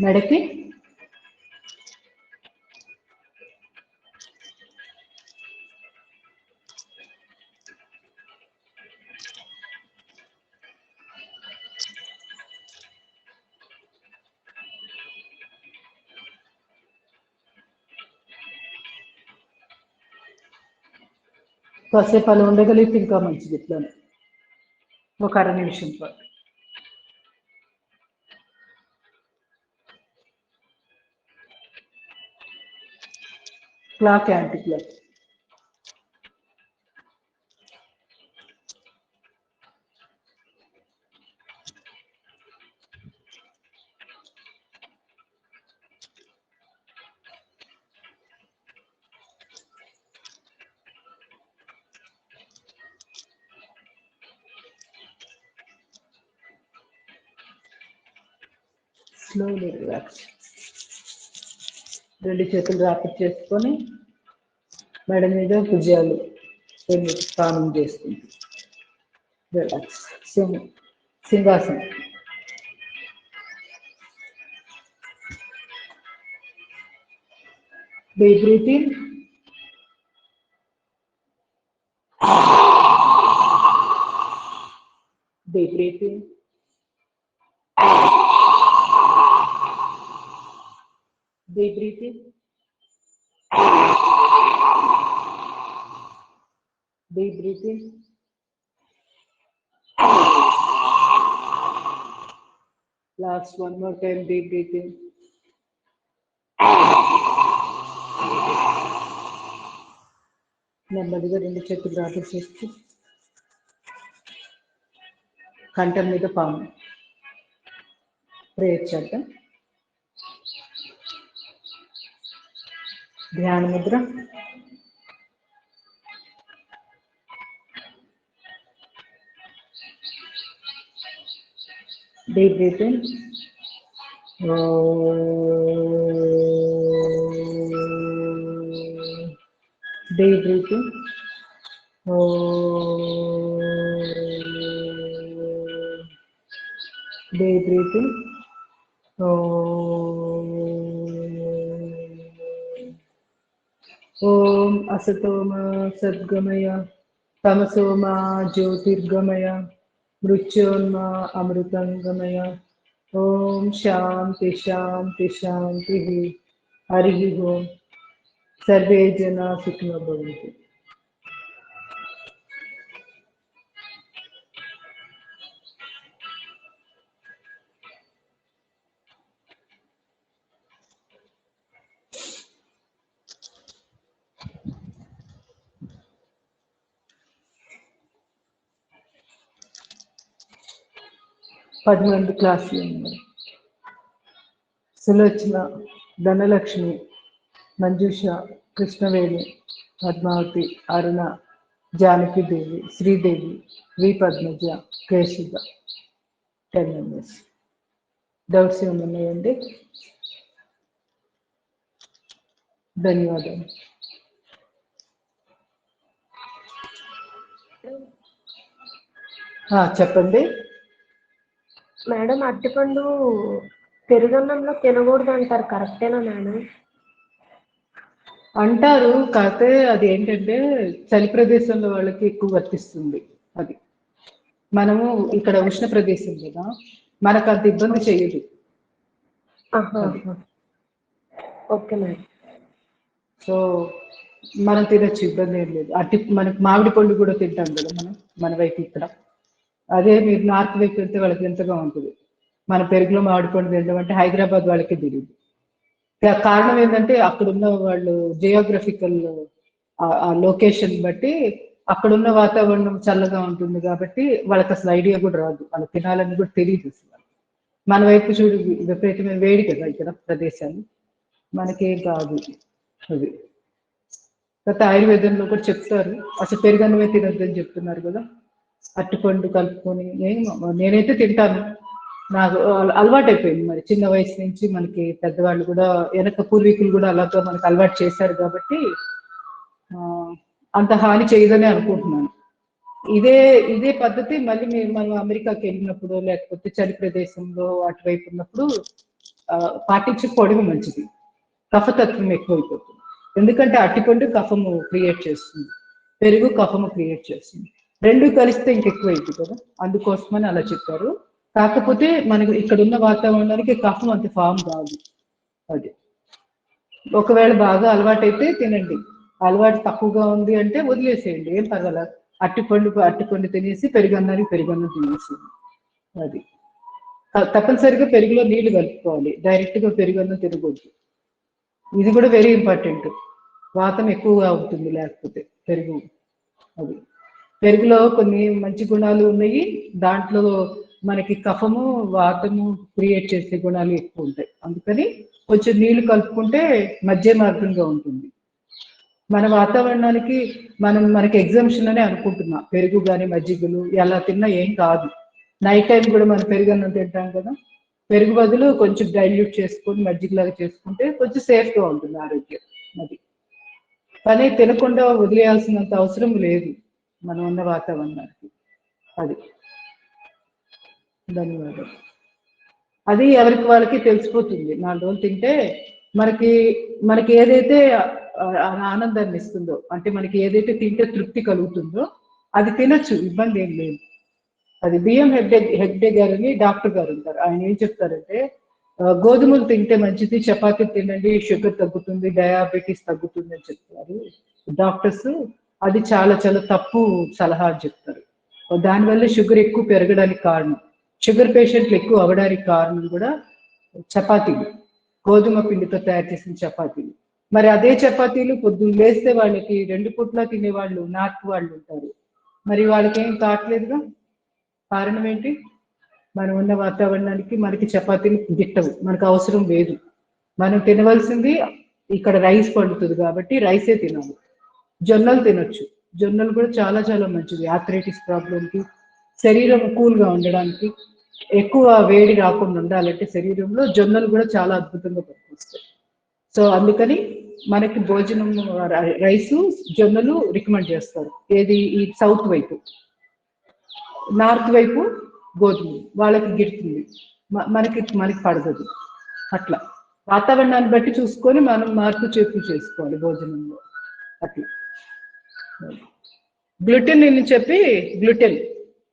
మెడకి కాసేపు అలా ఉండగలిగితే ఇంకా మంచిది. ఇట్లానే ఒక అర నిమిషం పాటు. Clock anti clock. Slowly relax. రెండు చేతులు రాపిడ్ చేసుకొని మెడ మీద భుజాలు స్నానం చేస్తుంది. రిలాక్స్. సింహాసనం. Deep breathing. Deep breathing. Deep breathing. Deep breathing. Last one more time, deep breathing. నెమ్మదిగా రెండు చేతులు రాపిడ్ చేస్తూ కంఠం మీద పాము. ప్రేయర్ చేద్దాం. ధ్యాన ముద్ర. Deep breathing. Deep breathing. Deep breathing. ఓం అసతోమ సద్గమయ తమసోమ జ్యోతిర్గమయ మృత్యోన్మా అమృతంగమయ. ఓం శాంతి శాంతి శాంతి. హరి ఓం. సర్వే జనా సుఖినో భవంతు. పదకొండు క్లాసులు ఉన్నాయి. Sulochana, Dhanalakshmi, Manjusha, Krishnaveni, Padmavathi, Aruna, Janakidevi, Sridevi, V Padmaja, Keshida. 10 members. Doubts ఏమైనా ఉన్నాయండి? ధన్యవాదాలు. చెప్పండి. మేడం అరటిపండు పెరుగన్నంలో తినకూడదు అంటారు, కరెక్టేనా మేడం? అంటారు, కాకపోతే అది ఏంటంటే చలి ప్రదేశంలో వాళ్ళకి ఎక్కువ వర్తిస్తుంది. అది మనము ఇక్కడ ఉష్ణ ప్రదేశం కదా, మనకు అంత ఇబ్బంది చేయదు. Okay madam. సో మనం తినొచ్చు, ఇబ్బంది ఏం లేదు. మనకు మామిడి పండు కూడా తింటాం కదా మనం, మన వైపు ఇక్కడ. అదే మీరు నార్త్ వైపు వెళ్తే వాళ్ళకి ఎంతగా ఉంటుంది. మన పెరుగులో మామిడి పండు తినడం అంటే హైదరాబాద్ వాళ్ళకి తెలియదు. కారణం ఏంటంటే అక్కడున్న వాళ్ళు జియోగ్రఫికల్ ఆ లొకేషన్ బట్టి అక్కడున్న వాతావరణం చల్లగా ఉంటుంది కాబట్టి వాళ్ళకి అసలు ఐడియా కూడా రాదు, వాళ్ళకి తినాలని కూడా తెలియదు అసలు. మన వైపు చూడు విపరీతమైన వేడి కదా ఇక్కడ ప్రదేశాలు, మనకేం కాదు అది. గత ఆయుర్వేదంలో కూడా చెప్తారు, అసలు పెరుగన్నమే తినొద్దని చెప్తున్నారు కదా. అరటిపండు కలుపుకొని నేనైతే తింటాను, నాకు అలవాటు అయిపోయింది. మరి చిన్న వయసు నుంచి మనకి పెద్దవాళ్ళు కూడా, వెనక పూర్వీకులు కూడా అలాగా మనకు అలవాటు చేశారు కాబట్టి అంత హాని చేయదని అనుకుంటున్నాను. ఇదే పద్ధతి మళ్ళీ మనం అమెరికాకి వెళ్ళినప్పుడు లేకపోతే చలి ప్రదేశంలో అటువైపు ఉన్నప్పుడు పాటించకపోవడం మంచిది. కఫతత్వం ఎక్కువైపోతుంది. ఎందుకంటే అరటిపండు కఫము క్రియేట్ చేస్తుంది, పెరుగు కఫము క్రియేట్ చేస్తుంది, రెండు కలిస్తే ఇంకెక్కువైంది కదా, అందుకోసమని అలా చెప్పారు. కాకపోతే మనకు ఇక్కడ ఉన్న వాతావరణానికి కఫం అంత ఫామ్ కాదు. అది ఒకవేళ బాగా అలవాటైతే తినండి, అలవాటు తక్కువగా ఉంది అంటే వదిలేసేయండి, ఏం పర్వాలేదు. అరటిపండు తినేసి పెరుగన్నం తినేసేయండి. అది తప్పనిసరిగా పెరుగులో నీళ్లు కలుపుకోవాలి, డైరెక్ట్ గా పెరుగన్నం తినకూడదు. ఇది కూడా వెరీ ఇంపార్టెంట్, వాతం ఎక్కువగా ఉంటుంది లేకపోతే పెరుగు. అది పెరుగులో కొన్ని మంచి గుణాలు ఉన్నాయి, దాంట్లో మనకి కఫము వాతము క్రియేట్ చేసే గుణాలు ఎక్కువ ఉంటాయి. అందుకని కొంచెం నీళ్లు కలుపుకుంటే మధ్య మార్గంగా ఉంటుంది. మన వాతావరణానికి మనకి ఎగ్జామ్షన్ అనే అనుకుంటున్నా, పెరుగు కానీ మజ్జిగలు ఎలా తిన్నా ఏం కాదు. నైట్ టైం కూడా మనం పెరుగన్నం తింటాం కదా, పెరుగు బదులు కొంచెం డైల్యూట్ చేసుకొని మజ్జిగలాగా చేసుకుంటే కొంచెం సేఫ్గా ఉంటుంది ఆరోగ్యం. అది కానీ తినకుండా వదిలేయాల్సినంత అవసరం లేదు మనం ఉన్న వాతావరణానికి. అది ధన్యవాదాలు. అది ఎవరికి వాళ్ళకి తెలిసిపోతుంది. 4 రోజులు తింటే మనకి ఏదైతే ఆనందాన్ని ఇస్తుందో, అంటే మనకి ఏదైతే తింటే తృప్తి కలుగుతుందో అది తినచ్చు, ఇబ్బంది ఏం లేదు. అది బిఎం హెగ్డే గారు అని డాక్టర్ గారు ఉంటారు, ఆయన ఏం చెప్తారంటే గోధుమలు తింటే మంచిది, చపాతీ తినండి, షుగర్ తగ్గుతుంది, డయాబెటీస్ తగ్గుతుంది అని చెప్తారు డాక్టర్స్. అది చాలా చాలా తప్పు సలహా అని చెప్తారు. దానివల్ల షుగర్ ఎక్కువ పెరగడానికి కారణం, షుగర్ పేషెంట్లు ఎక్కువ అవ్వడానికి కారణం కూడా చపాతీలు, గోధుమ పిండితో తయారు చేసిన చపాతీలు. మరి అదే చపాతీలు పొద్దున్న లేస్తే వాళ్ళకి 2 పూట్ల తినేవాళ్ళు నార్త్ వాళ్ళు ఉంటారు, మరి వాళ్ళకి ఏం కావట్లేదుగా. కారణం ఏంటి? మనం ఉన్న వాతావరణానికి మనకి చపాతీలు గిట్టవు, మనకు అవసరం లేదు. మనం తినవలసింది ఇక్కడ రైస్ పండుతుంది కాబట్టి రైసే తినాలి. జొన్నలు తినొచ్చు, జొన్నలు కూడా చాలా చాలా మంచిది ఆర్థరైటిస్ ప్రాబ్లంకి, శరీరం కూల్గా ఉండడానికి, ఎక్కువ వేడి రాకుండా ఉండాలంటే శరీరంలో జొన్నలు కూడా చాలా అద్భుతంగా పనిచేస్తాయి. సో అందుకని మనకి భోజనం రైసు జొన్నలు రికమెండ్ చేస్తారు. ఏది ఈ సౌత్ వైపు, నార్త్ వైపు గోధుమలు వాళ్ళకి గిడుతుంది, మనకి పడదు. అట్లా వాతావరణాన్ని బట్టి చూసుకొని మనం మార్పు చేర్పు చేసుకోవాలి భోజనంలో. అట్లా గ్లూటెన్ అని చెప్పి గ్లూటెన్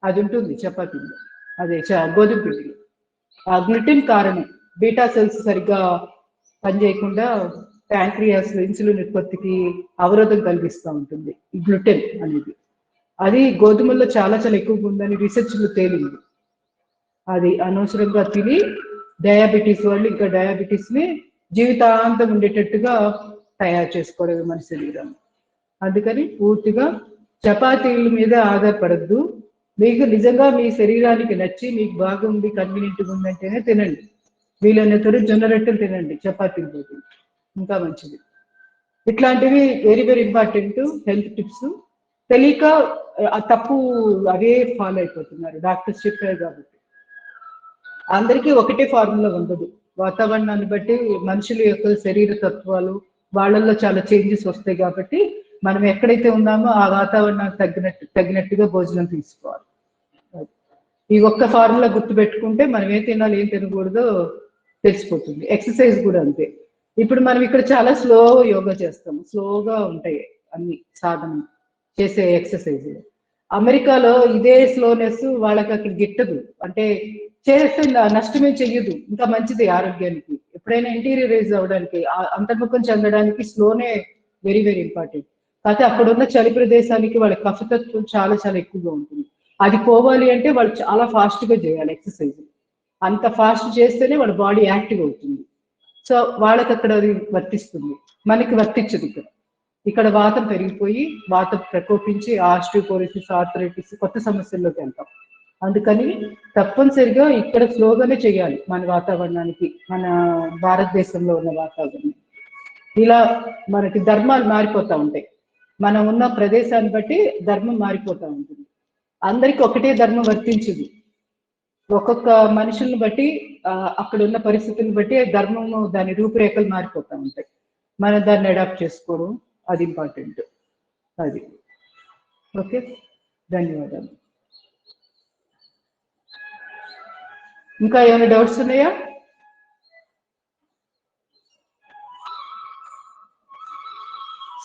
అది ఉంటుంది చపాతీలో, అదే గోధుమ పిండిలో. ఆ గ్లూటెన్ కారణం బీటా సెల్స్ సరిగ్గా పనిచేయకుండా ప్యాంక్రియాస్ ఇన్సులిన్ ఉత్పత్తికి అవరోధం కలిగిస్తూ ఉంటుంది ఈ గ్లూటెన్ అనేది. అది గోధుమల్లో చాలా చాలా ఎక్కువగా ఉందని రీసెర్చ్లో తేలింది. అది అనవసరంగా తిని డయాబెటీస్ వాళ్ళు ఇంకా డయాబెటీస్ని జీవితాంతం ఉండేటట్టుగా తయారు చేసుకోవడమే మన శరీరం. అందుకని పూర్తిగా చపాతీల మీద ఆధారపడద్దు. మీకు నిజంగా మీ శరీరానికి నచ్చి మీకు బాగుంది కన్వీనియంట్గా ఉందంటేనే తినండి. వీలైనంత జొన్న రొట్టెలు తినండి చపాతీల బదులు, ఇంకా మంచిది. ఇట్లాంటివి very very important health tips. తెలియక తప్పు అవే ఫాలో అయిపోతున్నారు, డాక్టర్స్ చెప్పారు కాబట్టి. అందరికీ ఒకటే ఫార్ములా ఉండదు, వాతావరణాన్ని బట్టి మనుషుల యొక్క శరీర తత్వాలు వాళ్ళల్లో చాలా చేంజెస్ వస్తాయి కాబట్టి మనం ఎక్కడైతే ఉన్నామో ఆ వాతావరణానికి తగినట్టుగా భోజనం తీసుకోవాలి. ఈ ఒక్క ఫార్ములా గుర్తు పెట్టుకుంటే మనం ఏం తినాలి ఏం తినకూడదో తెలిసిపోతుంది. ఎక్సర్సైజ్ కూడా అంతే. ఇప్పుడు మనం ఇక్కడ చాలా స్లో యోగా చేస్తాము, స్లోగా ఉంటాయి అన్ని సాధన చేసే ఎక్సర్సైజ్. అమెరికాలో ఇదే స్లోనెస్ వాళ్ళకి అక్కడ గిట్టదు, అంటే చేస్తే నష్టమే చెయ్యదు, ఇంకా మంచిది ఆరోగ్యానికి. ఎప్పుడైనా ఇంటీరియరైజ్ అవ్వడానికి, అంతర్ముఖం చెందడానికి స్లోనే వెరీ వెరీ ఇంపార్టెంట్. కాకపోతే అక్కడ ఉన్న చలి ప్రదేశానికి వాళ్ళ కఫతత్వం చాలా చాలా ఎక్కువగా ఉంటుంది. అది పోవాలి అంటే వాళ్ళు చాలా ఫాస్ట్ గా చేయాలి ఎక్సర్సైజ్. అంత ఫాస్ట్ చేస్తేనే వాళ్ళ బాడీ యాక్టివ్ అవుతుంది. సో వాళ్ళకి అక్కడ అది వర్తిస్తుంది, మనకి వర్తించదు. ఇక్కడ వాతం పెరిగిపోయి వాతం ప్రకోపించి ఆస్టియోపోరోసిస్, ఆర్థరైటిస్ కొత్త సమస్యల్లోకి వెళ్తాం. అందుకని తప్పనిసరిగా ఇక్కడ స్లోగానే చేయాలి మన వాతావరణానికి, మన భారతదేశంలో ఉన్న వాతావరణం. ఇలా మనకి ధర్మాలు మారిపోతూ ఉంటాయి, మనం ఉన్న ప్రదేశాన్ని బట్టి ధర్మం మారిపోతూ ఉంటుంది. అందరికి ఒకటే ధర్మం వర్తించదు, ఒక్కొక్క మనుషుల్ని బట్టి అక్కడ ఉన్న పరిస్థితులను బట్టి ధర్మము దాని రూపురేఖలు మారిపోతూ ఉంటాయి. మనం దాన్ని అడాప్ట్ చేసుకోవడం అది ఇంపార్టెంట్. అది ఓకే, ధన్యవాదాలు. ఇంకా ఏమైనా డౌట్స్ ఉన్నాయా?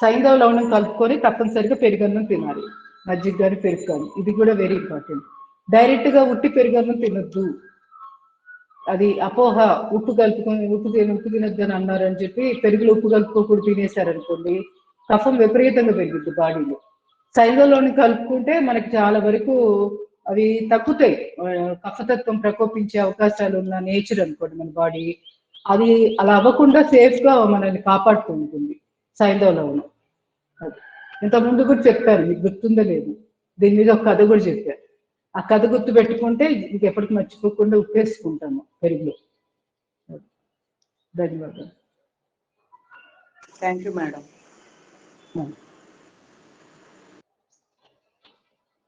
సైంధవ లవణం కలుపుకొని తప్పనిసరిగా పెరుగన్నం తినాలి, మజ్జిగ కానీ పెరుగు కానీ, ఇది కూడా వెరీ ఇంపార్టెంట్. డైరెక్ట్ గా ఉట్టి పెరుగన్నం తినొద్దు, అది అపోహ. ఉప్పు కలుపుకొని ఉప్పు తినొద్దు అని అన్నారని చెప్పి పెరుగులో ఉప్పు కలుపుకోకూడదు తినేశారనుకోండి, కఫం విపరీతంగా పెరుగుద్ది బాడీలో. సైంధవలోని కలుపుకుంటే మనకి చాలా వరకు అవి తగ్గుతాయి, కఫతత్వం ప్రకోపించే అవకాశాలు ఉన్న నేచర్ అనుకోండి మన బాడీ. అది అలా అవ్వకుండా సేఫ్ గా మనల్ని కాపాడుతూ ఉంటుంది సైంధవ లవణం. ఇంత ముందు కూడా చెప్పారు, మీకు గుర్తుందో లేదు, దీని మీద ఒక కథ కూడా చెప్పారు. ఆ కథ గుర్తు పెట్టుకుంటే ఇంకెప్పటికి మర్చిపోకుండా ఉప్పేసుకుంటాము పెరుగులో. ధన్యవాదాలు. Thank you madam.